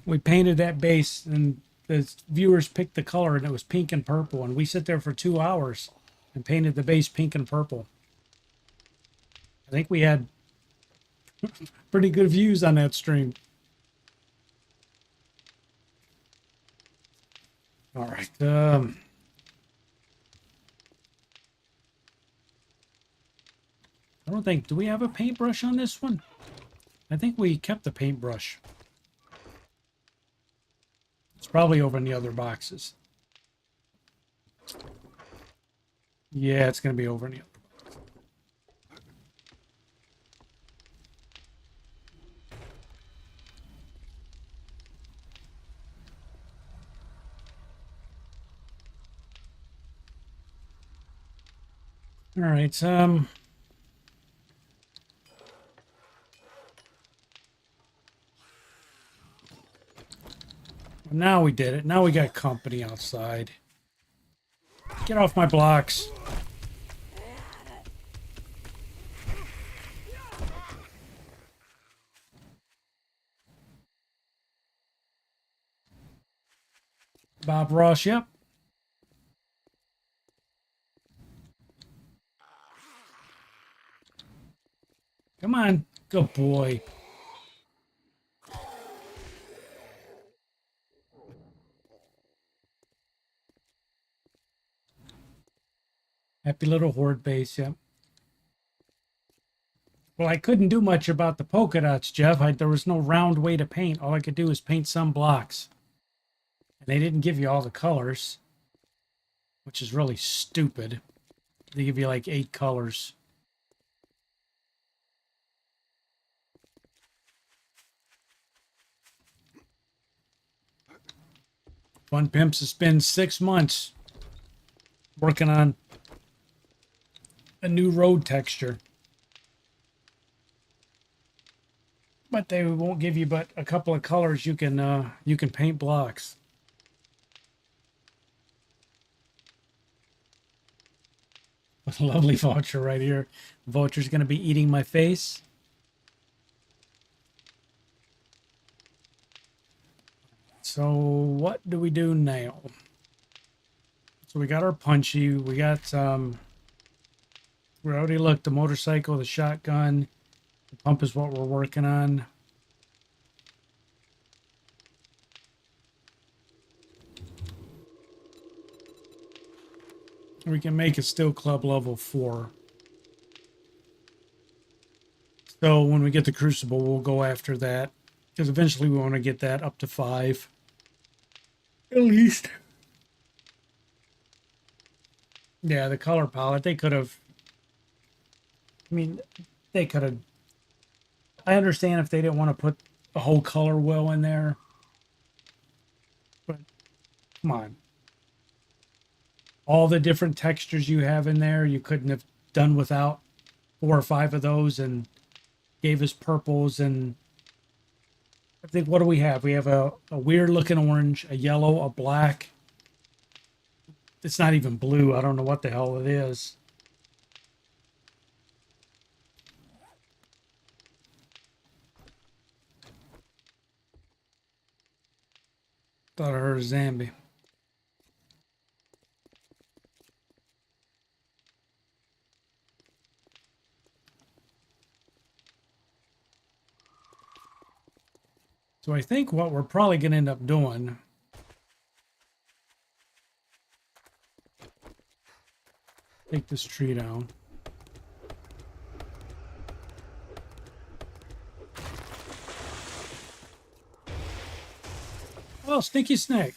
We painted that base, and the viewers picked the color, and it was pink and purple, and we sit there for 2 hours and painted the base pink and purple. I think we had pretty good views on that stream. All right. I don't think, do we have a paintbrush on this one? I think we kept the paintbrush. It's probably over in the other boxes. Yeah, it's going to be over in the other box. All right, now we did it. Now we got company outside. Get off my blocks. Bob Ross, yep. Come on, good boy. Happy little Horde base, yep. Well, I couldn't do much about the polka dots, Jeff. There was no round way to paint. All I could do was paint some blocks. And they didn't give you all the colors, which is really stupid. They give you like 8 colors. Fun Pimps has been 6 months working on a new road texture. But they won't give you but a couple of colors you can paint blocks. A lovely vulture right here. The vulture's going to be eating my face. So what do we do now? So we got our punchy. We got we already looked, the motorcycle, the shotgun. The pump is what we're working on. We can make it still club level 4. So when we get the crucible, we'll go after that. Because eventually we want to get that up to 5. At least. Yeah, the color palette, they could have... I mean, they could have... I understand if they didn't want to put a whole color wheel in there. But, come on. All the different textures you have in there, you couldn't have done without 4 or 5 of those and gave us purples, and I think, what do we have? We have a weird looking orange, a yellow, a black. It's not even blue. I don't know what the hell it is. Thought I heard a zombie. So I think what we're probably going to end up doing, take this tree down. Oh, stinky snake.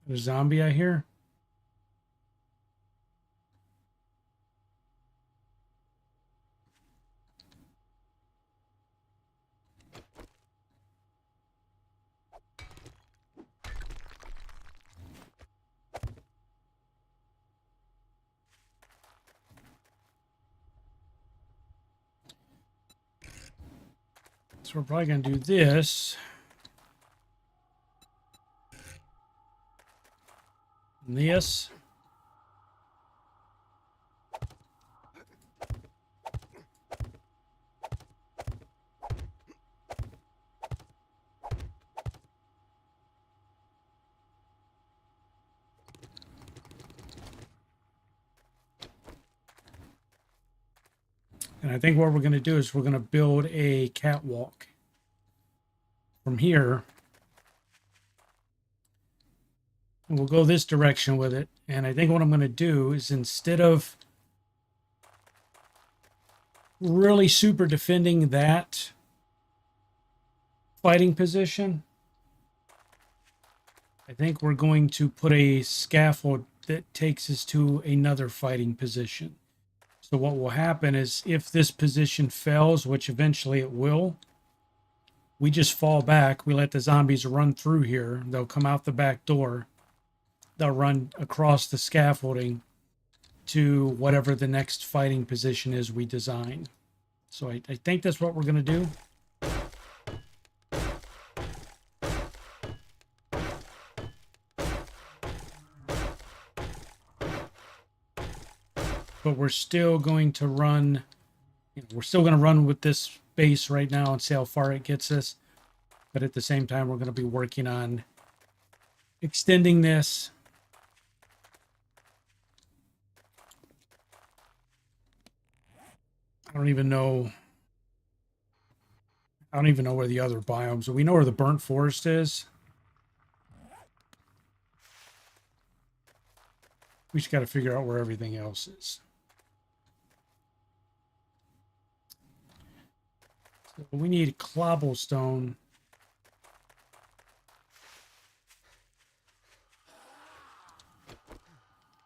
There's a zombie I hear. So we're probably going to do this. And this. And I think what we're going to do is we're going to build a catwalk from here. And we'll go this direction with it. And I think what I'm going to do is, instead of really super defending that fighting position, I think we're going to put a scaffold that takes us to another fighting position. So what will happen is, if this position fails, which eventually it will, we just fall back. We let the zombies run through here. They'll come out the back door. They'll run across the scaffolding to whatever the next fighting position is we design. So I think that's what we're going to do. But we're still going to run, we're still going to run with this base right now and see how far it gets us. But at the same time, we're going to be working on extending this. I don't even know where the other biomes are. We know where the burnt forest is. We just got to figure out where everything else is. So we need cobblestone.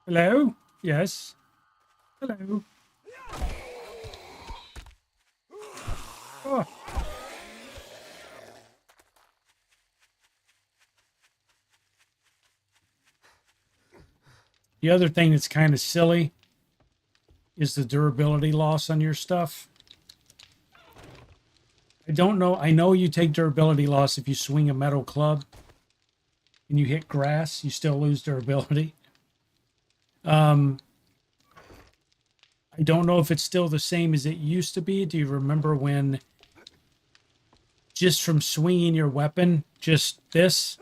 Hello? Yes. Hello. Oh. The other thing that's kind of silly is the durability loss on your stuff. I don't know. I know you take durability loss if you swing a metal club and you hit grass, you still lose durability. I don't know if it's still the same as it used to be. Do you remember when, just from swinging your weapon, just this,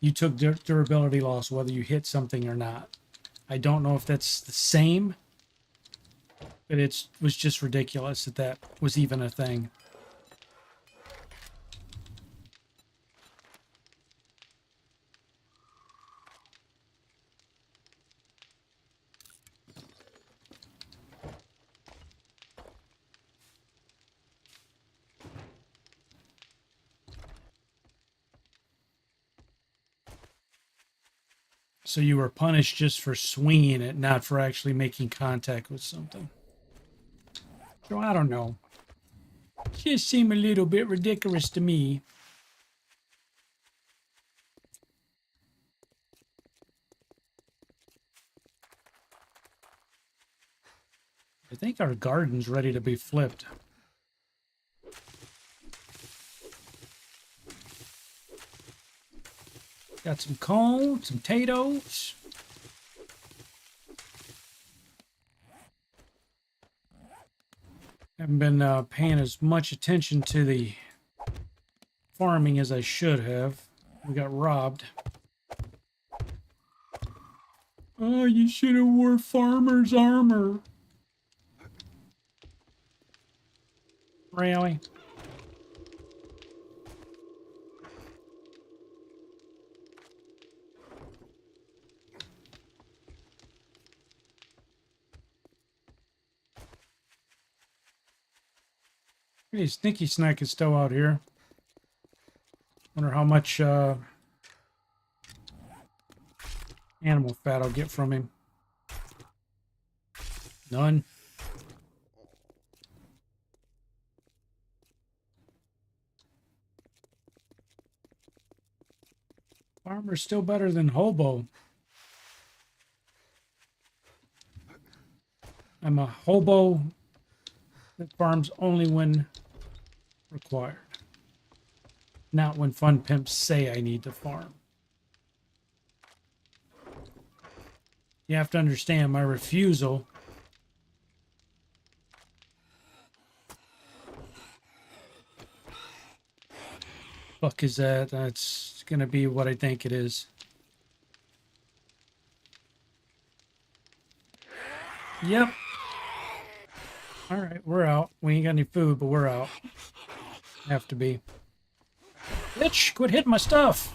you took durability loss whether you hit something or not? I don't know if that's the same, but it was just ridiculous that that was even a thing. So you were punished just for swinging it, not for actually making contact with something. So I don't know. Just seem a little bit ridiculous to me. I think our garden's ready to be flipped. Got some corn, some potatoes. Haven't been paying as much attention to the farming as I should have. We got robbed. Oh, you should have wore farmer's armor. Really? Hey, Sneaky Snack is still out here. Wonder how much animal fat I'll get from him. None. Farmer's still better than hobo. I'm a hobo that farms only when required. Not when fun pimps say I need to farm. You have to understand my refusal fuck is that? That's gonna be what I think it is. Yep. Alright, we're out. We ain't got any food, but we're out. Have to be. Bitch, quit hitting my stuff!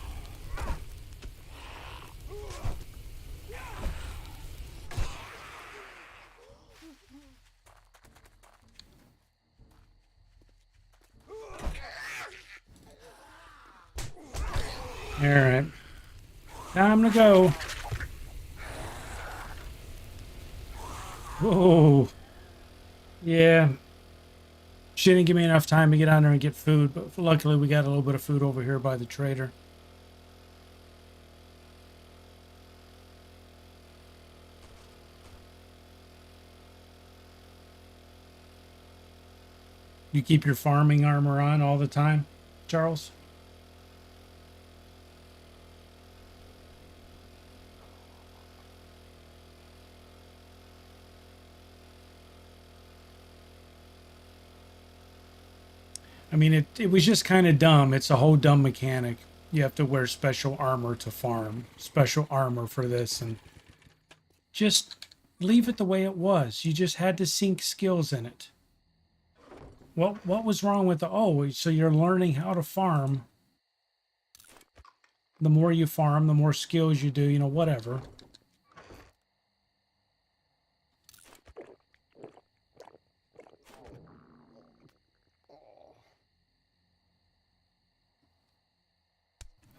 Alright. Time to go. Whoa. Yeah. She didn't give me enough time to get on there and get food, but luckily we got a little bit of food over here by the trader. You keep your farming armor on all the time, Charles? I mean, it was just kind of dumb. It's a whole dumb mechanic. You have to wear special armor to farm. Special armor for this. And just leave it the way it was. You just had to sink skills in it. What was wrong with the... Oh, so you're learning how to farm. The more you farm, the more skills you do. You know, whatever.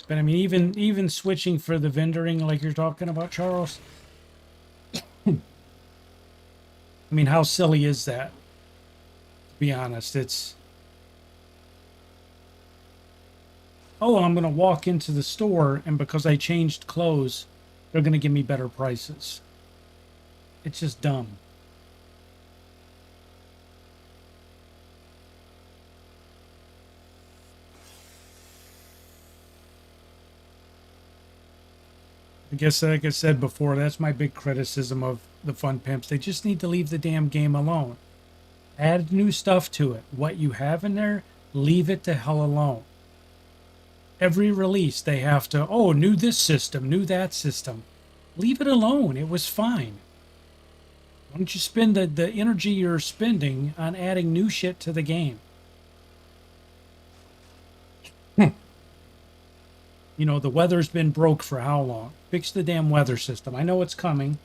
But I mean, even switching for the vendoring like you're talking about, Charles. I mean, how silly is that? To be honest, it's... Oh, I'm going to walk into the store, and because I changed clothes, they're going to give me better prices. It's just dumb. I guess, like I said before, that's my big criticism of the fun pimps. They just need to leave the damn game alone. Add new stuff to it. What you have in there, leave it to hell alone. Every release, they have to, oh, new this system, new that system. Leave it alone. It was fine. Why don't you spend the energy you're spending on adding new shit to the game? You know, the weather's been broke for how long? Fix the damn weather system. I know it's coming.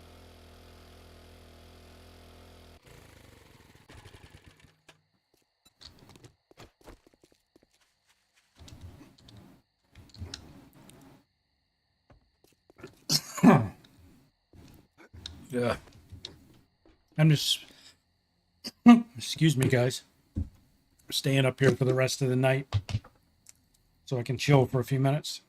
Yeah. I'm just Excuse me, guys. Staying up here for the rest of the night so I can chill for a few minutes.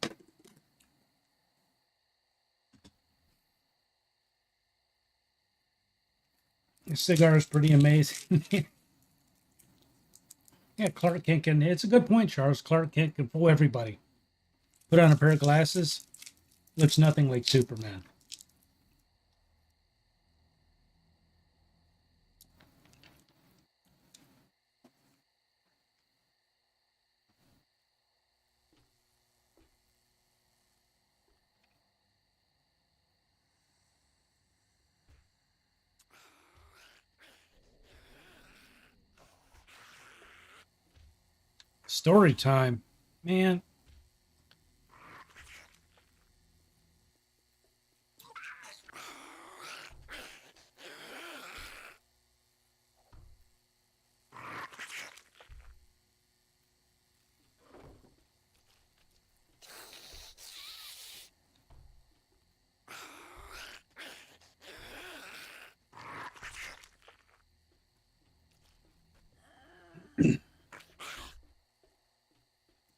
This cigar is pretty amazing. Yeah, Clark Kent can. It's a good point, Charles. Clark Kent can fool everybody. Put on a pair of glasses, looks nothing like Superman. Story time, man.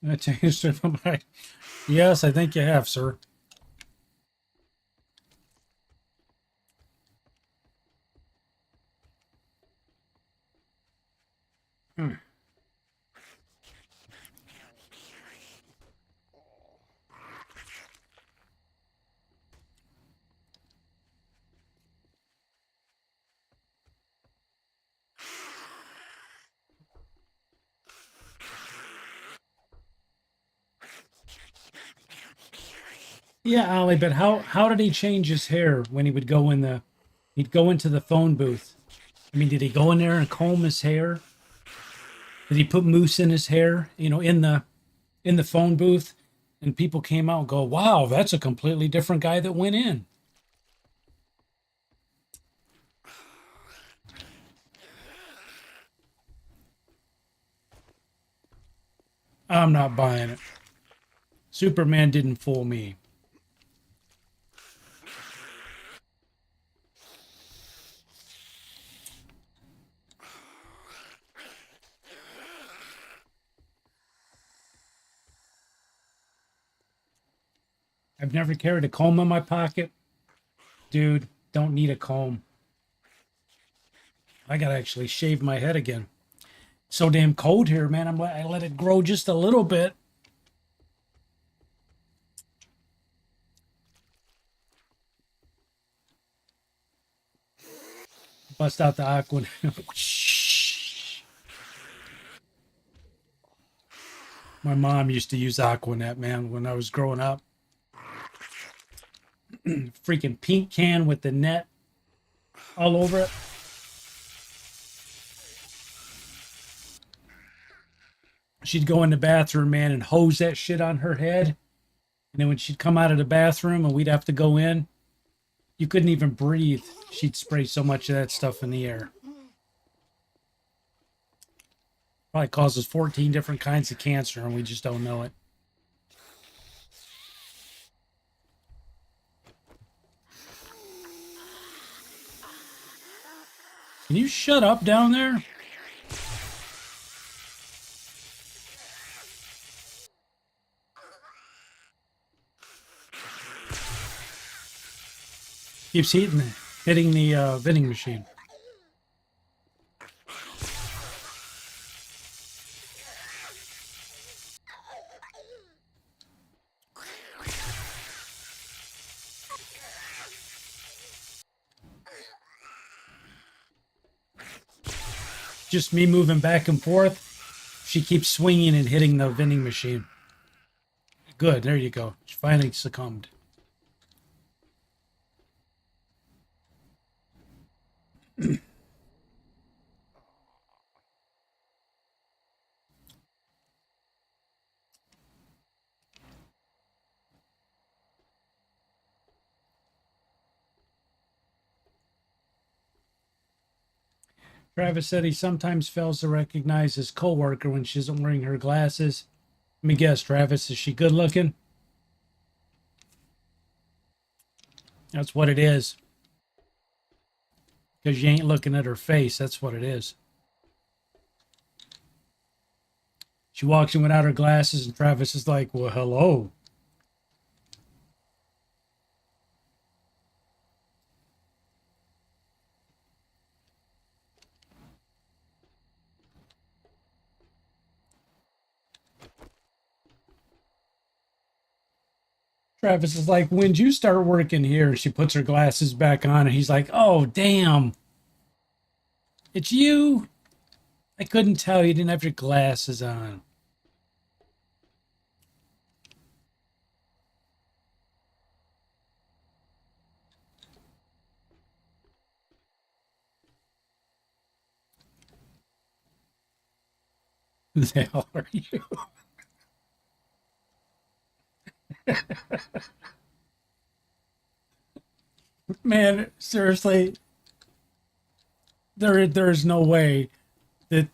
I changed it from my. Yes, I think you have, sir. Hmm. Yeah, Ollie, but how did he change his hair when he would go in the he'd go into the phone booth? I mean, did he go in there and comb his hair? Did he put mousse in his hair, in the phone booth? And people came out and go, "Wow, that's a completely different guy that went in." I'm not buying it. Superman didn't fool me. I've never carried a comb in my pocket. Dude, don't need a comb. I gotta actually shave my head again. So damn cold here, man. I let it grow just a little bit. Bust out the aqua. My mom used to use Aquanet, man, when I was growing up. Freaking pink can with the net all over it. She'd go in the bathroom, man, and hose that shit on her head. And then when she'd come out of the bathroom and we'd have to go in, you couldn't even breathe. She'd spray so much of that stuff in the air. Probably causes 14 different kinds of cancer, and we just don't know it. Can you shut up down there? Keeps hitting the vending machine. Just me moving back and forth. She keeps swinging and hitting the vending machine. Good, there you go. She finally succumbed. Travis said he sometimes fails to recognize his coworker when she isn't wearing her glasses. Let me guess, Travis, is she good looking? That's what it is. Because you ain't looking at her face. That's what it is. She walks in without her glasses, and Travis is like, well, hello. Travis is like, when'd you start working here? She puts her glasses back on, and he's like, oh, damn. It's you? I couldn't tell you didn't have your glasses on. Who the hell are you? Man, seriously, there is no way that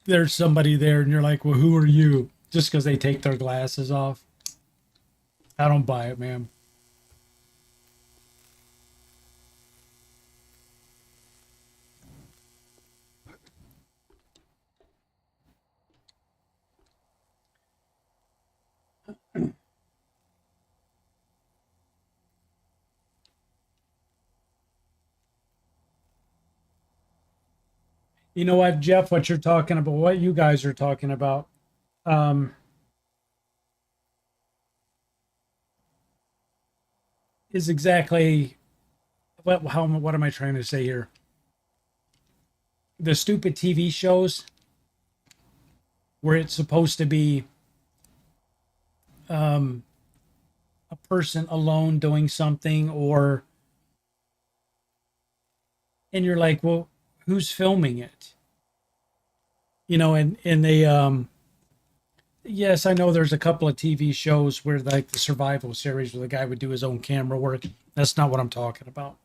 there's somebody there and you're like, well, who are you? Just because they take their glasses off. I don't buy it, man. You know what, Jeff, what you're talking about, what you guys are talking about, um, is exactly what am I trying to say here? The stupid TV shows where it's supposed to be a person alone doing something, or and you're like, well, who's filming it? You know, and they yes, I know there's a couple of TV shows where like the survival series where the guy would do his own camera work. That's not what I'm talking about.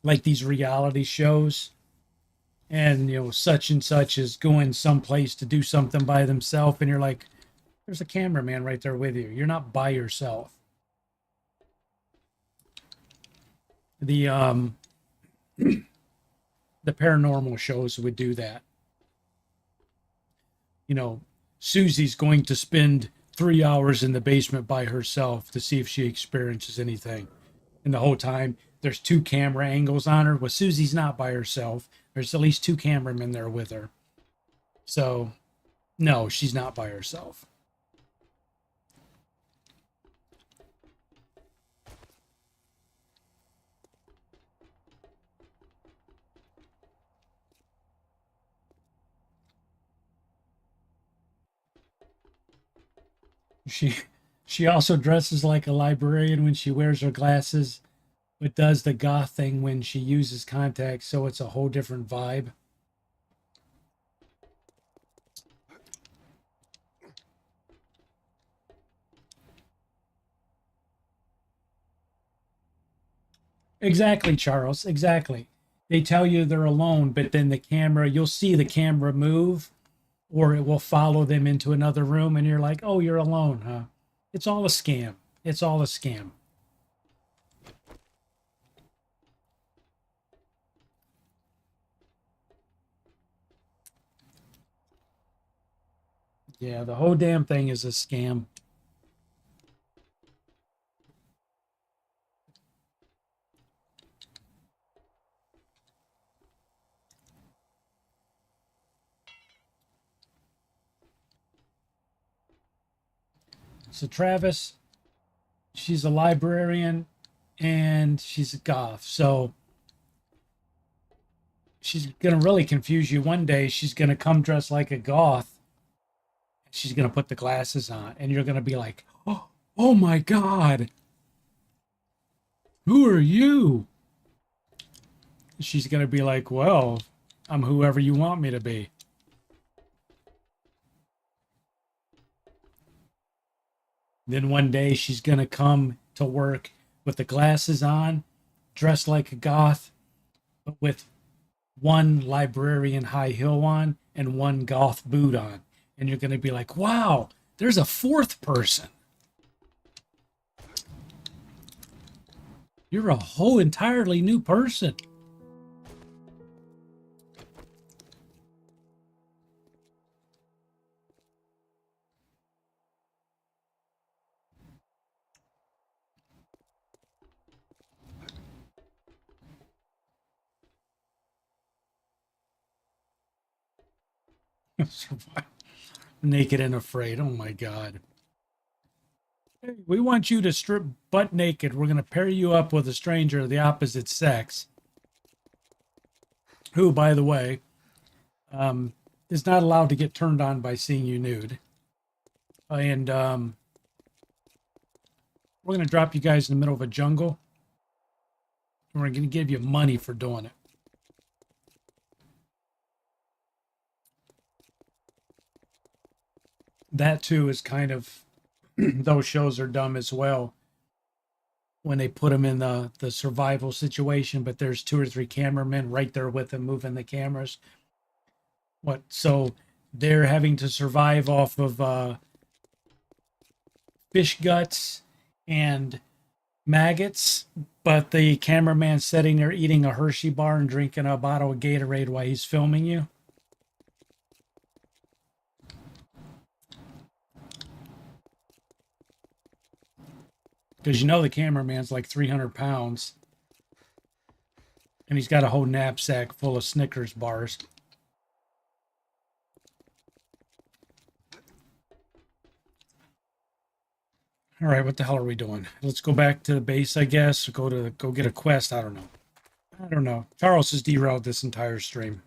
Like these reality shows, and you know, such and such is going someplace to do something by themselves, and you're like, there's a cameraman right there with you. You're not by yourself. The the paranormal shows would do that. You know, Susie's going to spend 3 hours in the basement by herself to see if she experiences anything. And the whole time there's two camera angles on her. Well, Susie's not by herself. There's at least two cameramen there with her. So, no, she's not by herself. She also dresses like a librarian when she wears her glasses, but does the goth thing when she uses contacts, so it's a whole different vibe. Exactly, Charles. Exactly. They tell you they're alone, but then the camera, you'll see the camera move, or it will follow them into another room, and you're like, oh, you're alone, huh? It's all a scam. It's all a scam. Yeah, the whole damn thing is a scam. So Travis, she's a librarian and she's a goth. So she's gonna really confuse you. One day she's gonna come dressed like a goth. She's gonna put the glasses on, and you're gonna be like, oh my God, who are you? She's gonna be like, well, I'm whoever you want me to be. Then one day she's gonna come to work with the glasses on, dressed like a goth, but with one librarian high heel on and one goth boot on. And you're gonna be like, wow, there's a fourth person. You're a whole entirely new person. Survive. Naked and afraid. Oh my God. Hey, we want you to strip butt naked. We're going to pair you up with a stranger of the opposite sex, who, by the way, is not allowed to get turned on by seeing you nude. And we're going to drop you guys in the middle of a jungle. And we're going to give you money for doing it. That, too, is kind of... those shows are dumb as well when they put them in the survival situation, but there's 2 or 3 cameramen right there with them moving the cameras. What? So they're having to survive off of fish guts and maggots, but the cameraman's sitting there eating a Hershey bar and drinking a bottle of Gatorade while he's filming you. Because you know the cameraman's like 300 pounds. And he's got a whole knapsack full of Snickers bars. All right, what the hell are we doing? Let's go back to the base, I guess. Go get a quest. I don't know. Charles has derailed this entire stream.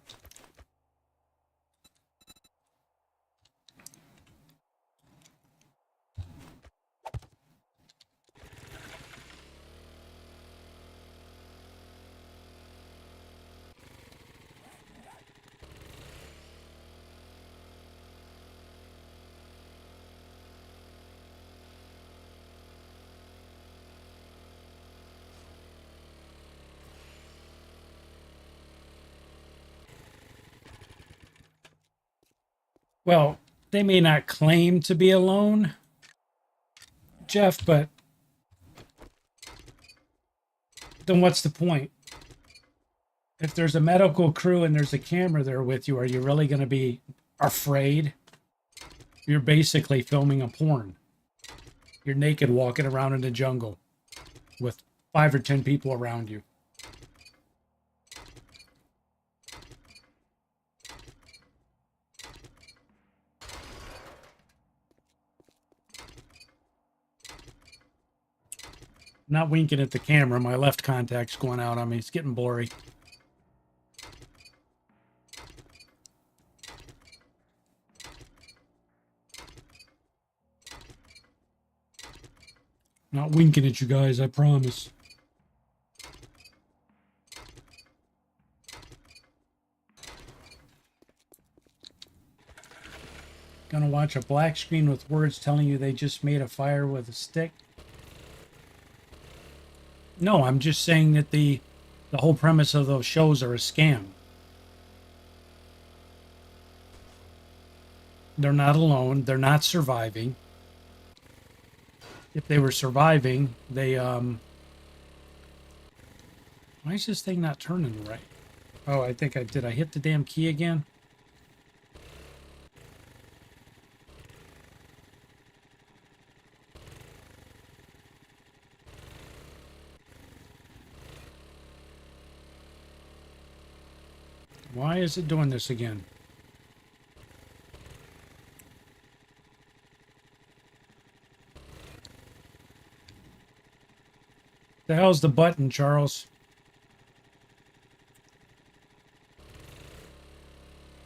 Well, they may not claim to be alone, Jeff, but then what's the point? If there's a medical crew and there's a camera there with you, are you really going to be afraid? You're basically filming a porn. You're naked walking around in the jungle with 5 or 10 people around you. Not winking at the camera. My left contact's going out on me. It's getting blurry. Not winking at you guys, I promise. Gonna watch a black screen with words telling you they just made a fire with a stick. No, I'm just saying that the whole premise of those shows are a scam. They're not alone. They're not surviving. If they were surviving, they why is this thing not turning right? Oh, I think did I hit the damn key again? Why is it doing this again? The hell's the button, Charles?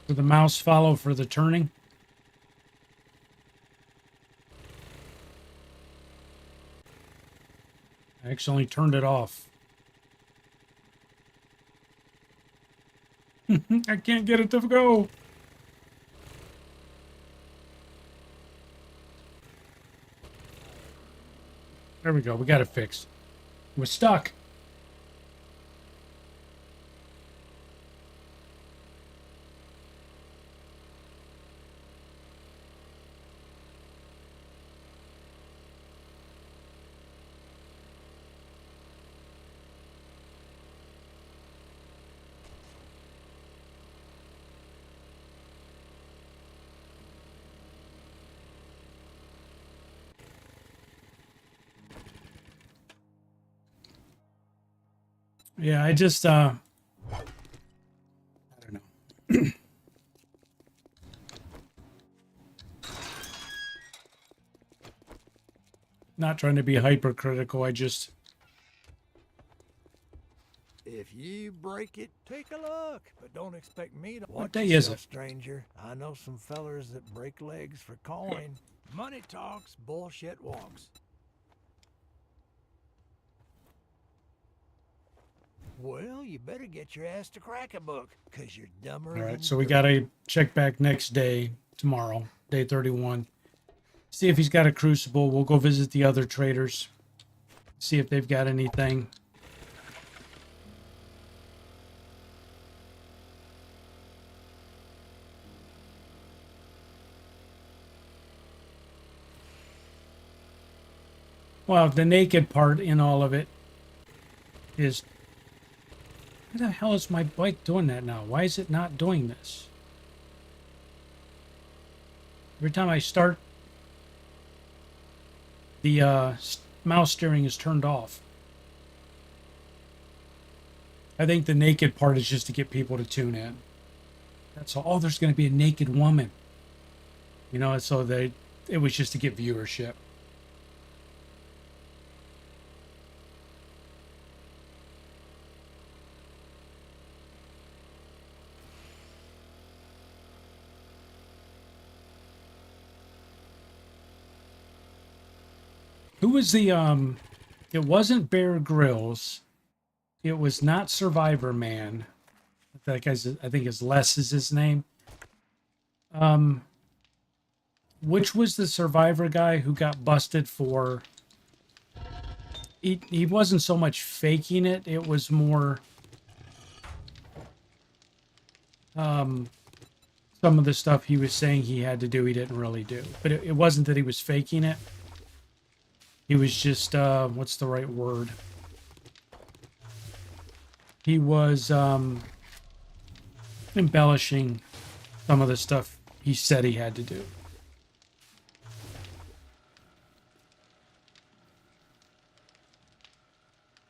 Did the mouse follow for the turning? I accidentally turned it off. I can't get it to go. There we go. We got it fixed. We're stuck. Yeah, I don't know. not trying to be hypercritical. I just... If you break it, take a look. But don't expect me to... What Watch day is yourself, it? stranger. I know some fellers that break legs for coin. Money talks, bullshit walks. Well, you better get your ass to crack a book, because you're dumber All right, than so we dirt. got to check back next day, tomorrow, day 31. See if he's got a crucible. We'll go visit the other traders. See if they've got anything. Well, the naked part in all of it is... Why the hell is my bike doing that now? Why is it not doing this? Every time I start, the mouse steering is turned off. I think the naked part is just to get people to tune in. That's all. Oh, there's going to be a naked woman. You know, so it was just to get viewership. Who was the it wasn't Bear Grylls. It was not Survivor Man. That guy's, I think is Les is his name. Which was the Survivor guy who got busted for... He wasn't so much faking it, it was more some of the stuff he was saying he had to do, he didn't really do. But it wasn't that he was faking it. He was just, what's the right word? He was embellishing some of the stuff he said he had to do.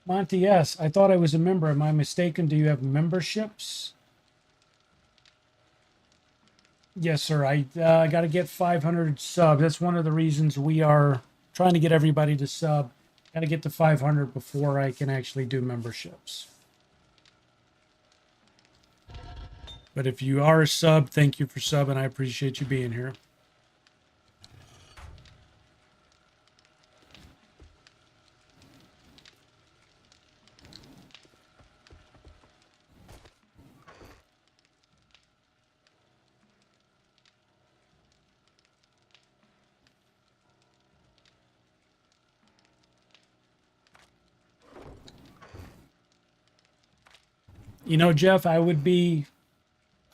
Monty S., I thought I was a member. Am I mistaken? Do you have memberships? Yes, sir. I got to get 500 subs. That's one of the reasons we are trying to get everybody to sub. Got to get to 500 before I can actually do memberships. But if you are a sub, thank you for subbing. I appreciate you being here. You know, Jeff, I would be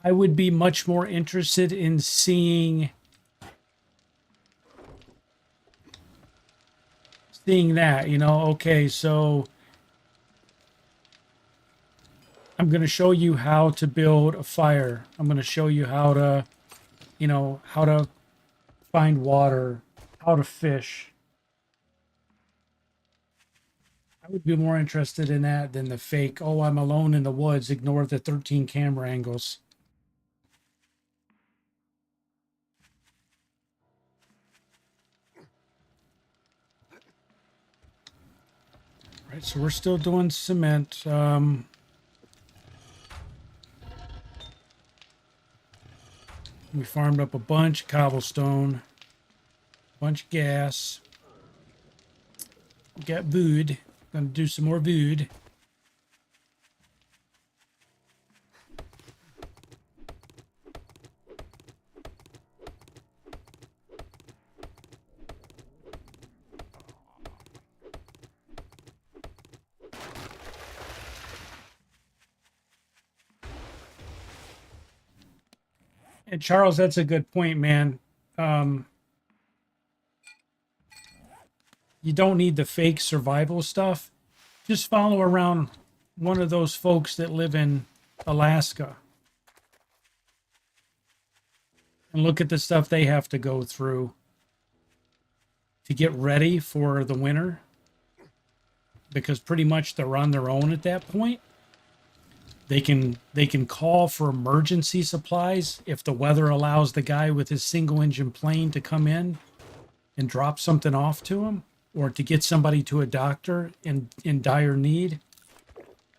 much more interested in seeing that, you know. Okay, so I'm going to show you how to build a fire. I'm going to show you how to, you know, how to find water, how to fish. I would be more interested in that than the fake, oh, I'm alone in the woods, ignore the 13 camera angles. All right, so we're still doing cement. We farmed up a bunch of cobblestone, a bunch of gas. We got wood. Gonna do some more wood. And Charles, that's a good point, man. You don't need the fake survival stuff. Just follow around one of those folks that live in Alaska and look at the stuff they have to go through to get ready for the winter, because pretty much they're on their own at that point. They can call for emergency supplies if the weather allows the guy with his single engine plane to come in and drop something off to him. or to get somebody to a doctor in dire need.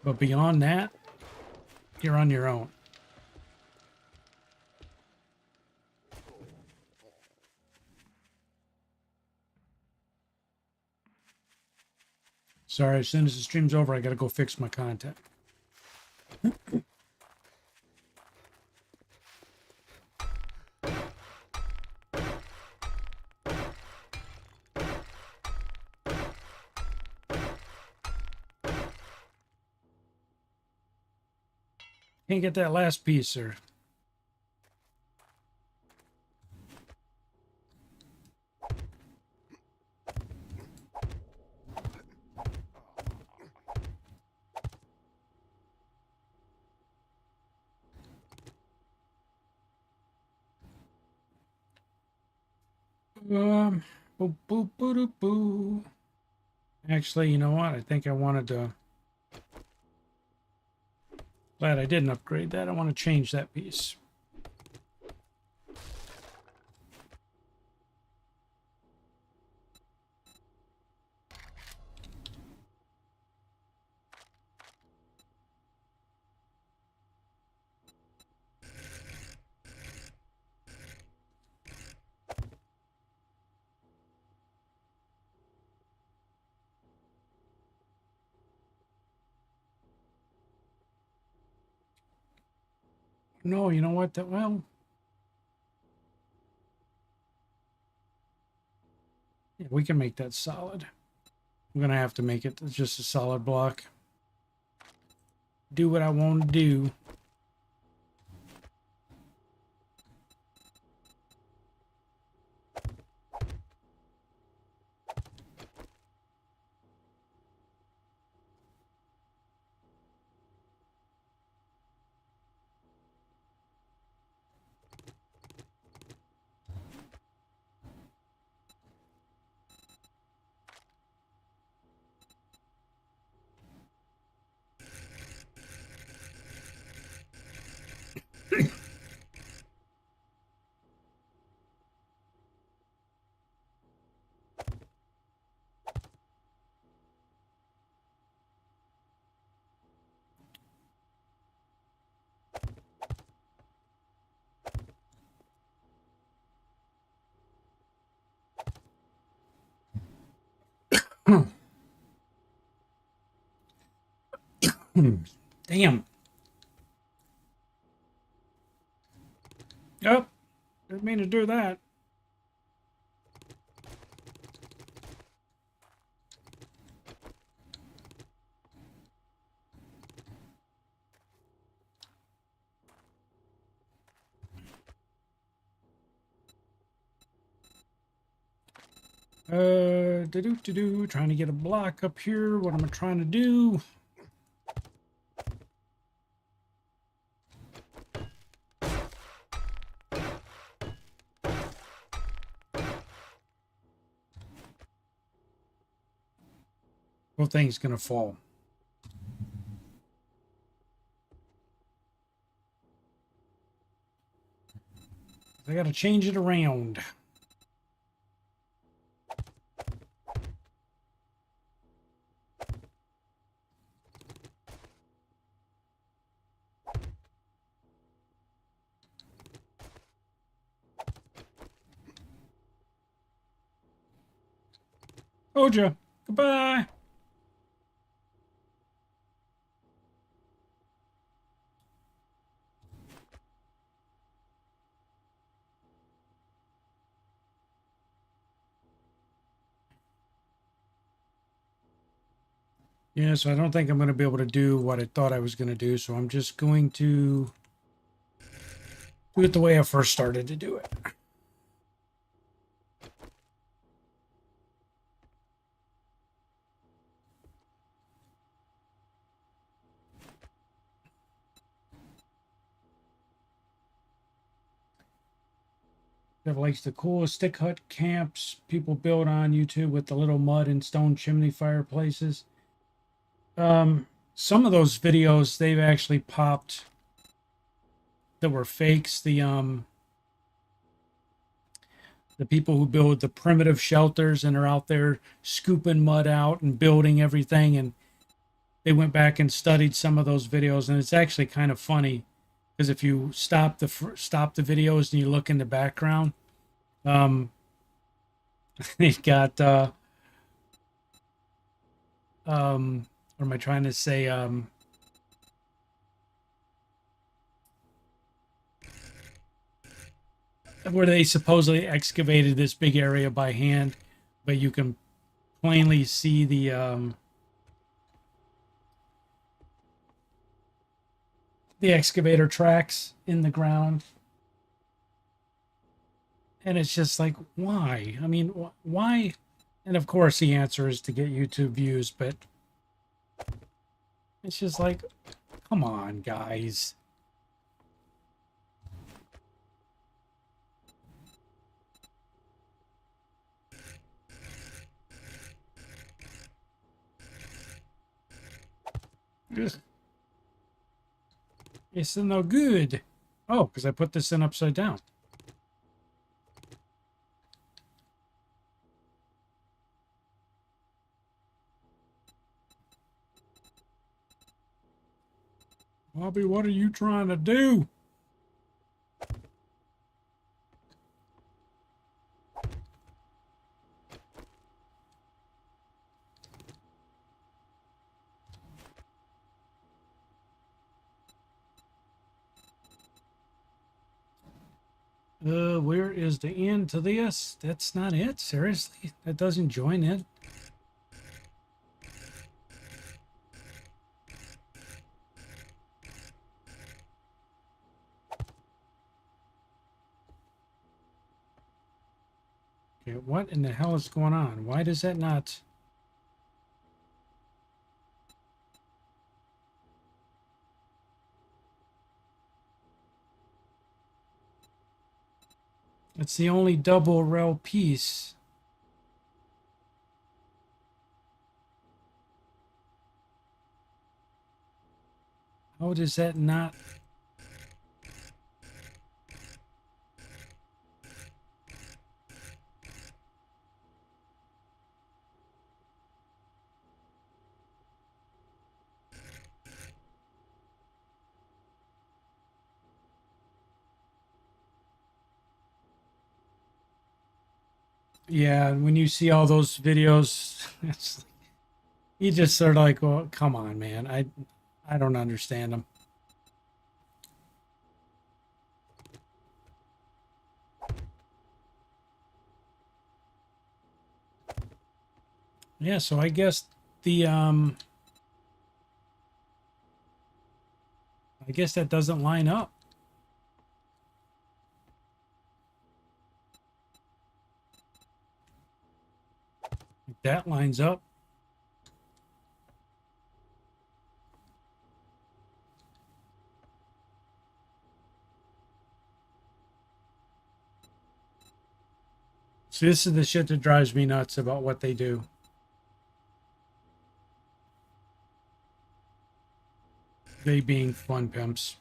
But beyond that, you're on your own. Sorry, as soon as the stream's over, I gotta go fix my content. Can't get that last piece, sir. Boo, boo, boo, boo, boo. Actually, you know what? I think I wanted to. Glad I didn't upgrade that. I want to change that piece. No, you know what? That well, yeah, we can make that solid. I'm gonna have to make it just a solid block. Do what I want to do. Damn. Oh, didn't mean to do that. Trying to get a block up here. What am I trying to do? Whole thing's gonna fall. I gotta change it around. Oja, goodbye. Yeah, so I don't think I'm going to be able to do what I thought I was going to do, so I'm just going to do it the way I first started to do it. They have like the coolest stick hut camps people build on YouTube with the little mud and stone chimney fireplaces. Some of those videos they've actually popped that were fakes. the people who build the primitive shelters and are out there scooping mud out and building everything. And they went back and studied some of those videos, and it's actually kind of funny because if you stop the videos and you look in the background, they've got what am I trying to say? Where they supposedly excavated this big area by hand, but you can plainly see the excavator tracks in the ground. And it's just like, why? I mean, why? And of course, the answer is to get YouTube views, but it's just like, come on, guys. It's no good. Oh, because I put this in upside down. Bobby, what are you trying to do? Where is the end to this? That's not it. Seriously? That doesn't join it. Okay, what in the hell is going on? Why does that not... It's the only double rail piece. How does that not... Yeah, when you see all those videos, it's, you just sort of like, well, come on, man. I don't understand them. Yeah, so I guess the I guess that doesn't line up. That lines up. So this is the shit that drives me nuts about what they do. They being fun pimps.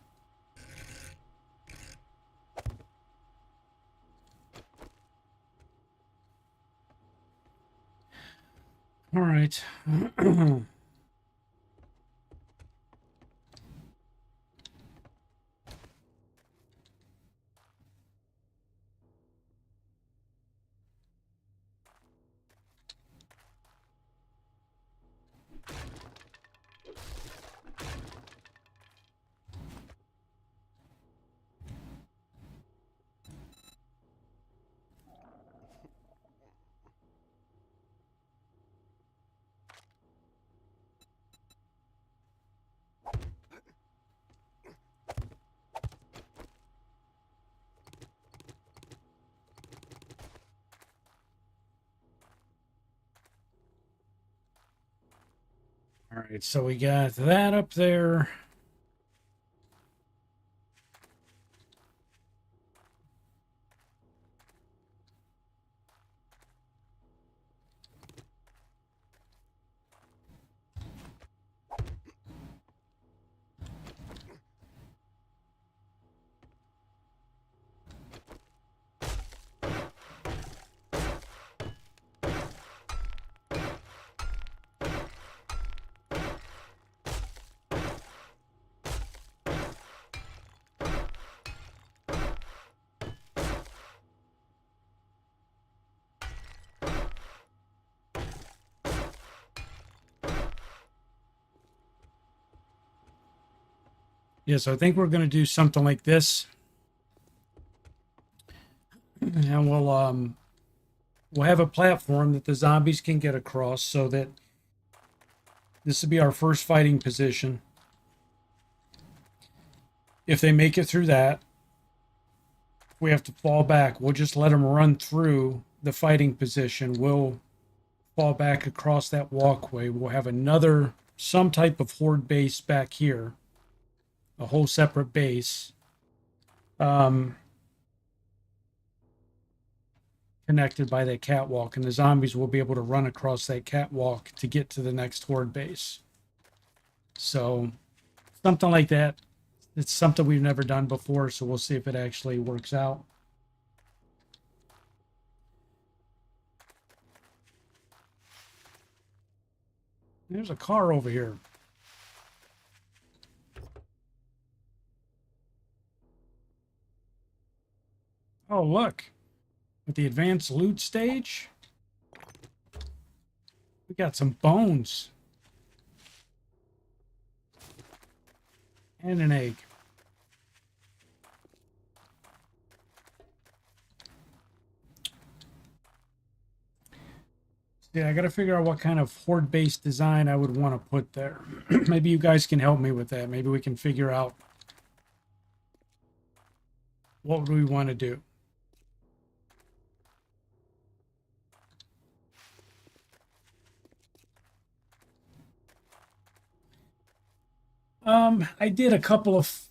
All right. All right, so we got that up there. Yeah, so I think we're going to do something like this. And we'll have a platform that the zombies can get across, so that this will be our first fighting position. If they make it through that, if we have to fall back, we'll just let them run through the fighting position. We'll fall back across that walkway. We'll have some type of horde base back here, a whole separate base, connected by that catwalk, and the zombies will be able to run across that catwalk to get to the next horde base. So something like that. It's something we've never done before, so we'll see if it actually works out. There's a car over here. Oh, look. With the advanced loot stage, we got some bones. And an egg. Yeah, I got to figure out what kind of horde-based design I would want to put there. Maybe you guys can help me with that. Maybe we can figure out what we want to do. I did a couple of.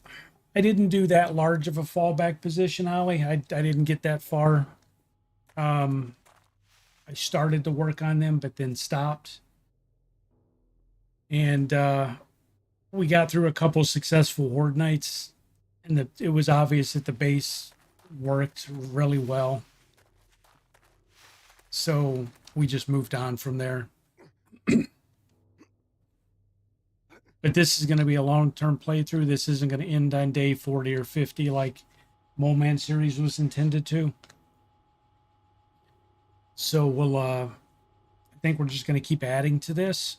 I didn't do that large of a fallback position, Ollie. I didn't get that far. I started to work on them, but then stopped. And we got through a couple successful horde nights, and it was obvious that the base worked really well. So we just moved on from there. But this is going to be a long-term playthrough. This isn't going to end on day 40 or 50 like Mole Man series was intended to. So we'll, I think we're just going to keep adding to this.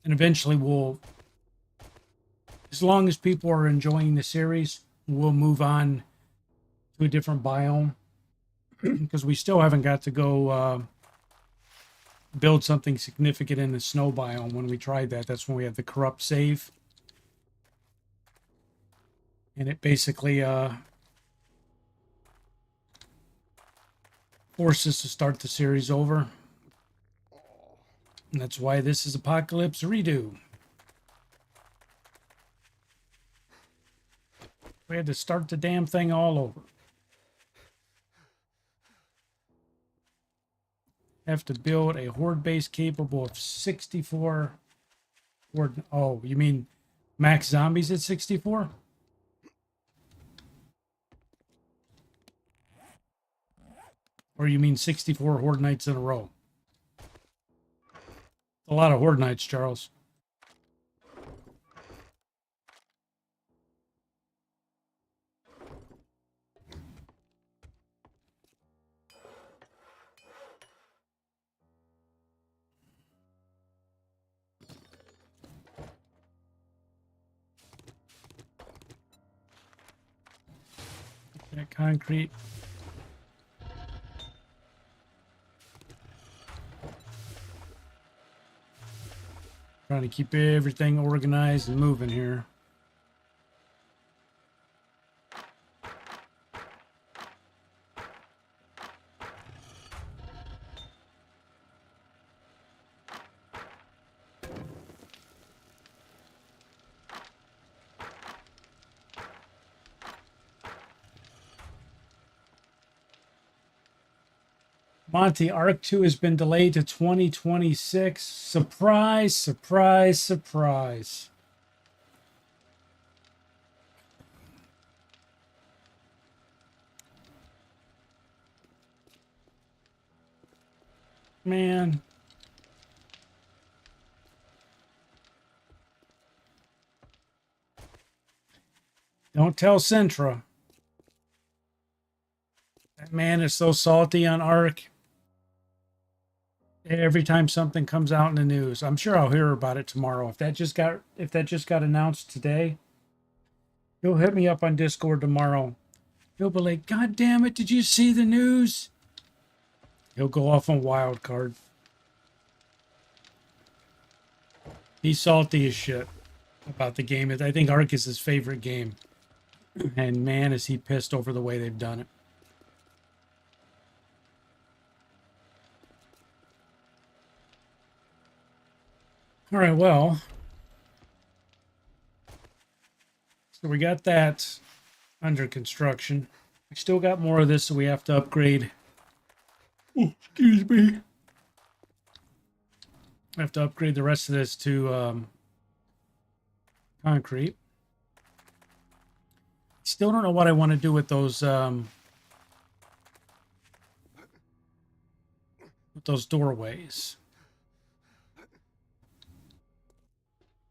And eventually we'll, as long as people are enjoying the series, we'll move on to a different biome. Because we still haven't got to go build something significant in the snow biome. When we tried that, that's when we had the corrupt save. And it basically forced us to start the series over. And that's why this is Apocalypse Redo. We had to start the damn thing all over. Have to build a horde base capable of 64 horde. Oh, you mean max zombies at 64? Or you mean 64 horde nights in a row? A lot of horde nights, Charles. That concrete. Trying to keep everything organized and moving here. Monty, Arc 2 has been delayed to 2026. Surprise, surprise, surprise. Man. Don't tell Centra. That man is so salty on Arc. Every time something comes out in the news, I'm sure I'll hear about it tomorrow. If that just got announced today, he'll hit me up on Discord tomorrow. He'll be like, "God damn it, did you see the news?" He'll go off on wild card. He's salty as shit about the game. I think Ark is his favorite game. And man, is he pissed over the way they've done it. All right, well. So we got that under construction. We still got more of this, so we have to upgrade. Oh, excuse me. I have to upgrade the rest of this to concrete. Still don't know what I want to do with those doorways.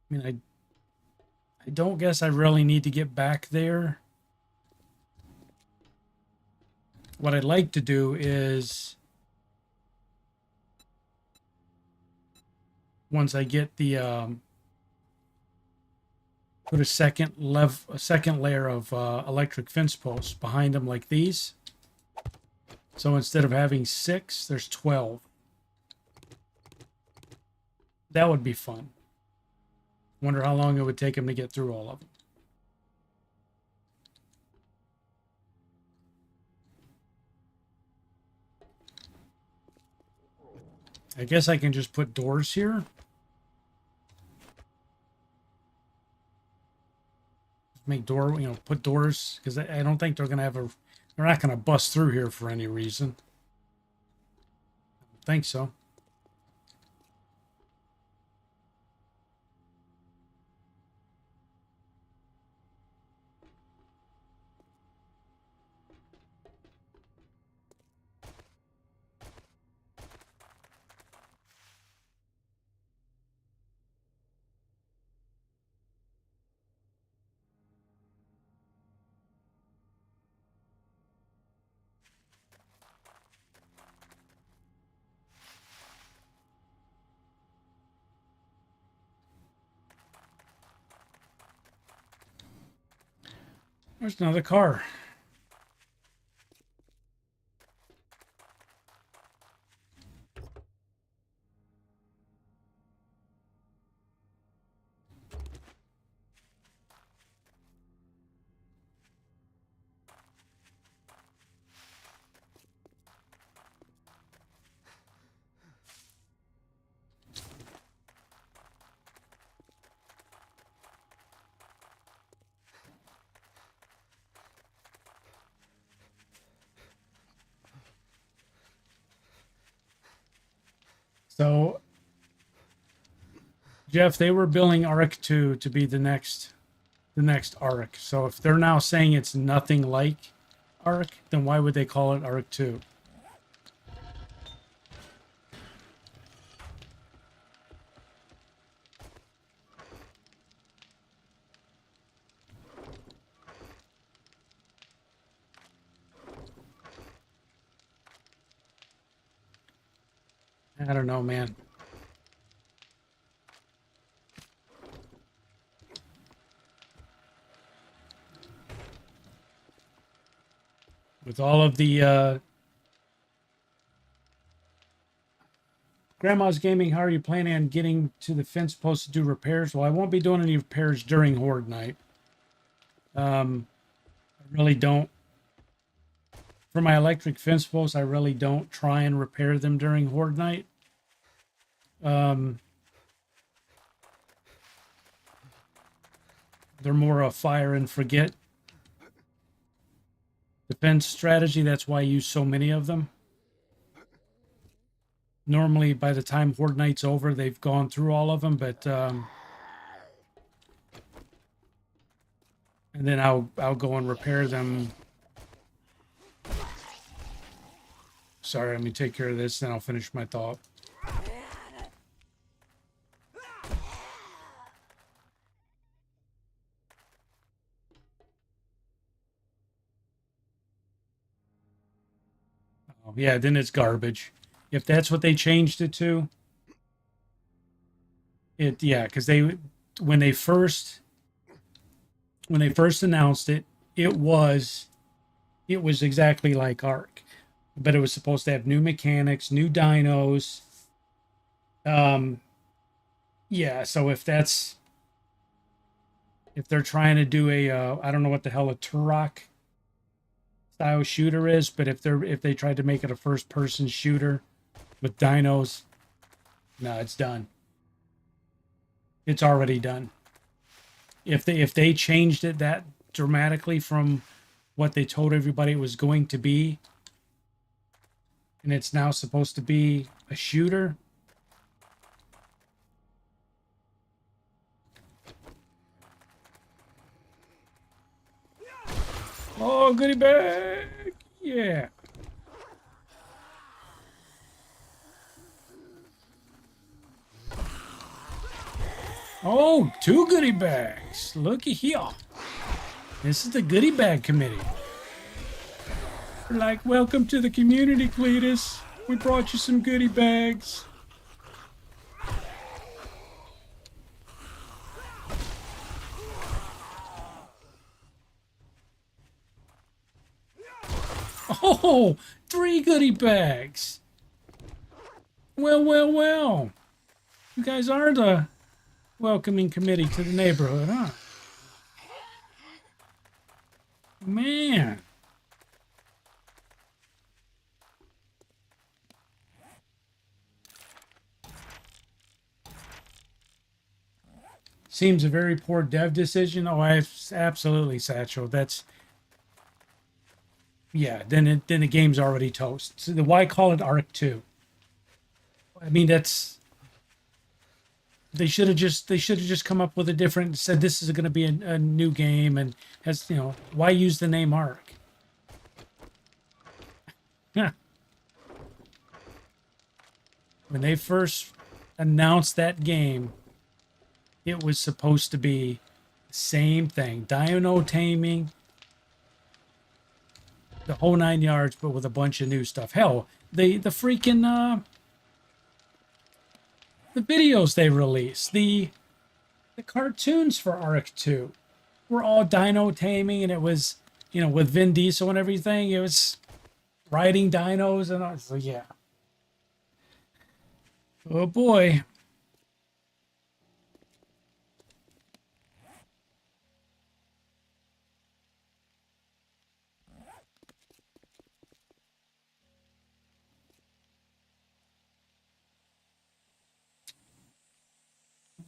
I mean, I don't guess I really need to get back there. What I'd like to do is, once I get the put a second layer of electric fence posts behind them like these. So instead of having 6, there's 12. That would be fun. Wonder how long it would take him to get through all of them. I guess I can just put doors here. Make door, put doors, because I don't think they're going to have they're not going to bust through here for any reason. I don't think so. There's another car. So, Jeff, they were billing Arc 2 to be the next Arc. So if they're now saying it's nothing like Arc, then why would they call it Arc 2? I don't know, man. With all of the Grandma's Gaming, how are you planning on getting to the fence post to do repairs? Well, I won't be doing any repairs during Horde night. I really don't. For my electric fence posts, I really don't try and repair them during Horde night. They're more a fire and forget defense strategy. That's why I use so many of them. Normally, by the time Horde night's over, they've gone through all of them, but and then I'll go and repair them. Sorry, let me take care of this, then I'll finish my thought. Oh, yeah, then it's garbage. If that's what they changed it to, yeah, because when they first announced it, it was exactly like Ark, but it was supposed to have new mechanics, new dinos. Yeah, so if they're trying to do a I don't know what the hell a Turok style shooter is, but if they tried to make it a first person shooter with dinos, no, it's done. It's already done. If they changed it that dramatically from what they told everybody it was going to be, and it's now supposed to be a shooter. Oh, goodie bag! Yeah. Oh, 2 goodie bags. Looky here. This is the goodie bag committee. We're like, welcome to the community, Cletus. We brought you some goodie bags. Oh, 3 goodie bags. Well, well, well. You guys are the welcoming committee to the neighborhood, huh? Man. Seems a very poor dev decision. Oh, absolutely, Satchel. That's yeah. Then the game's already toast. So why call it Arc 2? I mean, they should have just come up with a different. Said this is going to be a new game and has why use the name Arc? Yeah. When they first announced that game, it was supposed to be the same thing. Dino taming, the whole 9 yards, but with a bunch of new stuff. Hell, the freaking the videos they released, the cartoons for Arc 2 were all dino taming, and it was, with Vin Diesel and everything. It was riding dinos and all. So yeah. Oh boy.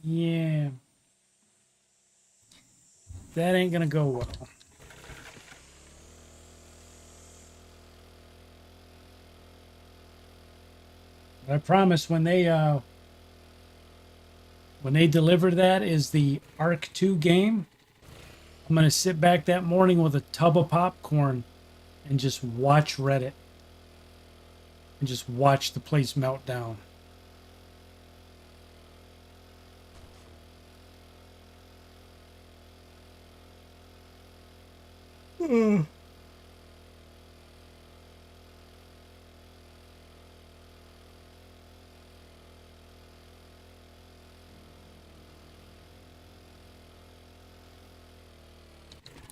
Yeah. That ain't gonna go well. But I promise when they deliver that is the Arc 2 game, I'm gonna sit back that morning with a tub of popcorn and just watch Reddit and just watch the place melt down.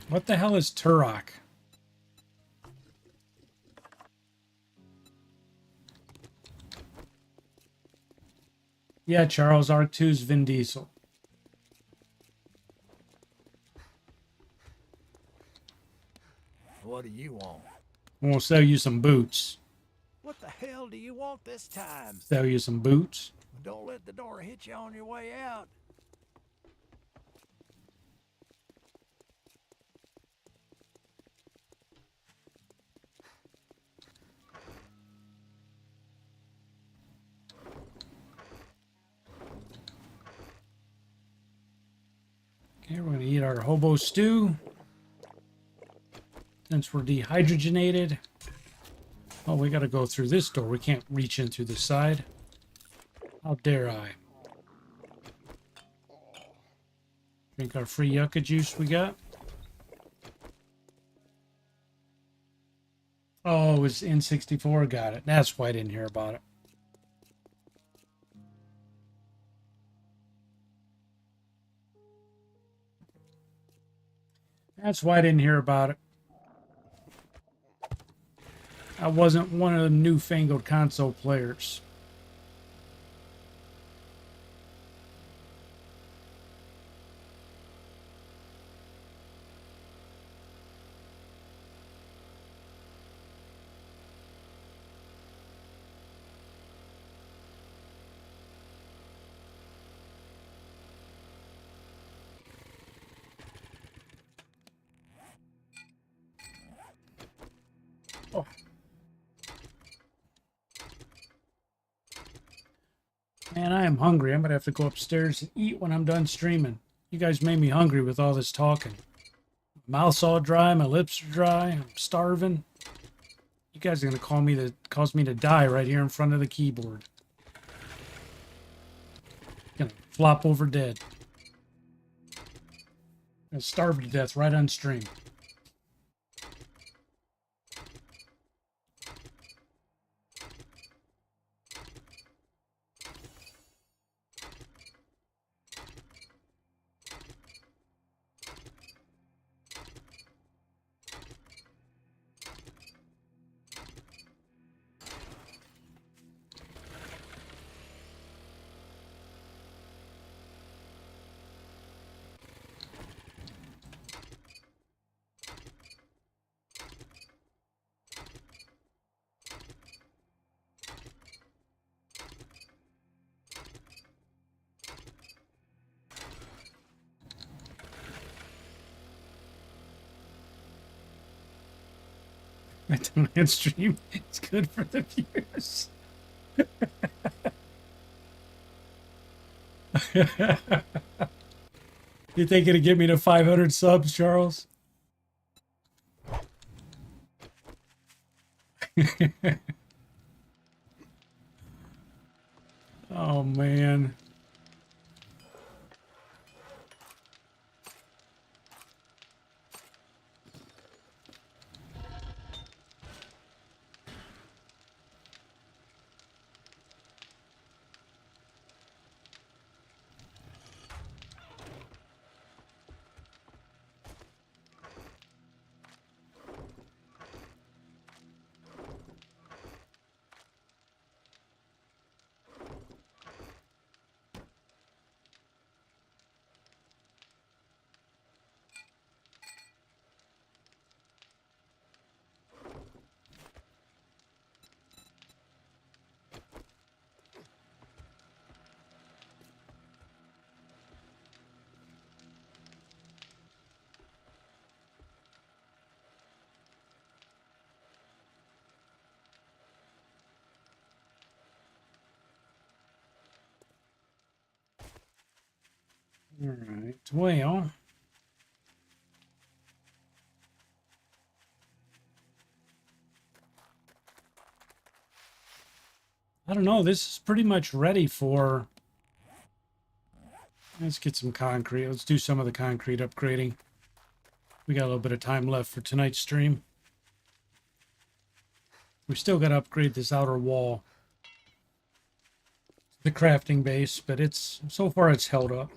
What the hell is Turok? Yeah, Charles, Arc 2's Vin Diesel. What do you want? We'll sell you some boots. What the hell do you want this time? Sell you some boots. Don't let the door hit you on your way out. Okay, we're going to eat our hobo stew. Since we're dehydrogenated. Oh, we got to go through this door. We can't reach in through the side. How dare I? Drink our free yucca juice we got. Oh, it was N64. Got it. That's why I didn't hear about it. That's why I didn't hear about it. I wasn't one of the newfangled console players. Oh. Man, I am hungry. I'm going to have to go upstairs and eat when I'm done streaming. You guys made me hungry with all this talking. My mouth's all dry. My lips are dry. I'm starving. You guys are going to cause me to die right here in front of the keyboard. Gonna flop over dead. Gonna starve to death right on stream. I don't end stream. It's good for the viewers. You think it'll get me to 500 subs, Charles? Oh, man. All right. Well, I don't know. This is pretty much ready for... Let's get some concrete. Let's do some of the concrete upgrading. We got a little bit of time left for tonight's stream. We still got to upgrade this outer wall. The crafting base, but it's... So far, it's held up.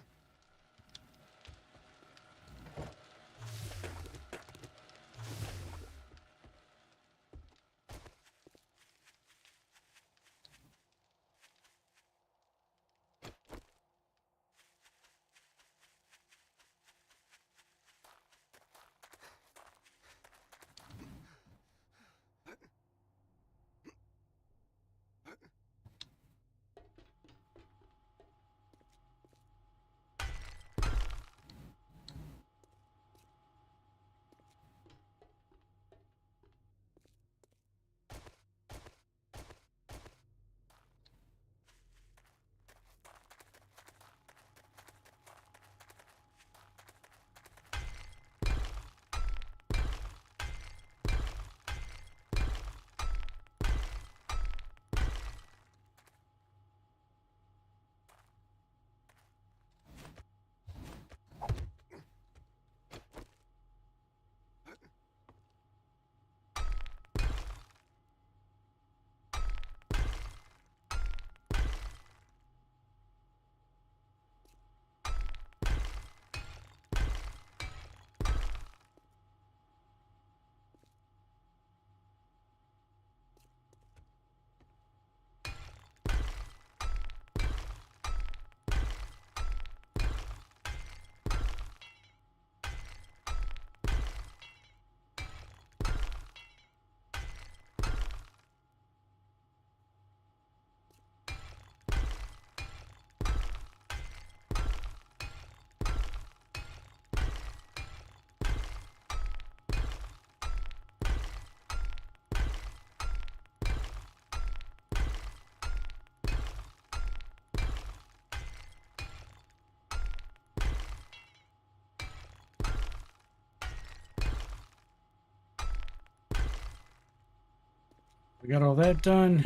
got all that done.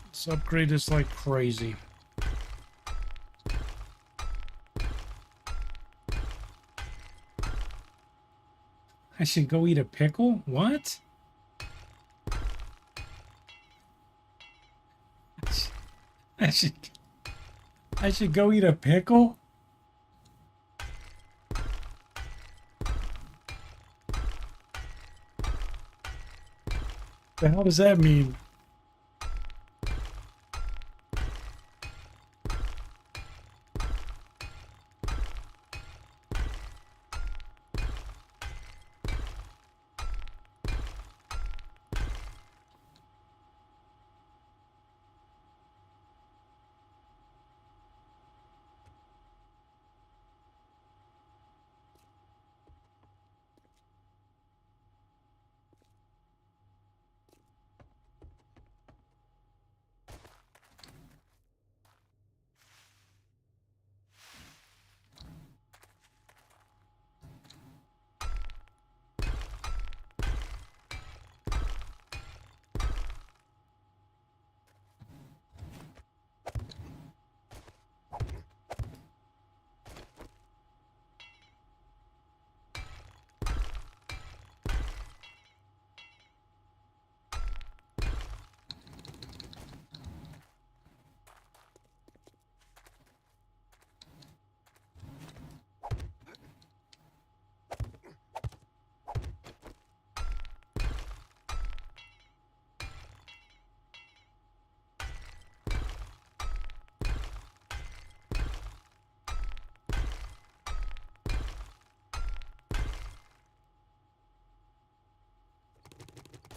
Let's upgrade this like crazy. I should go eat a pickle? What? I should go eat a pickle? The hell does that mean?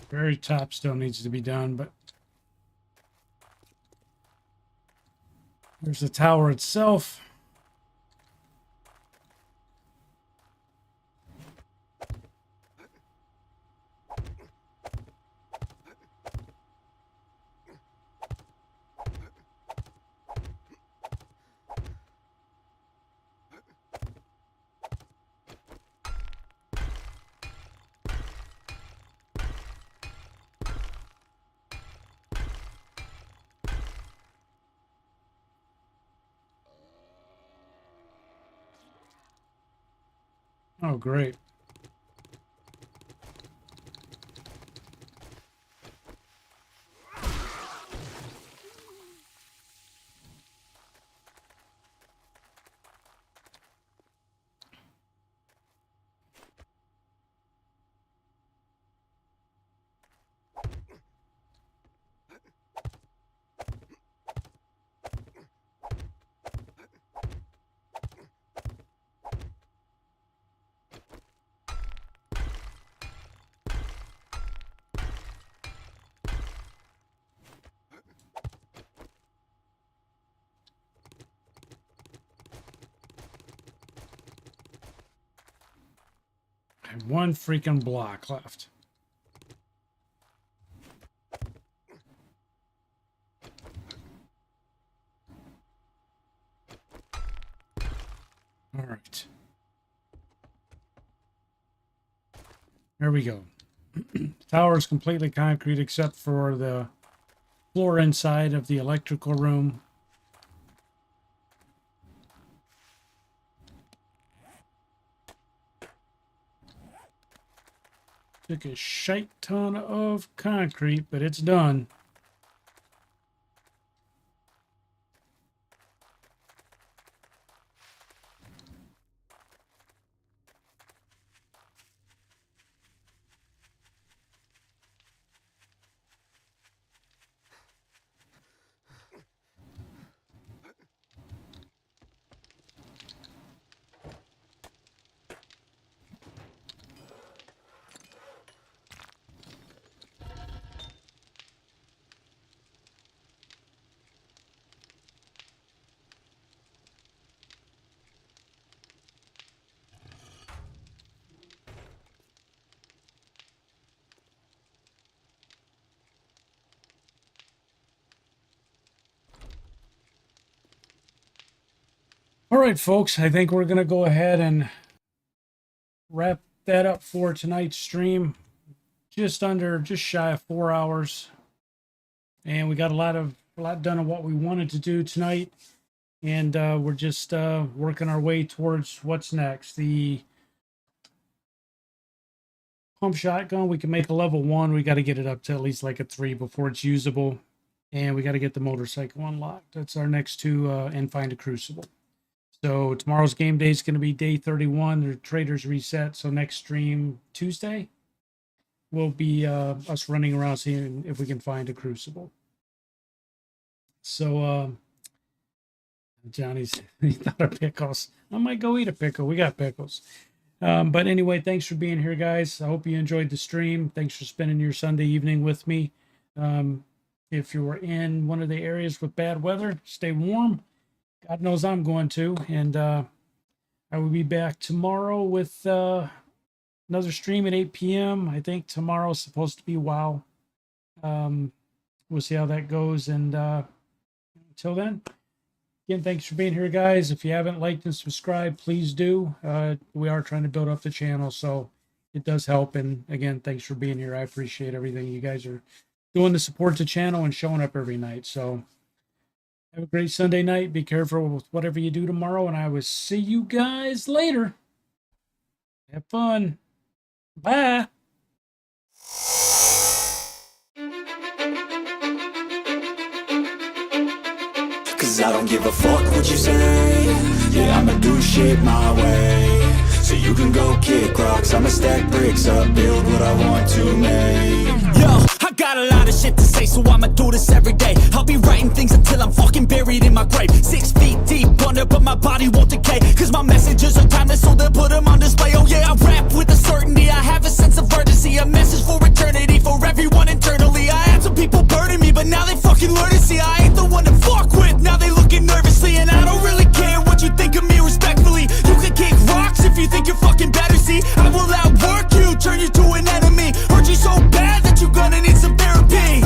Very top still needs to be done, but there's the tower itself. Oh, great. And one freaking block left. All right. There we go. The tower is completely concrete except for the floor inside of the electrical room. Took a shite ton of concrete, but it's done. All right, folks, I think we're going to go ahead and wrap that up for tonight's stream. Just shy of 4 hours. And we got a lot done of what we wanted to do tonight. And we're just working our way towards what's next. The pump shotgun, we can make a level 1. We got to get it up to at least like a 3 before it's usable. And we got to get the motorcycle unlocked. That's our next 2, and find a crucible. So tomorrow's game day is going to be day 31. The traders reset. So next stream, Tuesday, will be us running around seeing if we can find a crucible. So Johnny's not our pickles. I might go eat a pickle. We got pickles. But anyway, thanks for being here, guys. I hope you enjoyed the stream. Thanks for spending your Sunday evening with me. If you were in one of the areas with bad weather, stay warm. God knows I'm going to. And I will be back tomorrow with another stream at 8 p.m. I think tomorrow's supposed to be WoW. We'll see how that goes. And until then, again, thanks for being here, guys. If you haven't liked and subscribed, please do. We are trying to build up the channel, so it does help. And again, thanks for being here. I appreciate everything you guys are doing to support the channel and showing up every night. So have a great Sunday night. Be careful with whatever you do tomorrow, and I will see you guys later. Have fun. Bye. Cause I don't give a fuck what you say. Yeah, I'ma do shit my way. So you can go kick rocks, I'ma stack bricks up, build what I want to make. Yo, I got a lot of shit to say, so I'ma do this every day. I'll be writing things until I'm fucking buried in my grave. 6 feet deep under, but my body won't decay. Cause my messages are timeless, so they'll put them on display. Oh yeah, I rap with a certainty, I have a sense of urgency. A message for eternity, for everyone internally. I had some people burning me, but now they fucking learn to see I ain't the one to fuck with, now they looking nervously. And I don't really care what you think of me respectfully. You can kick rocks if you think you're fucking better, see. I will outwork you, turn you to an enemy. Hurt you so bad that you're gonna need some therapy.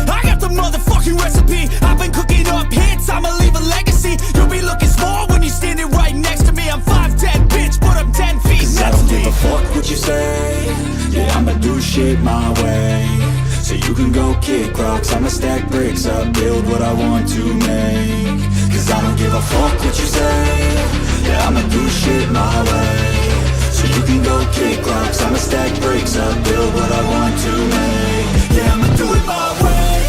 I got the motherfucking recipe. I've been cooking up hits, I'ma leave a legacy. You'll be looking small when you're standing right next to me. I'm 5'10", bitch, but I'm 10 feet next to me. I don't give a fuck what you say. Yeah, I'ma do shit my way. So you can go kick rocks, I'ma stack bricks up, build what I want to make. Cause I don't give a fuck what you say. Yeah, I'ma do shit my way. So you can go kick rocks, I'ma stack bricks up, build what I want to make. Yeah, I'ma do it my way.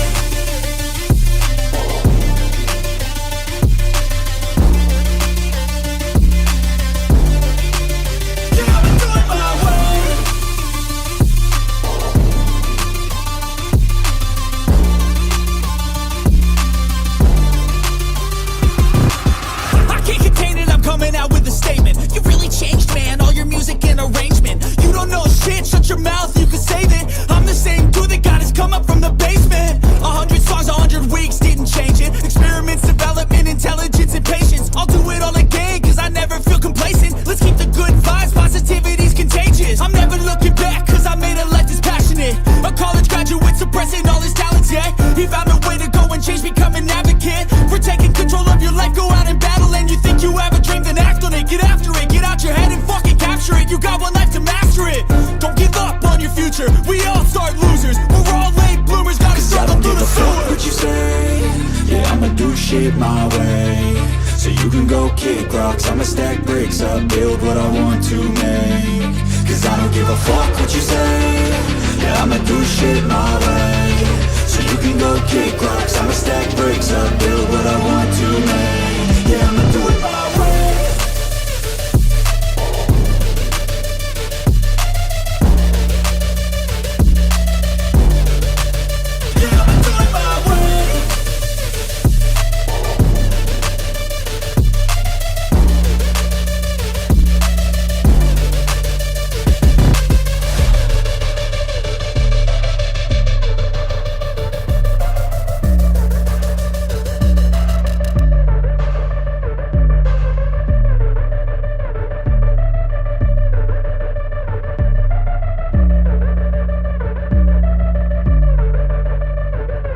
Coming out with a statement. You really changed, man, all your music and arrangement. You don't know shit, shut your mouth, you can save it. I'm the same dude that got his come up from the basement. 100 songs, 100 weeks, didn't change it. Experiments, development, intelligence, and patience. I'll do it all again, cause I never feel complacent. Let's keep the good vibes, positivity's contagious. I'm never looking back, cause I made a life that's passionate. A college graduate suppressing all his talents, yeah. He found a way to go and change, become an advocate. For taking control of your life, go out and battle. And you think you have a dream, then act on it, get after it. Get out your head and fucking capture it. You got one life to master it. Don't give up on your future, we all start losers. We're all late bloomers, gotta struggle through the sewer. I don't give a fuck what you say. Yeah, I'ma do shit my way. So you can go kick rocks, I'ma stack bricks up, build what I want to make. Cause I don't give a fuck what you say. Yeah, I'ma do shit my way. So you can go kick rocks, I'ma stack bricks up, build what I want to make.